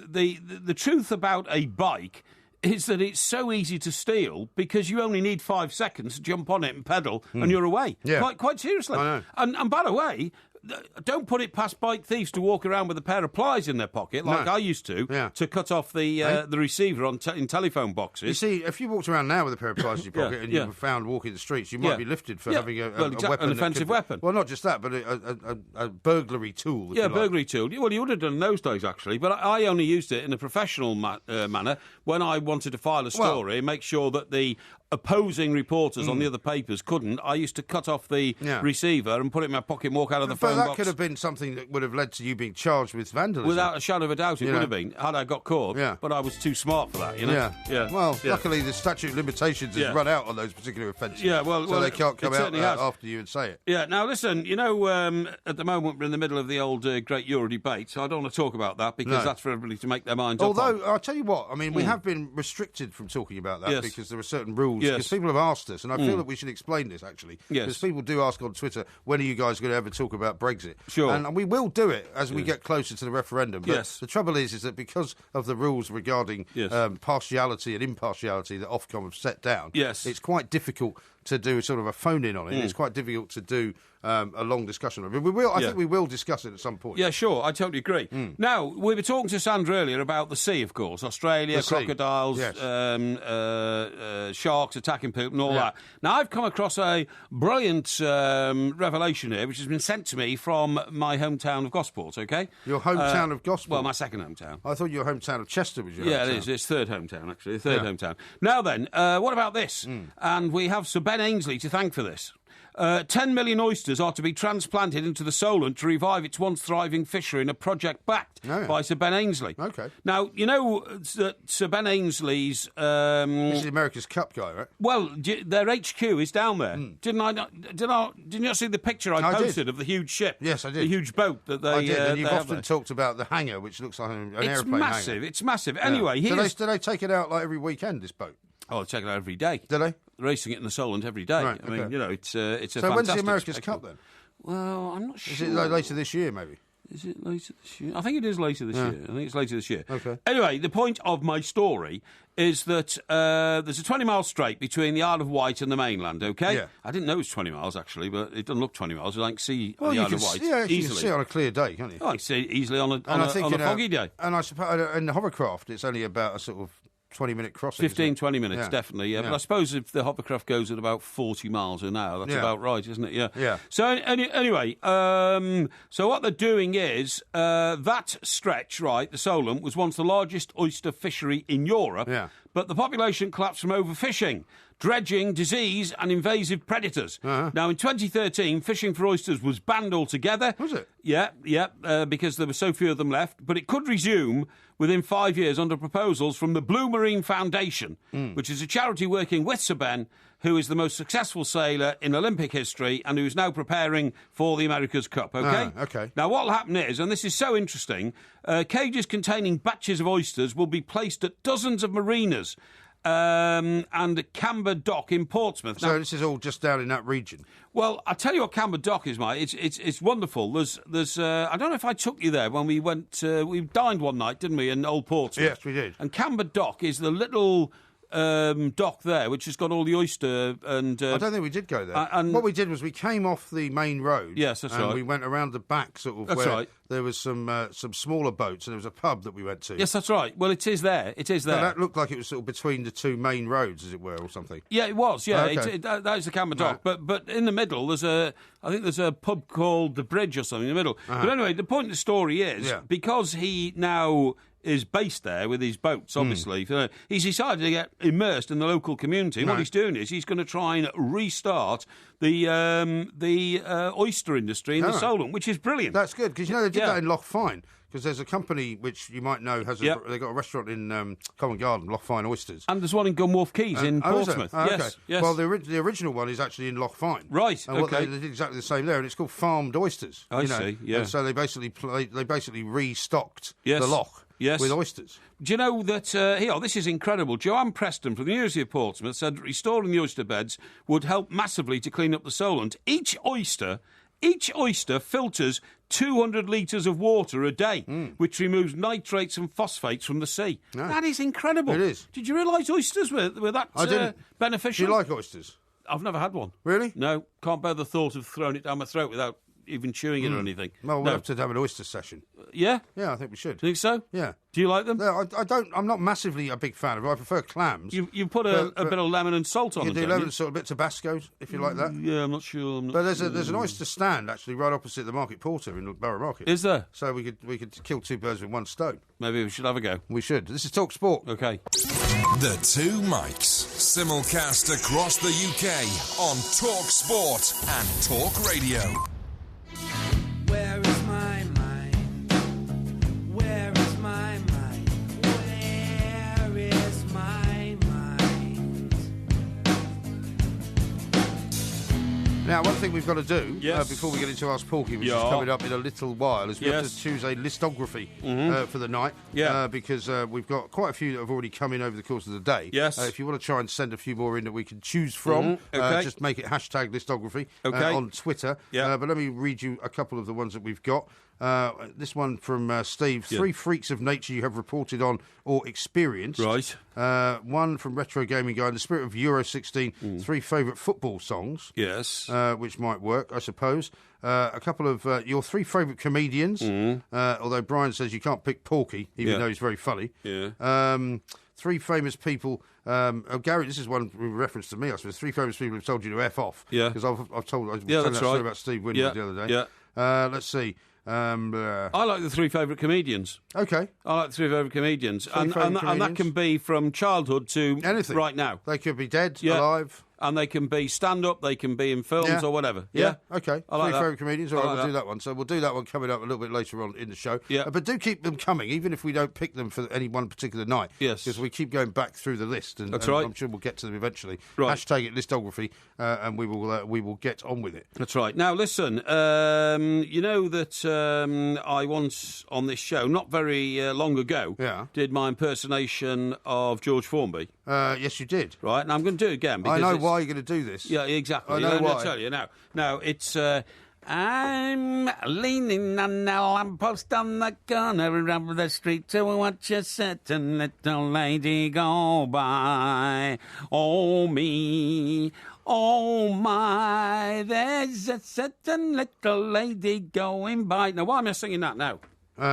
the truth about a bike is that it's so easy to steal because you only need 5 seconds to jump on it and pedal and you're away. Yeah. Quite seriously. I know. And by the way, don't put it past bike thieves to walk around with a pair of pliers in their pocket, like I used to cut off the receiver in telephone boxes. You see, if you walked around now with a pair of pliers in your pocket and you were found walking the streets, you might be lifted for having a weapon. An offensive weapon. Well, not just that, but a burglary tool. Yeah, burglary tool. Well, you would have done in those days, actually. But I only used it in a professional manner when I wanted to file a story and make sure that the opposing reporters on the other papers couldn't. I used to cut off the receiver and put it in my pocket and walk out of the phone box. But that could have been something that would have led to you being charged with vandalism. Without a shadow of a doubt, it would have been, had I got caught. Yeah. But I was too smart for that, you know? Yeah. Well, luckily the statute of limitations has run out on those particular offences. Yeah, well, so they can't come out has. after you and say it. Yeah, now listen, at the moment we're in the middle of the old great Euro debate, so I don't want to talk about that because that's for everybody to make their minds up on. Although, I'll tell you what, I mean, we have been restricted from talking about that because there are certain rules. Because people have asked us, and I feel that we should explain this, actually. Because people do ask on Twitter, when are you guys going to ever talk about Brexit? Sure. And we will do it as we get closer to the referendum. But Yes. the trouble is that because of the rules regarding partiality and impartiality that Ofcom have set down, it's quite difficult to do sort of a phone-in on it. It's quite difficult to do a long discussion on it. But I think we will discuss it at some point. Yeah, sure, I totally agree. Now, we were talking to Sandra earlier about the sea, of course. Australia, crocodiles, sharks attacking people and all that. Now, I've come across a brilliant revelation here, which has been sent to me from my hometown of Gosport, OK? Your hometown of Gosport? Well, my second hometown. I thought your hometown of Chester was your hometown. Yeah, it is. It's third hometown, actually. Third hometown. Now then, what about this? And we have Sir Ben Ainsley to thank for this. 10 million oysters are to be transplanted into the Solent to revive its once thriving fishery in a project backed by Sir Ben Ainslie. Okay. Now, you know that Sir Ben Ainslie's... this is the America's Cup guy, right? Well, their HQ is down there. Didn't you not see the picture I posted of the huge ship? Yes, I did. The huge boat that they... I did, and you've they have often there. talked about the hangar, which looks like an aeroplane massive. hangar. It's massive. Yeah. Anyway, do here's... they take it out like every weekend, this boat? Oh, they take it out every day. Do they? Racing it in the Solent every day. Right, I mean, okay. you know, it's a So fantastic when's the America's spectacle. Cup, then? Well, I'm not sure. Is it like later this year, maybe? Is it later this year? I think it is later this year. I think it's later this year. Okay. Anyway, the point of my story is that there's a 20-mile strait between the Isle of Wight and the mainland, okay? Yeah. I didn't know it was 20 miles, actually, but it doesn't look 20 miles. You can see the you Isle can of Wight you easily. can see it on a clear day, can't you? Oh, I can see it easily on a you know, foggy day. And I suppose in the hovercraft, it's only about a sort of 20-minute crossing. 15, 20 minutes, Yeah. definitely, yeah. But I suppose if the hovercraft goes at about 40 miles an hour, that's Yeah. about right, isn't it? Yeah. Yeah. So anyway, so what they're doing is that stretch, right, the Solent, was once the largest oyster fishery in Europe, but the population collapsed from overfishing, dredging, disease and invasive predators. Now, in 2013, fishing for oysters was banned altogether. Was it? Yeah, because there were so few of them left. But it could resume within 5 years under proposals from the Blue Marine Foundation, which is a charity working with Sir Ben, who is the most successful sailor in Olympic history and who is now preparing for the America's Cup, OK? OK. Now, what will happen is, and this is so interesting, cages containing batches of oysters will be placed at dozens of marinas and Camber Dock in Portsmouth. So this is all just down in that region? Well, I'll tell you what Camber Dock is, mate. It's wonderful. There's I don't know if I took you there when we went... we dined one night, didn't we, in Old Portsmouth? Yes, we did. And Camber Dock is the little... dock there, which has got all the oyster and... I don't think we did go there. and- what we did was we came off the main road. Yes, that's and right. we went around the back, sort of, That's where right. there was some smaller boats, and there was a pub that we went to. Yes, that's right. Well, it is there. It is there. Now, that looked like it was sort of between the two main roads, as it were, or something. Yeah, it was. Yeah, Okay. that is the Camber Dock. But in the middle, I think there's a pub called the Bridge or something in the middle. But anyway, the point of the story is because he now is based there with his boats, obviously. He's decided to get immersed in the local community. And what he's doing is he's going to try and restart the oyster industry in the Solent, which is brilliant. That's good, because, you know, they did that in Loch Fyne, because there's a company which you might know has they've got a restaurant in Covent Garden, Loch Fyne Oysters. And there's one in Gunwharf Keys in Oh, is there? Portsmouth. Oh, okay. Yes. Well, the original one is actually in Loch Fyne. Right, And what okay. they did exactly the same there, and it's called farmed oysters. I see, yeah. And so they basically restocked Yes. the loch Yes. with oysters. Do you know that, this is incredible, Joanne Preston from the University of Portsmouth said that restoring the oyster beds would help massively to clean up the Solent. Each oyster filters 200 litres of water a day, which removes nitrates and phosphates from the sea. No. That is incredible. It is. Did you realise oysters were that I didn't. beneficial? Do you like oysters? I've never had one. Really? No, can't bear the thought of throwing it down my throat without even chewing it or anything. Well, we'll No. have to have an oyster session. Yeah? Yeah, I think we should. Do you think so? Yeah. Do you like them? No, I don't. I'm not massively a big fan of it. I prefer clams. You put a bit of lemon and salt on You them, do don't lemon you? and salt, a bit of Tabasco, if you like that. Yeah, I'm not sure. But there's an oyster stand actually right opposite the Market Porter in Borough Market. Is there? So we could kill two birds with one stone. Maybe we should have a go. We should. This is Talk Sport. Okay. The Two Mikes, simulcast across the UK on Talk Sport and Talk Radio. Where is my mind? Where is my mind? Where is my mind? Now, one thing we've got to do Yes. before we get into Ask Porky, which Yeah. is coming up in a little while, is we have Yes. to choose a listography for the night. Yeah. Because we've got quite a few that have already come in over the course of the day. Yes. If you want to try and send a few more in that we can choose from, Okay. just make it hashtag listography Okay. on Twitter. Yeah. But let me read you a couple of the ones that we've got. This one from Steve. Yeah. 3 freaks of nature you have reported on or experienced. Right. One from Retro Gaming Guy. In the spirit of Euro 16, 3 favourite football songs. Yes. Which might work, I suppose. A couple of your 3 favourite comedians, although Brian says you can't pick Porky, even though he's very funny. Yeah. 3 famous people. Gary, this is one with reference to me, I suppose. 3 famous people who've told you to F off. Yeah. Because I was telling that that's story right. about Steve Winwood the other day. Yeah. Let's see. I like the 3 favourite comedians. Okay. I like the 3 favourite comedians. And favourite that comedians? can be from childhood to Anything. right now. They could be dead, Yeah. alive. And they can be stand-up, they can be in films or whatever. Yeah, okay. I like Three that. favourite comedians. All I right, like we'll do that. that one. So we'll do that one coming up a little bit later on in the show. Yeah. But do keep them coming, even if we don't pick them for any one particular night. Yes. Because we keep going back through the list. And, That's and right. I'm sure we'll get to them eventually. Right. Hashtag it listography, and we will get on with it. That's right. Now, listen, you know that I once on this show, not very long ago, did my impersonation of George Formby. Yes, you did. Right, and I'm going to do it again. I Because know it's- why you're going to do this. Yeah, exactly. I know Let me why. tell you now. Now, it's... I'm leaning on a lamppost on the corner of the street to watch a certain little lady go by. Oh, me, oh, my, there's a certain little lady going by. Now, why am I singing that now?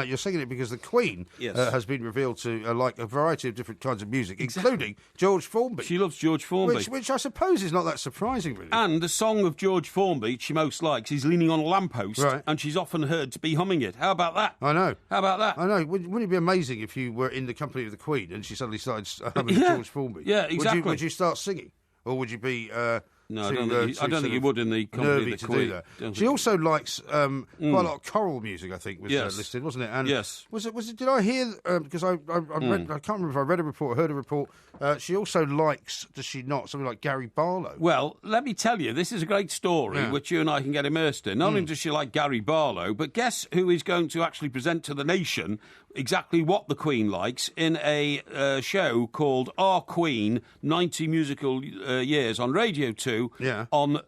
You're singing it because the Queen has been revealed to like a variety of different kinds of music, including George Formby. She loves George Formby. Which I suppose is not that surprising, really. And the song of George Formby she most likes is Leaning on a Lamppost, Right. and she's often heard to be humming it. How about that? I know. How about that? I know. Wouldn't it be amazing if you were in the company of the Queen and she suddenly started humming Yeah. George Formby? Yeah, exactly. Would you start singing? Or would you be... No, I don't think you would in the company nervy of the to Queen. do that. Don't She think- also likes quite a lot of choral music, I think, was Yes. listed, wasn't it? And Yes. Was it? Did I hear? Because I read, I can't remember if I read a report or heard a report. She also likes, does she not, something like Gary Barlow? Well, let me tell you, this is a great story Yeah. which you and I can get immersed in. Not only does she like Gary Barlow, but guess who is going to actually present to the nation exactly what the Queen likes in a show called Our Queen 90 Musical Years on Radio 2 on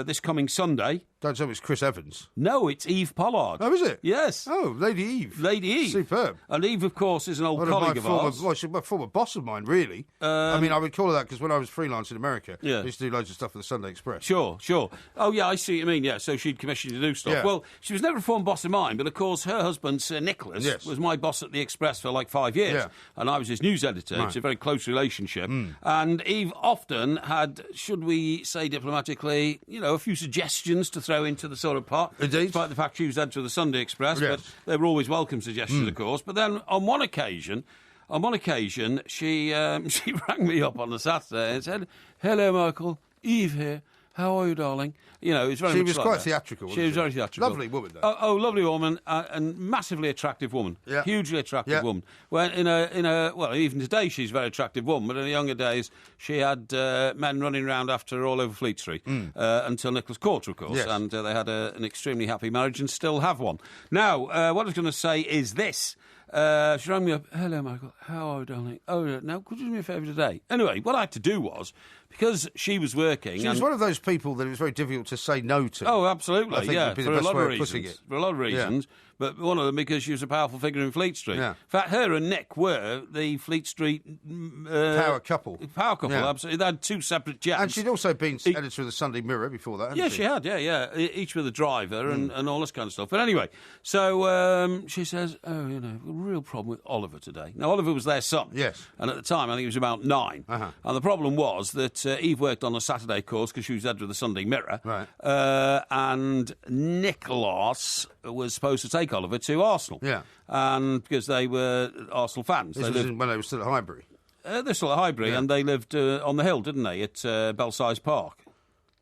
this coming Sunday. Don't tell me it's Chris Evans. No, it's Eve Pollard. Oh, is it? Yes. Oh, Lady Eve. Lady Eve. Superb. And Eve, of course, is an old One colleague of of my ours. former, well, she's a former boss of mine, really. I mean, I would call her that because when I was freelance in America, Yeah. I used to do loads of stuff for the Sunday Express. Sure. Oh, yeah, I see what you mean, yeah. So she'd commission you to do stuff. Yeah. Well, she was never a former boss of mine, but of course her husband, Sir Nicholas, Yes. was my boss at the Express for like 5 years. Yeah. And I was his news editor. Right. It's a very close relationship. And Eve often had, should we say diplomatically, a few suggestions to throw into the sort of pot. Indeed. Despite the fact she was editor of the Sunday Express, Yes. but they were always welcome suggestions, of course. But then on one occasion, she she rang me up on the Saturday and said, "Hello, Michael, Eve here. How are you, darling?" It's very She much was like quite that. theatrical, She wasn't was she? very theatrical. Lovely woman, though. Oh, lovely woman, and massively attractive woman. Yeah. Hugely attractive Yeah. woman. Well, well, even today she's a very attractive woman, but in the younger days she had men running around after her all over Fleet Street until Nicholas caught her, of course, Yes. and they had an extremely happy marriage and still have one. Now, what I was going to say is this. She rang me up. "Hello, Michael. How are you, darling? Oh, now, could you do me a favour today?" Anyway, what I had to do was, because she was working... She was one of those people that it was very difficult to say no to. Oh, absolutely, I think yeah, would be the for a best lot way of of putting reasons. it. For a lot of reasons, but one of them because she was a powerful figure in Fleet Street. Yeah. In fact, her and Nick were the Fleet Street... Power couple. Power couple, Yeah. absolutely. They had two separate jets. And she'd also been editor of the Sunday Mirror before that, hadn't Yeah, she? she had, yeah. Each with a driver and all this kind of stuff. But anyway, so she says, "Oh, a real problem with Oliver today." Now, Oliver was their son. Yes. And at the time, I think he was about 9. Uh-huh. And the problem was that Eve worked on a Saturday course because she was editor of the Sunday Mirror. Right. And Nicholas was supposed to take Oliver to Arsenal. Yeah. And because they were Arsenal fans. This They was lived, when they were still at Highbury. they're still at Highbury, Yeah. and they lived on the hill, didn't they, at Belsize Park?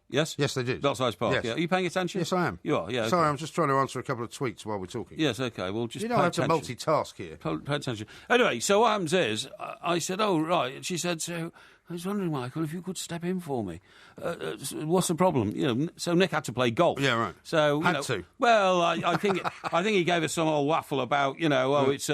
Yes? Yes, they did. Belsize Park, Yes. yeah. Are you paying attention? Yes, I am. You are, yeah. Sorry, okay. I'm just trying to answer a couple of tweets while we're talking. Yes, okay, well, just You pay know I have to attention. multitask here. Pay attention. Anyway, so what happens is, I said, "Oh, right." And she said, "So, I was wondering, Michael, if you could step in for me. What's the problem?" So Nick had to play golf. Yeah, right. So Had to. Well, I think he gave us some old waffle about it's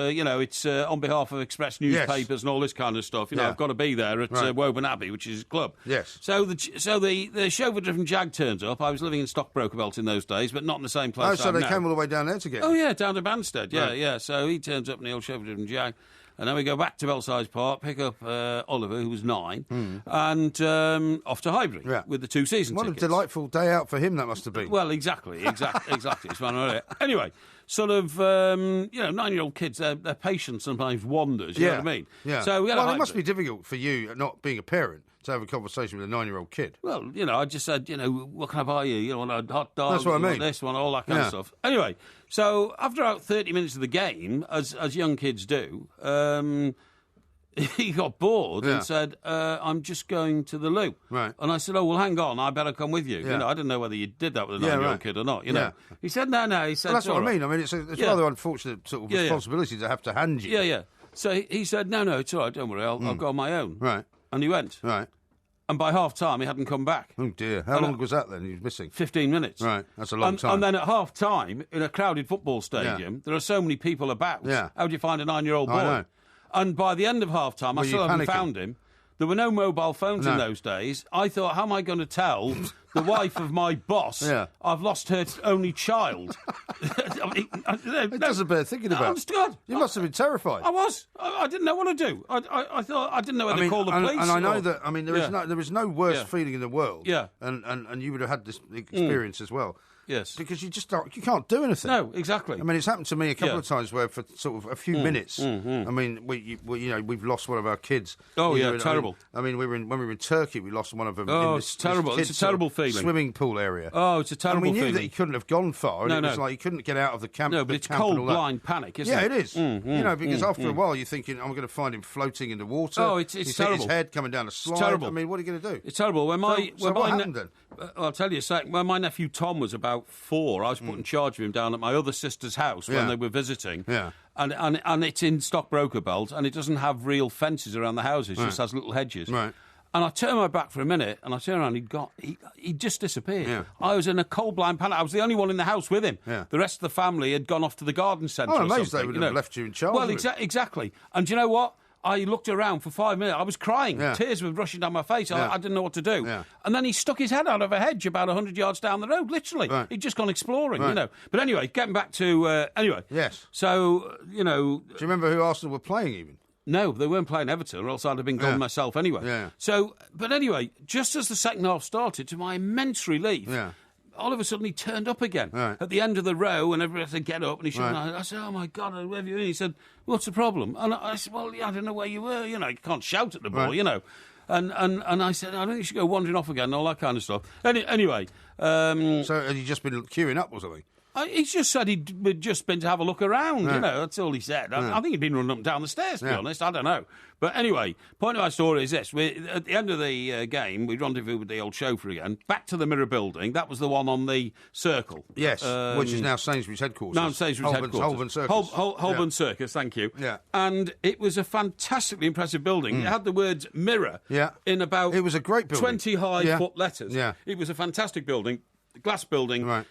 on behalf of Express newspapers and all this kind of stuff. Yeah. I've got to be there at Right. Woburn Abbey, which is his club. Yes. So the chauffeur-driven Jag turns up. I was living in Stockbroker Belt in those days, but not in the same place. Oh, so I'm they now. came all the way down there to get Oh, you? yeah, down to Banstead, yeah, Right. yeah. So he turns up in the old chauffeur-driven Jag, and then we go back to Belsize Park, pick up Oliver, who was 9, and off to Highbury Yeah. with the 2 season What tickets. a delightful day out for him that must have been. Well, exactly. It's one of it. Anyway, sort of, 9-year-old kids, their patience sometimes wanders, you know what I mean? Yeah. So we had a well, it must be Highbury. difficult for you, not being a parent, to have a conversation with a 9-year-old kid. Well, I just said, what can I buy you? You want a hot dog? That's what I You want mean. This one, all that kind Yeah. of stuff. Anyway, so after about 30 minutes of the game, as young kids do, he got bored and said, I'm just going to the loo. Right. And I said, oh, well, hang on, I better come with you. Yeah. You know, I didn't know whether you did that with a 9-year-old kid or not, you know. Yeah. He said, no. He said, Well, that's what I all right. mean. I mean, it's rather unfortunate sort of responsibility to have to hand you. Yeah. So he said, no, it's all right, don't worry, I'll go on my own. Right. And he went. Right. And by half-time, he hadn't come back. Oh, dear. How long was that then he was missing? 15 minutes. Right, that's a long time. And then at half-time, in a crowded football stadium, there are so many people about. Yeah. How do you find a 9-year-old boy? I know. And by the end of half-time, I still haven't found him. There were no mobile phones in those days. I thought, how am I going to tell the wife of my boss I've lost her only child? It doesn't bear thinking about. Honest to God. You must have been terrified. I was. I didn't know what to do. I thought I didn't know whether to call the police. And I know that. I mean, there is no worse feeling in the world. Yeah. And you would have had this experience as well. Yes. Because you can't do anything. No, exactly. I mean, it's happened to me a couple of times where for sort of a few minutes. I mean, we've lost one of our kids. Oh, yeah, terrible. I mean, when we were in Turkey, we lost one of them. Oh, in it's terrible. It's a terrible feeling. Swimming pool area. Oh, it's a terrible feeling. And we knew feeling. that he couldn't have gone far. And it was like he couldn't get out of the camp. No, but it's cold, blind panic, isn't it? Yeah, it is. You know, because after a while you're thinking, I'm going to find him floating in the water. Oh, it's He's terrible. hit his head coming down a slide. It's terrible. I mean, what are you going to do? It's terrible. When what happened then? I'll tell you a sec. When my nephew Tom was about 4, I was put in charge of him down at my other sister's house when they were visiting. Yeah. And it's in Stockbroker Belt, and it doesn't have real fences around the houses, it just has little hedges. Right. And I turned my back for a minute, and I turned around, he'd just disappeared. Yeah. I was in a cold blind panic. I was the only one in the house with him. Yeah. The rest of the family had gone off to the garden centre. I'm amazed they would have left you in charge. Well, exactly. And do you know what? I looked around for 5 minutes. I was crying. Yeah. Tears were rushing down my face. I didn't know what to do. Yeah. And then he stuck his head out of a hedge about 100 yards down the road, literally. Right. He'd just gone exploring, you know. But anyway, getting back to... Yes. So, you know... Do you remember who Arsenal were playing even? No, they weren't playing Everton, or else I'd have been gone myself anyway. Yeah. So, but anyway, just as the second half started, to my immense relief... Yeah. All of a sudden, he turned up again at the end of the row, and everybody said, "Get up!" And he shook my hand. I said, "Oh my God, where have you been?" He said, "What's the problem?" And I said, "Well, I don't know where you were. You know, you can't shout at the ball, you know." And I said, "I don't think you should go wandering off again," and all that kind of stuff. Anyway, so had you just been queuing up or something? He just said he'd just been to have a look around, you know, that's all he said. I think he'd been running up and down the stairs, to be honest, I don't know. But anyway, point of my story is this. At the end of the game, we rendezvoused with the old chauffeur again, back to the Mirror Building. That was the one on the Circle. Yes, which is now Sainsbury's headquarters. Now Sainsbury's headquarters. Holborn Circus. Holborn Circus, thank you. Yeah. And it was a fantastically impressive building. It had the words Mirror in about... It was a great building. 20 high-foot letters. Yeah. It was a fantastic building, glass building. Right.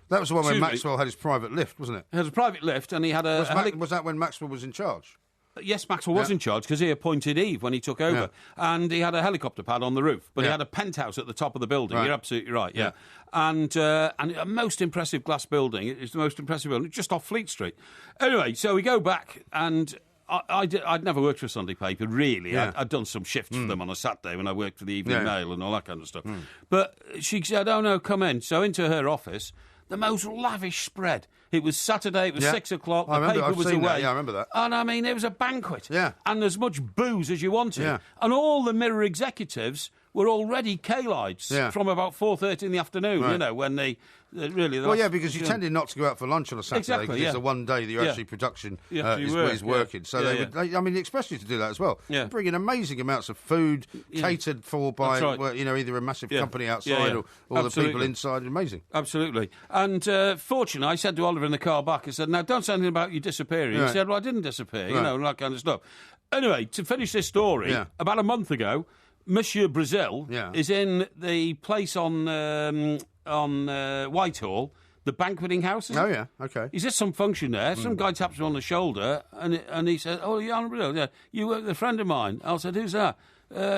That was the one where Maxwell had his private lift, wasn't it? He had a private lift, and he had a... Was that when Maxwell was in charge? Yes, Maxwell was in charge, because he appointed Eve when he took over. Yeah. And he had a helicopter pad on the roof, but he had a penthouse at the top of the building. Right. You're absolutely right, yeah. And a most impressive glass building. It's the most impressive building, just off Fleet Street. Anyway, so we go back, and... I'd never worked for a Sunday paper, really. Yeah. I'd done some shifts for them on a Saturday when I worked for the Evening Mail and all that kind of stuff. But she said, "Oh, no, come in." So into her office, the most lavish spread. It was Saturday, it was 6 o'clock, the paper was away. That. Yeah, I remember that. And I mean, it was a banquet. Yeah. And as much booze as you wanted. Yeah. And all the Mirror executives were already K-lights from about 4:30 in the afternoon, you know, when they... Really, well, yeah, because you tended not to go out for lunch on a Saturday because it's the one day that you're actually production is working. So they would, I mean, expect you to do that as well. Yeah. Bring in amazing amounts of food catered for by, you know, either a massive company outside or the people inside. Amazing. Absolutely. And fortunately, I said to Oliver in the car back, I said, "Now, don't say anything about you disappearing." He said, "Well, I didn't disappear," you know, and that kind of stuff. Anyway, to finish this story, about a month ago, Monsieur Brazil is in the place on Whitehall, the banqueting house. Oh, yeah, okay. He's at some function there. Some guy taps him on the shoulder, and he said, "Oh, you're Brazil, yeah. You work with a friend of mine." I said, "Who's that?"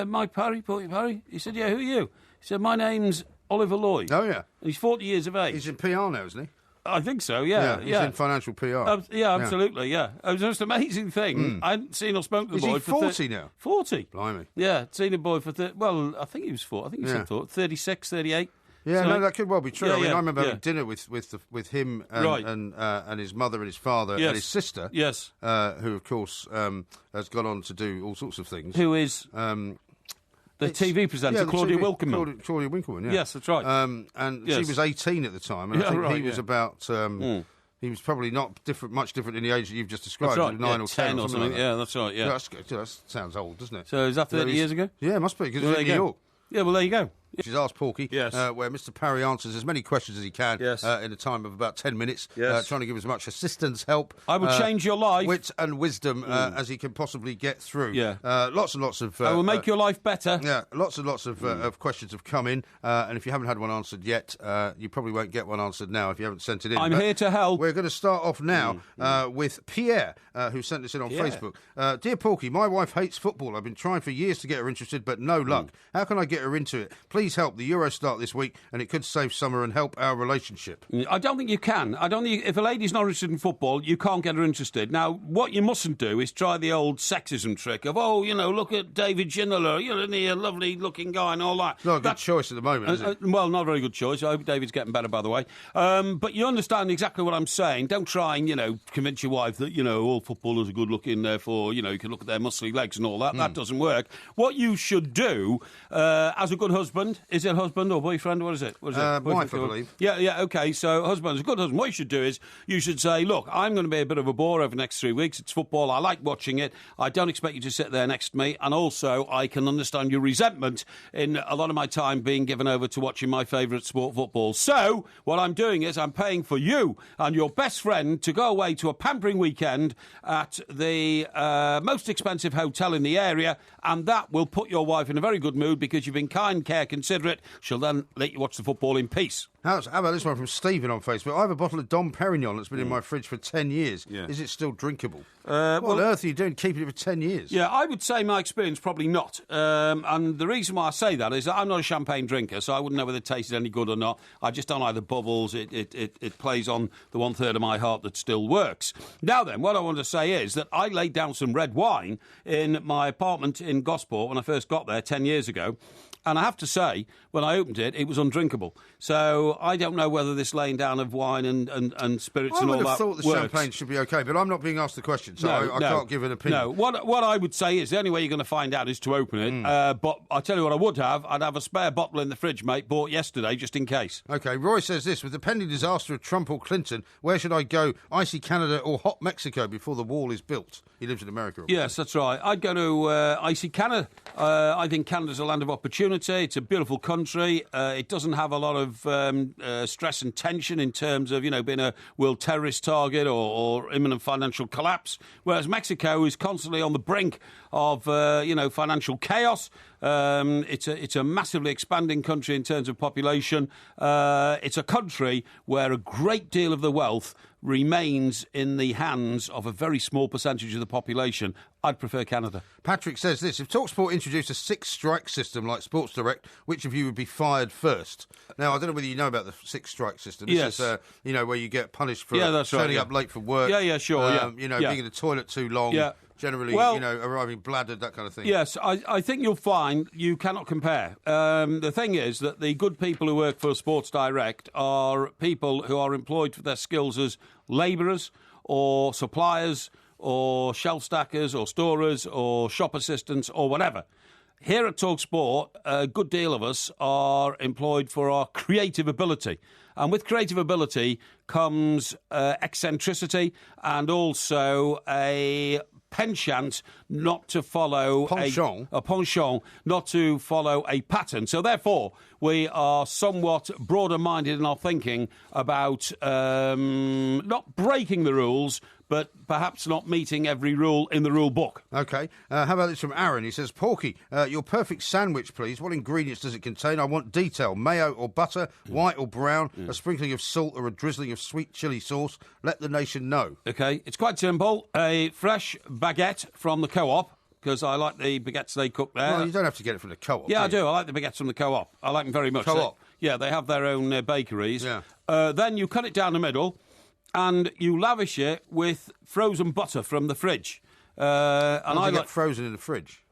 "Mike Parry, Porky Parry." He said, "Yeah, who are you?" He said, "My name's Oliver Lloyd." Oh, yeah. And he's 40 years of age. He's in PR now, isn't he? I think so, yeah. He's in financial PR. Absolutely, yeah. It was the most amazing thing. I hadn't seen or spoken to the boy for... Is he 40 now? 40. Blimey. Yeah, seen a boy for... Well, I think he was 40. I think he said 36, 38. Yeah, no, that could well be true. I mean, I remember having dinner with him and his mother and his father and his sister. Yes. Who, of course, has gone on to do all sorts of things. Who is... the TV presenter, Claudia Winkleman. Claudia Winkleman, yeah. Yes, that's right. And she was 18 at the time, and I think he was about He was probably not much different in the age that you've just described. That's right. 9 or 10 or something. Like that. Yeah, that's right. Yeah, that sounds old, doesn't it? So is that 30 years ago? Yeah, it must be, because Well, it's in New York. Yeah, well, there you go. Which is Ask Porky, Yes. where Mr. Parry answers as many questions as he can Yes. in a time of about 10 minutes, Yes. trying to give as much assistance, help, I will change your life. wit and wisdom as he can possibly get through. Yeah. Lots and lots of... I will make your life better. Yeah, lots and lots of questions have come in, and if you haven't had one answered yet, you probably won't get one answered now if you haven't sent it in. I'm But here to help. We're going to start off now with Pierre, who sent this in on Facebook. Dear Porky, my wife hates football. I've been trying for years to get her interested, but no luck. How can I get her into it? Please help. The Euros start this week, and it could save summer and help our relationship. I don't think you can. I don't think if a lady's not interested in football, you can't get her interested. Now, what you mustn't do is try the old sexism trick of, look at David Ginola, isn't he a lovely-looking guy and all that. It's not a good choice at the moment, is it? Well, not a very good choice. I hope David's getting better, by the way. But you understand exactly what I'm saying. Don't try and, convince your wife that, all footballers are good-looking, therefore, you can look at their muscly legs and all that. That doesn't work. What you should do, as a good husband, is it husband or boyfriend? What is it? Wife, I believe. Yeah, okay. So, husband, as a good husband, what you should do is you should say, look, I'm going to be a bit of a bore over the next 3 weeks. It's football. I like watching it. I don't expect you to sit there next to me. And also, I can understand your resentment in a lot of my time being given over to watching my favourite sport, football. So, what I'm doing is I'm paying for you and your best friend to go away to a pampering weekend at the most expensive hotel in the area, and that will put your wife in a very good mood because you've been kind, care, considerate. She'll then let you watch the football in peace. How about this one from Stephen on Facebook? I have a bottle of Dom Perignon that's been in my fridge for 10 years. Yeah. Is it still drinkable? What on earth are you doing keeping it for 10 years? Yeah, I would say my experience probably not. And the reason why I say that is that I'm not a champagne drinker, so I wouldn't know whether it tasted any good or not. I just don't like the bubbles. It plays on the 1/3 of my heart that still works. Now then, what I want to say is that I laid down some red wine in my apartment in Gosport when I first got there 10 years ago. And I have to say, when I opened it, it was undrinkable. So I don't know whether this laying down of wine and spirits and all that I would have thought the works. champagne should be OK, but I'm not being asked the question, so I can't give an opinion. No, what I would say is the only way you're going to find out is to open it. But I tell you what I would have. I'd have a spare bottle in the fridge, mate, bought yesterday, just in case. OK, Roy says this, with the pending disaster of Trump or Clinton, where should I go, icy Canada or hot Mexico before the wall is built? He lives in America. Yes, that's right. I'd go to icy Canada. I think Canada's a land of opportunity. It's a beautiful country. It doesn't have a lot of stress and tension in terms of, being a world terrorist target or imminent financial collapse, whereas Mexico is constantly on the brink of, financial chaos. It's a massively expanding country in terms of population. It's a country where a great deal of the wealth remains in the hands of a very small percentage of the population. I'd prefer Canada. Patrick says this, if TalkSport introduced a 6-strike system like Sports Direct, which of you would be fired first? Now, I don't know whether you know about the 6-strike system. This is, where you get punished for turning up late for work. Yeah, sure. Being in the toilet too long. Yeah. Generally, arriving bladdered, that kind of thing. Yes, I think you'll find you cannot compare. The thing is that the good people who work for Sports Direct are people who are employed for their skills as labourers or suppliers or shelf stackers or storers or shop assistants or whatever. Here at TalkSport, a good deal of us are employed for our creative ability. And with creative ability comes eccentricity and also a penchant not to follow a penchant, not to follow a pattern. So therefore, we are somewhat broader-minded in our thinking about not breaking the rules, but perhaps not meeting every rule in the rule book. OK. How about this from Aaron? He says, Porky, your perfect sandwich, please. What ingredients does it contain? I want detail. Mayo or butter, white or brown, a sprinkling of salt or a drizzling of sweet chilli sauce. Let the nation know. OK. It's quite simple. A fresh baguette from the Co-op, because I like the baguettes they cook there. Well, you don't have to get it from the Co-op. Yeah, I do. I like the baguettes from the Co-op. I like them very much. Co-op? They have their own bakeries. Yeah. Then you cut it down the middle, and you lavish it with frozen butter from the fridge. How does it get frozen in the fridge?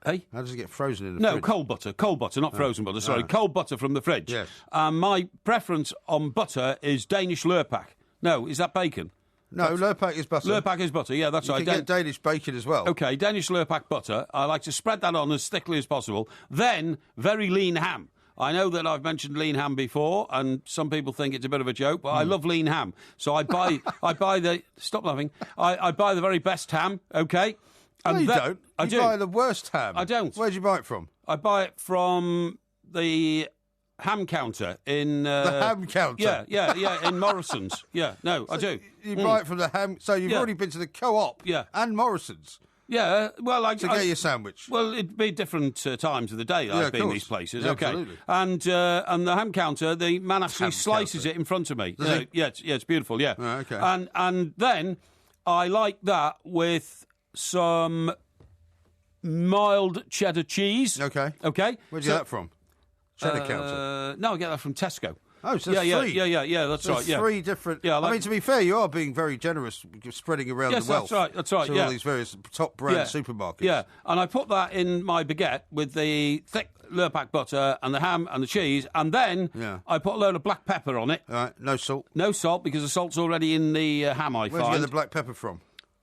Hey? How does it get frozen in the No, fridge? cold butter, not frozen butter. Sorry, cold butter from the fridge. Yes. My preference on butter is Danish Lurpak. No, is that bacon? No, Lurpak is butter. Lurpak is butter, yeah, that's right. You can get Danish bacon as well. OK, Danish Lurpak butter. I like to spread that on as thickly as possible. Then, very lean ham. I know that I've mentioned lean ham before, and some people think it's a bit of a joke, but I love lean ham. So I buy the... Stop laughing. I buy the very best ham, OK? No, you don't. You buy the worst ham. I don't. Where'd you buy it from? I buy it from the ham counter in... the ham counter? Yeah, in Morrison's. Yeah, no, I do. You buy it from the ham... So you've already been to the Co-op and Morrison's? Yeah, well, to get your sandwich. Well, it'd be different times of the day that I've been these places. Yeah, okay, absolutely. And the ham counter, the man actually slices it in front of me. It's beautiful. Yeah, oh, okay. And then I like that with some mild cheddar cheese. Okay. Okay. Where'd you get that from? Cheddar counter. No, I get that from Tesco. Oh, so there's three. Yeah, that's right. Yeah, three different. Yeah, I mean, to be fair, you are being very generous, spreading around the wealth. That's right. To all these various top brand supermarkets. Yeah, and I put that in my baguette with the thick Lurpak butter and the ham and the cheese, and then I put a load of black pepper on it. All right, no salt. No salt because the salt's already in the ham. Where'd you get the black pepper from?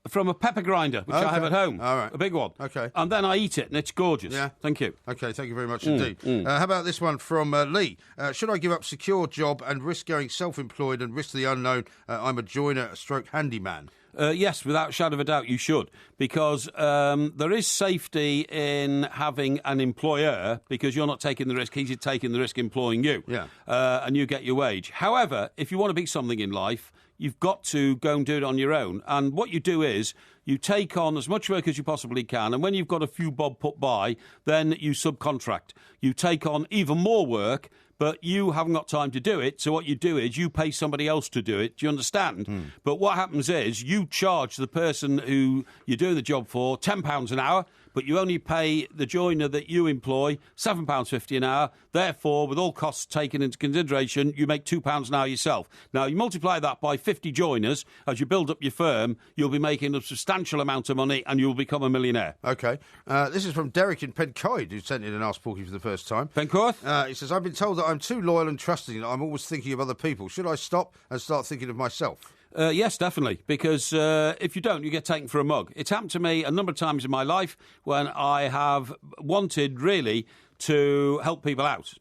From a pepper grinder, which I have at home. All right. A big one. Okay. And then I eat it, and it's gorgeous. Yeah. Thank you. Okay, thank you very much indeed. How about this one from Lee? Should I give up secure job and risk going self-employed and risk the unknown? I'm a joiner, stroke handyman. Yes, without a shadow of a doubt, you should, because there is safety in having an employer, because you're not taking the risk, he's taking the risk employing you, and you get your wage. However, if you want to be something in life, you've got to go and do it on your own. And what you do is you take on as much work as you possibly can, and when you've got a few bob put by, then you subcontract. You take on even more work, but you haven't got time to do it, so what you do is you pay somebody else to do it. Do you understand? But what happens is you charge the person who you're doing the job for £10 an hour, but you only pay the joiner that you employ £7.50 an hour. Therefore, with all costs taken into consideration, you make £2 an hour yourself. Now, you multiply that by 50 joiners. As you build up your firm, you'll be making a substantial amount of money and you'll become a millionaire. OK. This is from Derek in Pencoed, who sent in an Ask Porky for the first time. Pencoed? He says, I've been told that I'm too loyal and trusting, that I'm always thinking of other people. Should I stop and start thinking of myself? Yes, definitely, because if you don't, you get taken for a mug. It's happened to me a number of times in my life when I have wanted, really, to help people out,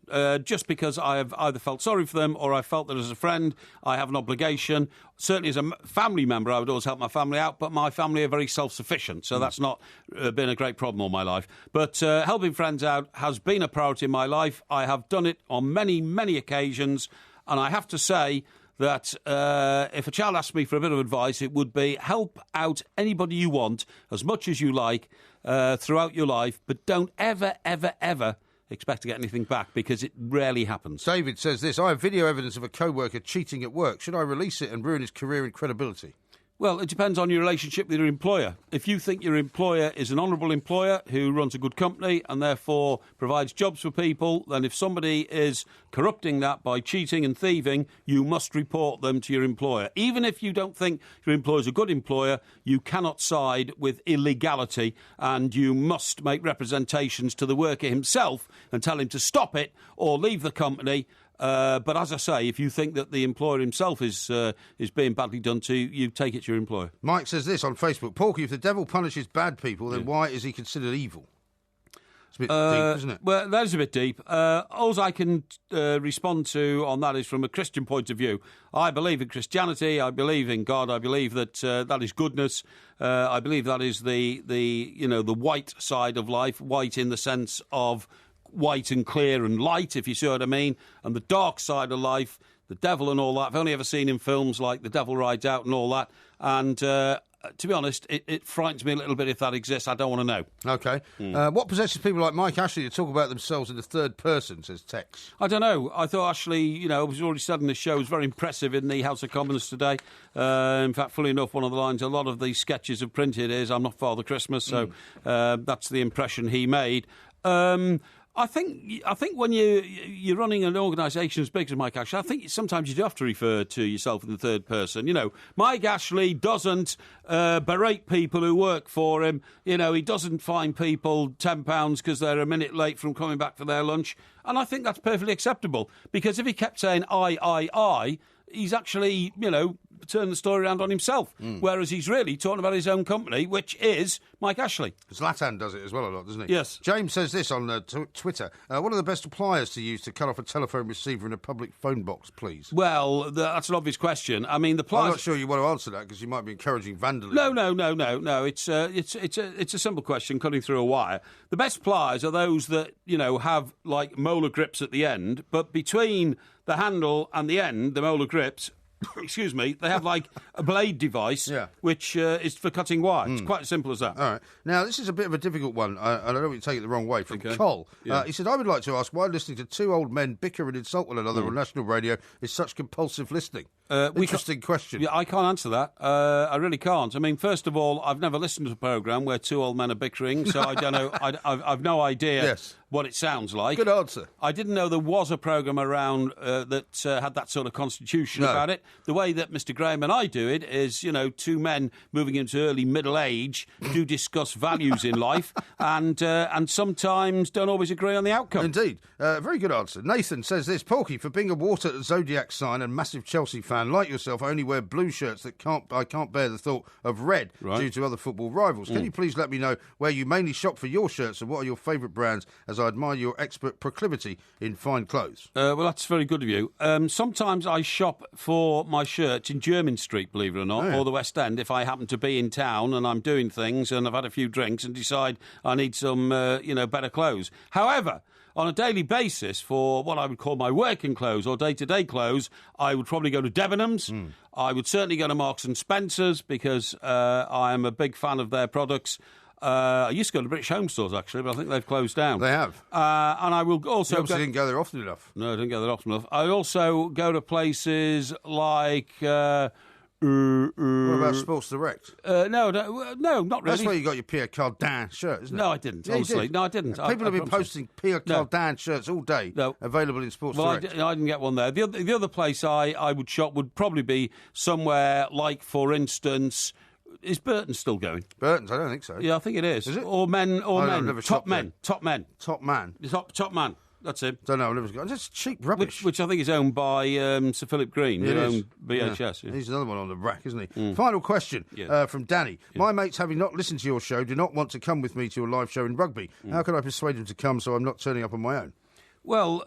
just because I have either felt sorry for them or I felt that as a friend I have an obligation. Certainly as a family member, I would always help my family out, but my family are very self-sufficient, so that's not been a great problem all my life. But helping friends out has been a priority in my life. I have done it on many, many occasions, and I have to say that if a child asked me for a bit of advice, it would be help out anybody you want as much as you like throughout your life, but don't ever, ever, ever expect to get anything back, because it rarely happens. David says this: I have video evidence of a co-worker cheating at work. Should I release it and ruin his career and credibility? Well, it depends on your relationship with your employer. If you think your employer is an honourable employer who runs a good company and therefore provides jobs for people, then if somebody is corrupting that by cheating and thieving, you must report them to your employer. Even if you don't think your employer is a good employer, you cannot side with illegality, and you must make representations to the worker himself and tell him to stop it or leave the company. But as I say, if you think that the employer himself is being badly done to, you take it to your employer. Mike says this on Facebook: Porky, if the devil punishes bad people, then why is he considered evil? It's a bit deep, isn't it? Well, that is a bit deep. All I can respond to on that is from a Christian point of view. I believe in Christianity. I believe in God. I believe that that is goodness. I believe that is the white side of life, white in the sense of white and clear and light, if you see what I mean, and the dark side of life, the devil and all that. I've only ever seen in films like The Devil Rides Out and all that, and to be honest, it frightens me a little bit if that exists. I don't want to know. OK. What possesses people like Mike Ashley to talk about themselves in the third person, says Tex? I don't know. I thought Ashley, was already said in the show, was very impressive in the House of Commons today. In fact, fully enough, one of the lines a lot of these sketches have printed is, I'm not Father Christmas, so that's the impression he made. I think when you're running an organisation as big as Mike Ashley, I think sometimes you do have to refer to yourself in the third person. Mike Ashley doesn't berate people who work for him. He doesn't fine people £10 because they're a minute late from coming back for their lunch. And I think that's perfectly acceptable, because if he kept saying I, he's actually, turn the story around on himself, whereas he's really talking about his own company, which is Mike Ashley. Zlatan does it as well a lot, doesn't he? Yes. James says this on Twitter. What are the best pliers to use to cut off a telephone receiver in a public phone box, please? Well, that's an obvious question. I mean, the pliers... I'm not sure you want to answer that because you might be encouraging vandalism. No. It's a simple question, cutting through a wire. The best pliers are those that, have, like, molar grips at the end, but between the handle and the end, the molar grips... excuse me, they have like a blade device, which is for cutting wire. It's quite as simple as that. All right. Now, this is a bit of a difficult one, and I don't want you to take it the wrong way, from Cole. Yeah. He said, I would like to ask why listening to two old men bicker and insult one another on national radio is such compulsive listening. Interesting question. Yeah, I can't answer that. I really can't. I mean, first of all, I've never listened to a programme where two old men are bickering, so I don't know. I've no idea what it sounds like. Good answer. I didn't know there was a programme around that had that sort of constitution about it. The way that Mr. Graham and I do it is, two men moving into early middle age do discuss values in life and sometimes don't always agree on the outcome. Indeed. Very good answer. Nathan says this, Porky, for being a water zodiac sign and massive Chelsea fan, like yourself, I only wear blue shirts that I can't bear the thought of red due to other football rivals. Can you please let me know where you mainly shop for your shirts and what are your favourite brands, as I admire your expert proclivity in fine clothes? Well, that's very good of you. Sometimes I shop for my shirts in Jermyn Street, believe it or not, or the West End, if I happen to be in town and I'm doing things and I've had a few drinks and decide I need some, better clothes. However, on a daily basis, for what I would call my working clothes or day-to-day clothes, I would probably go to Debenhams. I would certainly go to Marks and Spencer's because I am a big fan of their products. I used to go to British Home Stores, actually, but I think they've closed down. They have. And I will also... You obviously didn't go there often enough. No, I didn't go there often enough. I also go to places like... what about Sports Direct? No, not really. That's where you got your Pierre Cardin shirt, isn't it? No, I didn't, honestly. No, I didn't. People have been posting Pierre Cardin shirts all day, available in Sports Direct. I didn't get one there. The other place I would shop would probably be somewhere like, for instance... Is Burton's still going? Burton's? I don't think so. Yeah, I think it is. Is it? Or men. Top man. Top man. Top man. That's him. Don't know. I've never got. Just cheap rubbish. Which I think is owned by Sir Philip Green, who owned BHS. Yeah. He's another one on the rack, isn't he? Final question from Danny. My mates, having not listened to your show, do not want to come with me to a live show in Rugby. How can I persuade them to come so I'm not turning up on my own? Well,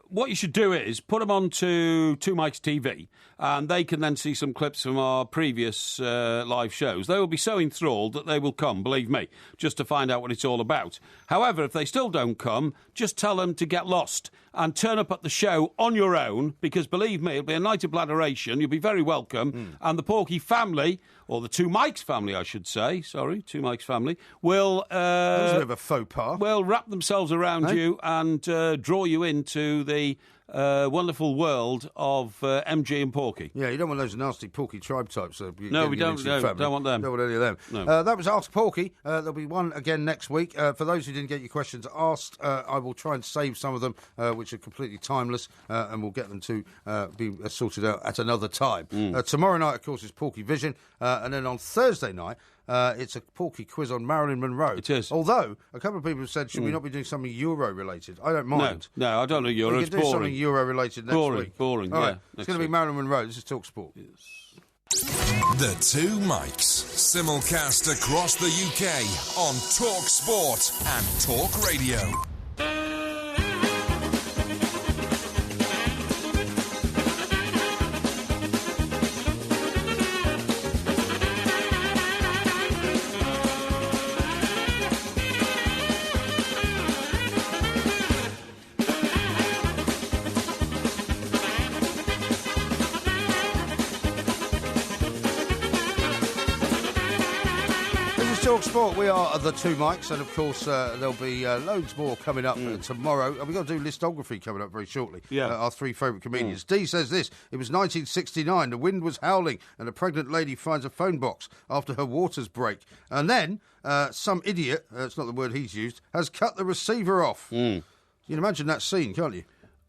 what you should do is put them on to Two Mikes TV, and they can then see some clips from our previous live shows. They will be so enthralled that they will come, believe me, just to find out what it's all about. However, if they still don't come, just tell them to get lost and turn up at the show on your own, because believe me, it'll be a night of adoration. You'll be very welcome. And the Porky family, or the Two Mikes family, I should say, Two Mikes family, will... that was a bit of a faux pas. Will wrap themselves around you and draw you into the wonderful world of MG and Porky. Yeah, you don't want those nasty Porky tribe types. No, we don't. Don't want them. Don't want any of them. No. That was Ask Porky. There'll be one again next week. For those who didn't get your questions asked, I will try and save some of them, which are completely timeless, and we'll get them to be sorted out at another time. Tomorrow night, of course, is Porky Vision, and then on Thursday night, it's a Porky quiz on Marilyn Monroe. It is. Although, a couple of people have said, should we not be doing something Euro-related? I don't mind. No, I don't know Euro. We It's can do boring. something Euro-related next week. Boring, All right. yeah. It's going to be Marilyn Monroe. This is Talk Sport. The Two Mikes, simulcast across the UK on Talk Sport and Talk Radio. Talk Sport, we are the Two Mikes, and of course there'll be loads more coming up tomorrow. And we've got to do listography coming up very shortly. Our three favourite comedians. Dee says this, it was 1969, the wind was howling and a pregnant lady finds a phone box after her waters break. And then some idiot, it's not the word he's used, has cut the receiver off. You can imagine that scene, can't you?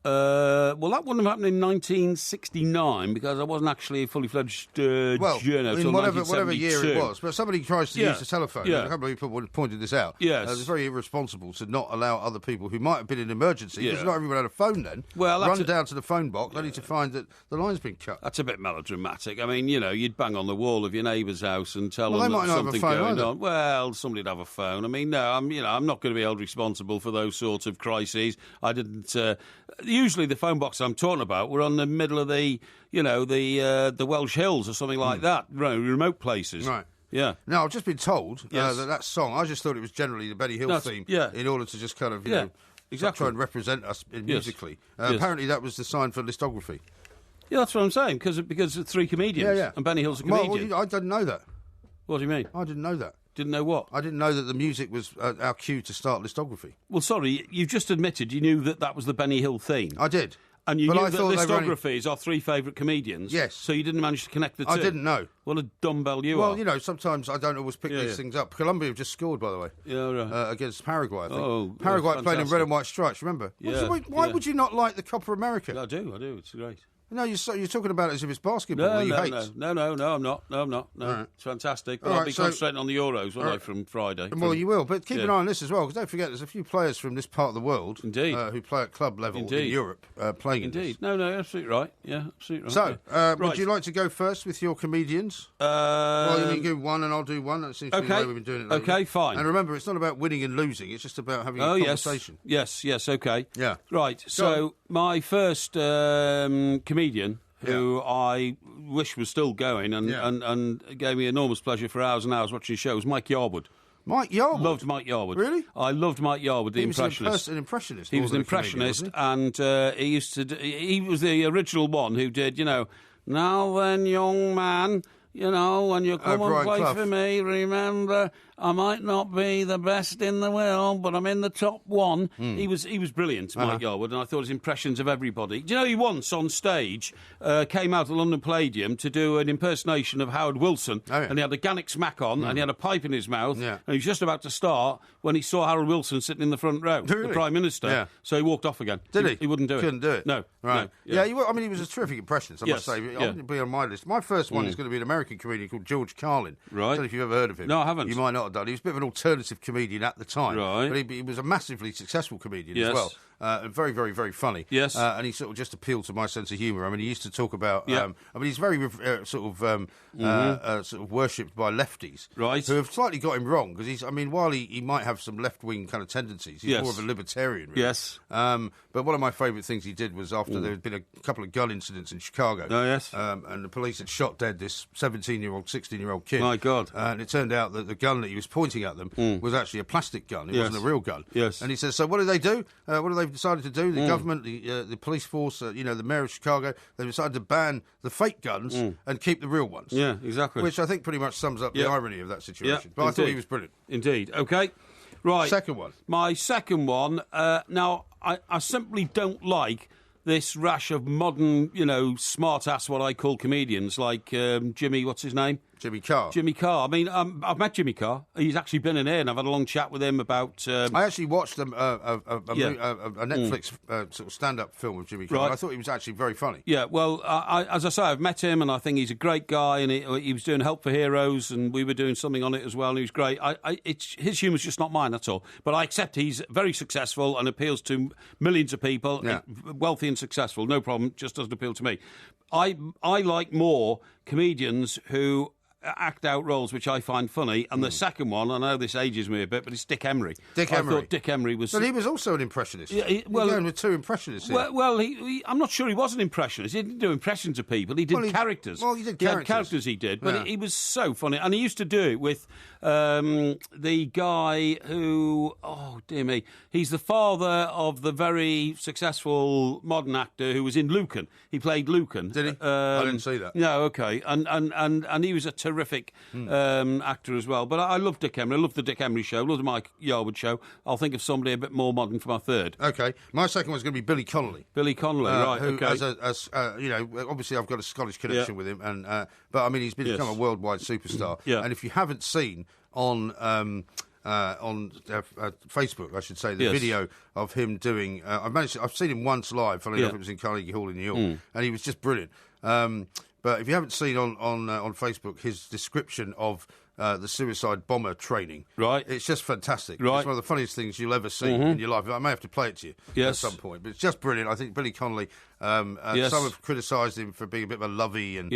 Well, that wouldn't have happened in 1969 because I wasn't actually a fully fledged journo in till whatever year it was. But somebody tries to use the telephone. Yeah. And a couple of people pointed this out. Yes. It's very irresponsible to not allow other people who might have been in an emergency, because not everyone had a phone then, run down to the phone box only to find that the line's been cut. That's a bit melodramatic. I mean, you'd bang on the wall of your neighbour's house and tell them they that might not have a something phone going either. on. Well, somebody'd have a phone. I mean, no, I'm not going to be held responsible for those sorts of crises. I didn't. Usually, the phone box I'm talking about were on the middle of the Welsh Hills or something like that, remote places. Right. Yeah. Now, I've just been told Yes. that song, I just thought it was generally the Benny Hill theme in order to just kind of, try and represent us musically. Yes. Apparently, that was the sign for listography. Yeah, that's what I'm saying, because of three comedians. Yeah. And Benny Hill's a comedian. Well, I didn't know that. What do you mean? I didn't know that. Didn't know what? I didn't know that the music was our cue to start listography. Well, sorry, you've just admitted you knew that was the Benny Hill theme. I did. And you But knew I that thought they were listography is our three favourite comedians. Yes. So you didn't manage to connect the two. I didn't know. What a dumbbell you are. Well, sometimes I don't always pick these things up. Colombia have just scored, by the way. Yeah, right. Against Paraguay, I think. Oh, Paraguay played in fantastic. red and white stripes, remember? Yeah, Why would you not like the Copa America? I do. It's great. No, you're talking about it as if it's basketball that you hate. No, I'm not. No, right. it's fantastic. But All I'll right, be so- concentrating on the Euros, won't I, from Friday? Well, you will, but keep an Yeah. eye on this as well, because don't forget there's a few players from this part of the world Indeed. Who play at club level in Indeed. Europe playing in Indeed. this. No, absolutely right. Yeah, absolutely right. So, yeah. would you like to go first with your comedians? Well, you do one and I'll do one. That seems to be the way we've been doing it lately. Okay, fine. And remember, it's not about winning and losing, it's just about having a conversation. Yes, okay. Yeah. Right, so my first comedian, who I wish was still going and gave me enormous pleasure for hours and hours watching his show, was Mike Yarwood. Mike Yarwood? Loved Mike Yarwood. Really? I loved Mike Yarwood, the impressionist. An impressionist. He was an impressionist, and he used to. He was the original one who did, now then, young man, when you come and Brian play Clough. for me, remember, I might not be the best in the world, but I'm in the top one. He was brilliant, Mike Yarwood, and I thought his impressions of everybody. Do you know he once on stage came out of the London Palladium to do an impersonation of Howard Wilson, and he had a Gannick smack on, and he had a pipe in his mouth, and he was just about to start when he saw Harold Wilson sitting in the front row, Really? the Prime Minister. Yeah. So he walked off again. Did he? He wouldn't do it. Couldn't do it. No. Right. No, He was a terrific impressionist, I must say. I wouldn't be on my list. My first one is going to be an American comedian called George Carlin. Right. I don't know if you've ever heard of him. No, I haven't. You might not have done. He was a bit of an alternative comedian at the time. Right. But he was a massively successful comedian Yes. as well. And very, very, very funny. Yes. And he sort of just appealed to my sense of humour. I mean, he used to talk about... Yeah. he's very sort of worshipped by lefties. Right. Who have slightly got him wrong, because while he might have some left-wing kind of tendencies, he's Yes. more of a libertarian, really. Yes. But one of my favourite things he did was after there had been a couple of gun incidents in Chicago. Oh, yes. And the police had shot dead this 17-year-old, 16-year-old kid. My God. And it turned out that the gun that he was pointing at them was actually a plastic gun. It Yes. wasn't a real gun. Yes. And he says, so what did they do? What have they decided to do? The government, the police force, the mayor of Chicago, they decided to ban the fake guns and keep the real ones. Yeah, exactly. Which I think pretty much sums up the irony of that situation. But I thought he was brilliant. Indeed. Okay. Right. Second one. My second one. Now, I simply don't like this rash of modern, smart-ass, what I call comedians, like Jimmy, what's his name? Jimmy Carr. Jimmy Carr. I mean, I've met Jimmy Carr. He's actually been in here, and I've had a long chat with him about... I actually watched a Netflix sort of stand-up film of Jimmy Carr. Right. I thought he was actually very funny. Yeah, well, as I say, I've met him, and I think he's a great guy, and he was doing Help for Heroes, and we were doing something on it as well, and he was great. His humour's just not mine, that's all. But I accept he's very successful and appeals to millions of people, wealthy and successful, no problem, just doesn't appeal to me. I like more comedians who act out roles which I find funny, and the second one, I know this ages me a bit, but it's Dick Emery. I thought Dick Emery was... But he was also an impressionist. Yeah, You're going with two impressionists here. Well, I'm not sure he was an impressionist. He didn't do impressions of people. He did characters. Well, he did He had characters. characters he did, but he was so funny. And he used to do it with the guy who, oh, dear me, he's the father of the very successful modern actor who was in Lucan. He played Lucan. Did he? I didn't see that. No, okay. And he was a terrific actor as well. But I love Dick Emery. I love the Dick Emery show. I love the Mike Yarwood show. I'll think of somebody a bit more modern for my third. Okay. My second one's going to be Billy Connolly. Billy Connolly, right, who, okay. Obviously I've got a Scottish connection with him, but I mean, he's become a worldwide superstar. Yeah. And if you haven't seen on on Facebook, I should say, the Yes. video of him doing. I've seen him once live. Funny enough, it was in Carnegie Hall in New York, and he was just brilliant. But if you haven't seen on Facebook his description of the suicide bomber training, Right. it's just fantastic. Right. It's one of the funniest things you'll ever see in your life. I may have to play it to you Yes. at some point, but it's just brilliant. I think Billy Connolly. Yes. Some have criticised him for being a bit of a lovey and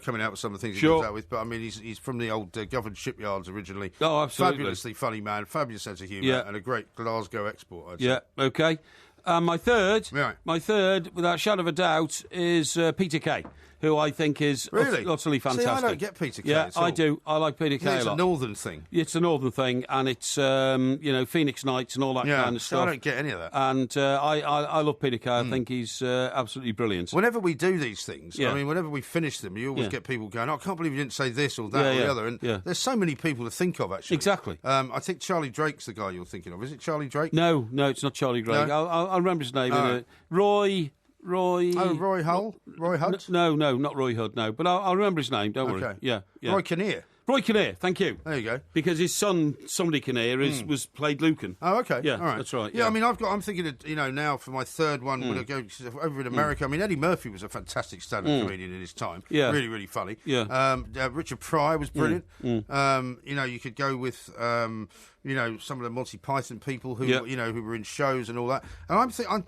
coming out with some of the things he Sure. comes out with. But I mean, he's from the old Governed Shipyards originally. Oh, absolutely. Fabulously funny man, fabulous sense of humour, Yeah. and a great Glasgow export. I'd say. Yeah, okay. My third, Right. without a shadow of a doubt, is Peter Kay, who I think is Really? utterly fantastic. See, I don't get Peter Kay Yeah, at all. I do. I like Peter Kay It's a a lot. northern thing. It's a northern thing, and it's Phoenix Nights and all that kind of so stuff. I don't get any of that. And I love Peter Kay. I think he's absolutely brilliant. Whenever we do these things, Yeah. I mean, whenever we finish them, you always Yeah. get people going, I can't believe you didn't say this or that Yeah, or the yeah, other. And yeah. there's so many people to think of, actually. Exactly. I think Charlie Drake's the guy you're thinking of. Is it Charlie Drake? No, it's not Charlie Gregg. No? I'll remember his name. All in right. Roy. Oh, Roy Hull? Roy Hudd? No, not Roy Hudd. No, but I'll remember his name. Don't worry. Okay. Yeah. Roy Kinnear. Roy Kinnear, thank you. There you go. Because his son, somebody Kinnear, was played Lucan. Oh, okay. Yeah, all right. that's right. Yeah, I mean, I'm thinking of, now for my third one, when I go over in America. I mean, Eddie Murphy was a fantastic stand-up comedian in his time. Yeah. Really, really funny. Yeah. Richard Pryor was brilliant. You could go with, some of the Monty Python people who, who were in shows and all that. And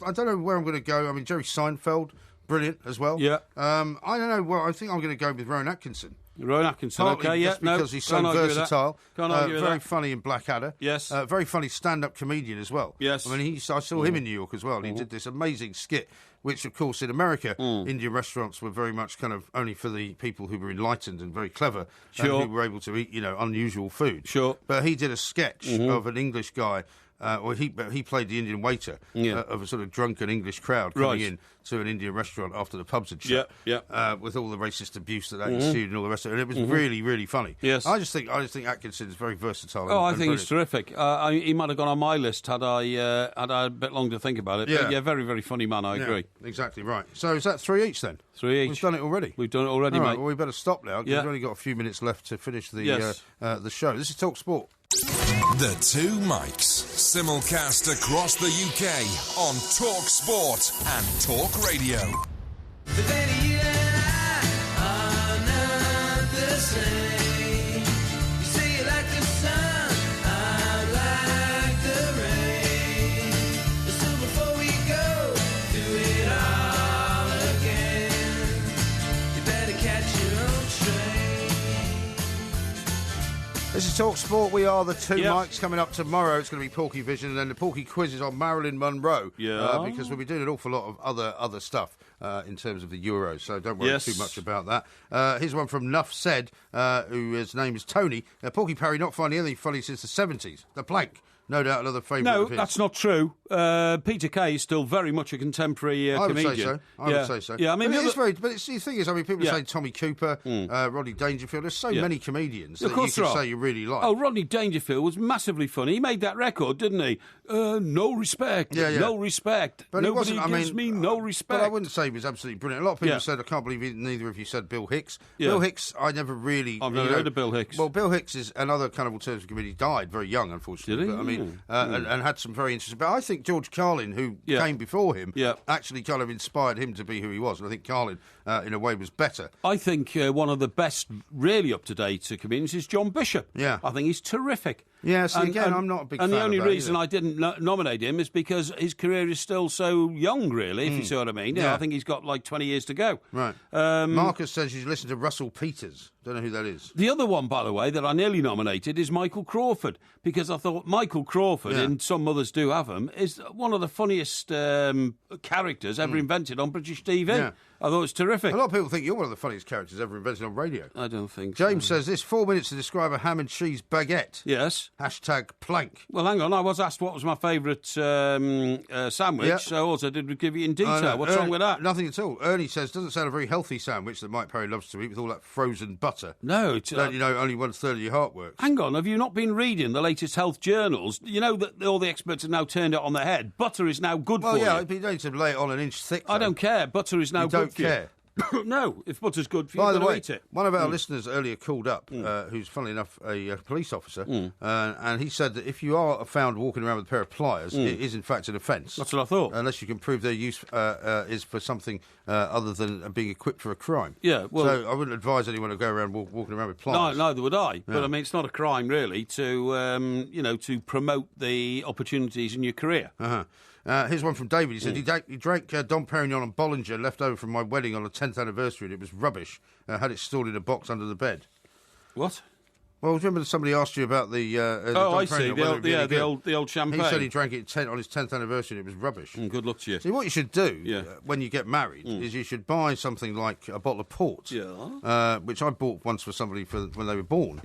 I don't know where I'm going to go. I mean, Jerry Seinfeld, brilliant as well. Yeah. I don't know. Well, I think I'm going to go with Rowan Atkinson. Rowan Atkinson, Partly okay, just because he's so can't argue with that. versatile. Can't argue with very that. funny in Blackadder. Yes. Very funny stand-up comedian as well. Yes. I mean, I saw him in New York as well. And he did this amazing skit, which, of course, in America, Indian restaurants were very much kind of only for the people who were enlightened and very clever Sure. and who were able to eat, unusual food. Sure. But he did a sketch of an English guy. He played the Indian waiter of a sort of drunken English crowd coming Right. in to an Indian restaurant after the pubs had shut. With all the racist abuse that ensued and all the rest of it. And it was really, really funny. Yes. I just think Atkinson is very versatile. Oh, I and think he's brilliant. terrific. He might have gone on my list had I a bit longer to think about it. Yeah. But yeah, very, very funny man, I agree. Exactly right. So is that 3 each then? 3 each. We've done it already. We've done it already, All right, mate. well, we better stop now because Yeah. we've only got a few minutes left to finish the Yes. the show. This is Talk Sport. The Two Mics, simulcast across the UK on Talk Sport and Talk Radio. This is Talk Sport. We are the Two Yeah. Mics. Coming up tomorrow, it's going to be Porky Vision, and then the Porky Quiz is on Marilyn Monroe. Yeah. Because we'll be doing an awful lot of other stuff in terms of the Euros, so don't worry Yes. too much about that. Here's one from Nuff Said, whose name is Tony. Porky Parry not finding anything funny since the 70s. The Plank. No doubt another favourite No, of his. that's not true. Peter Kay is still very much a contemporary I would comedian. say so. I would say so. Yeah, I mean, but the it's other- very. But it's, the thing is, I mean, people Yeah. say Tommy Cooper, Rodney Dangerfield. There's so Yeah. many comedians Of that you course can there are. say you really like. Oh, Rodney Dangerfield was massively funny. He made that record, didn't he? No respect. Yeah, yeah. No respect. But Nobody it wasn't. I gives mean, me no respect. But I wouldn't say he was absolutely brilliant. A lot of people Yeah. said, I can't believe neither of you said Bill Hicks. Yeah. Bill Hicks, I never really. I've never heard of Bill Hicks. Well, Bill Hicks is another kind of alternative comedian. He died very young, unfortunately. Did he? But, I mean, and had some very interesting. But I think George Carlin, who Yeah. came before him, Yeah. actually kind of inspired him to be who he was. And I think Carlin, in a way, was better. I think one of the best, really up-to-date comedians is John Bishop. Yeah. I think he's terrific. Yeah, see, again, I'm not a big And fan the only of that reason either. I didn't nominate him is because his career is still so young, really, if you see what I mean. Yeah. I think he's got like 20 years to go. Right. Marcus says you should listen to Russell Peters. Don't know who that is. The other one, by the way, that I nearly nominated is Michael Crawford, because I thought Michael Crawford, Yeah. and some others do have him, is one of the funniest characters ever invented on British TV. Yeah. I thought it was terrific. A lot of people think you're one of the funniest characters ever invented on radio. I don't think James so. says this: 4 minutes to describe a ham and cheese baguette. Yes. Hashtag plank. Well, hang on. I was asked what was my favourite sandwich, Yeah. so all I did was give you in I detail. know. What's wrong with that? Nothing at all. Ernie says doesn't sound a very healthy sandwich that Mike Parry loves to eat with all that frozen butter. No, it's... Don't you know only 1/3 of your heart works? Hang on, have you not been reading the latest health journals? You know that all the experts have now turned it on their head. Butter is now good Well, for yeah, you. but you don't need to lay it on an inch thick. I though. don't care. Butter is now You good don't for you. care. No, if butter's good for you, By the you've got to way, eat it. one of our listeners earlier called up, who's, funnily enough, a police officer, and he said that if you are found walking around with a pair of pliers, it is in fact an offence. That's what I thought. Unless you can prove their use is for something other than being equipped for a crime. Yeah, well, so I wouldn't advise anyone to go around walking around with pliers. No, neither would I. But I mean, it's not a crime really to to promote the opportunities in your career. Here's one from David. He said he drank Dom Perignon and Bollinger left over from my wedding on the 10th anniversary, and it was rubbish. Had it stored in a box under the bed. What? Well, remember somebody asked you about the Oh, Dom I see. Perignon, The old champagne. He said he drank it on his 10th anniversary and it was rubbish. Good luck to you. See, what you should do when you get married is you should buy something like a bottle of port, which I bought once for somebody when they were born,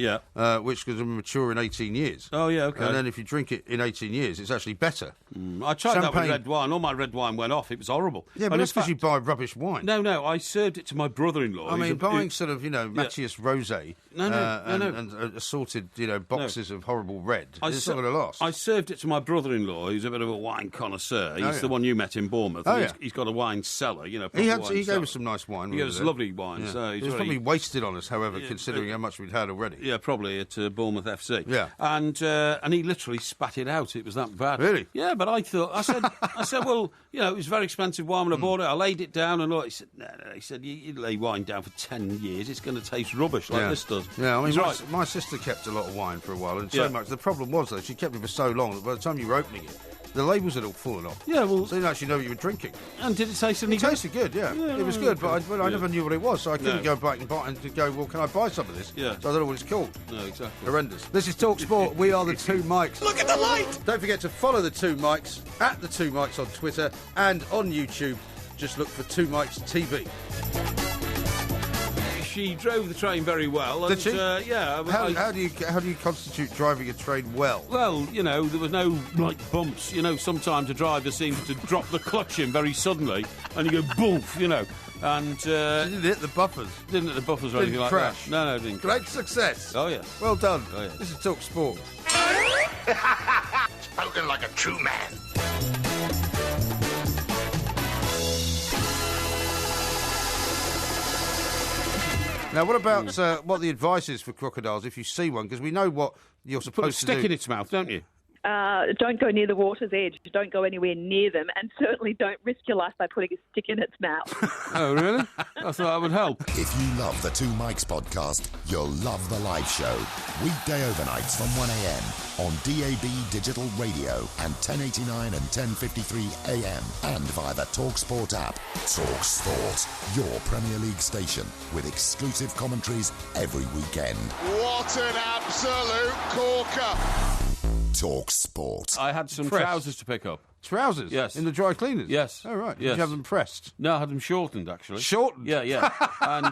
which was mature in 18 years. Oh, yeah, okay. And then if you drink it in 18 years, it's actually better. I tried that with red wine. All my red wine went off. It was horrible. Yeah, but that's because you buy rubbish wine. No, I served it to my brother-in-law. I mean, buying sort of, Matthias Rosé and assorted, boxes of horrible red. It's not going to last. I served it to my brother-in-law, who's a bit of a wine connoisseur. He's the one you met in Bournemouth. He's got a wine cellar, He gave us some nice wine. He gave us lovely wine. Yeah. So he was probably wasted on us, however, considering how much we'd had already. Yeah, probably at Bournemouth FC. Yeah. And he literally spat it out. It was that bad. Really? Yeah, but I said, well, it was very expensive wine when I bought it. I laid it down and look. He said, no. He said, you lay wine down for 10 years, it's going to taste rubbish like this does. Yeah, I mean, right. My sister kept a lot of wine for a while, and so much. The problem was, though, she kept it for so long that by the time you were opening it, the labels had all fallen off. Yeah, well... So you didn't actually know what you were drinking. And did it taste any good? It tasted good, yeah. It was good, but I never knew what it was, so I couldn't go back and buy it and go, well, can I buy some of this? Yeah. So I don't know what it's called. No, exactly. Horrendous. This is Talk Sport. We are the Two Mikes. Look at the light! Don't forget to follow the Two Mikes at the Two Mikes on Twitter and on YouTube. Just look for Two Mikes TV. She drove the train very well. Did she? Yeah. How do you constitute driving a train well? Well, there was no bumps. Sometimes a driver seems to drop the clutch in very suddenly, and you go boof. And she didn't hit the buffers. Didn't hit the buffers or anything like crash. that. No, didn't. Great success. Oh yeah. Well done. Oh, yeah. This is Talk Sport. Spoken like a true man. Now, what about what the advice is for crocodiles if you see one? Because we know what you're supposed to do. Put a stick in its mouth, don't you? Don't go near the water's edge. Don't go anywhere near them, and certainly don't risk your life by putting a stick in its mouth. Oh, really? I thought that would help. If you love the Two Mikes podcast, you'll love the live show. Weekday overnights from 1am on DAB Digital Radio and 1089 and 1053 AM and via the TalkSport app. TalkSport, your Premier League station with exclusive commentaries every weekend. What an absolute corker! Talk Sport. I had some trousers to pick up. Trousers? Yes. In the dry cleaners? Yes. Oh, right. Yes. Did you have them pressed? No, I had them shortened, actually. Shortened? Yeah. And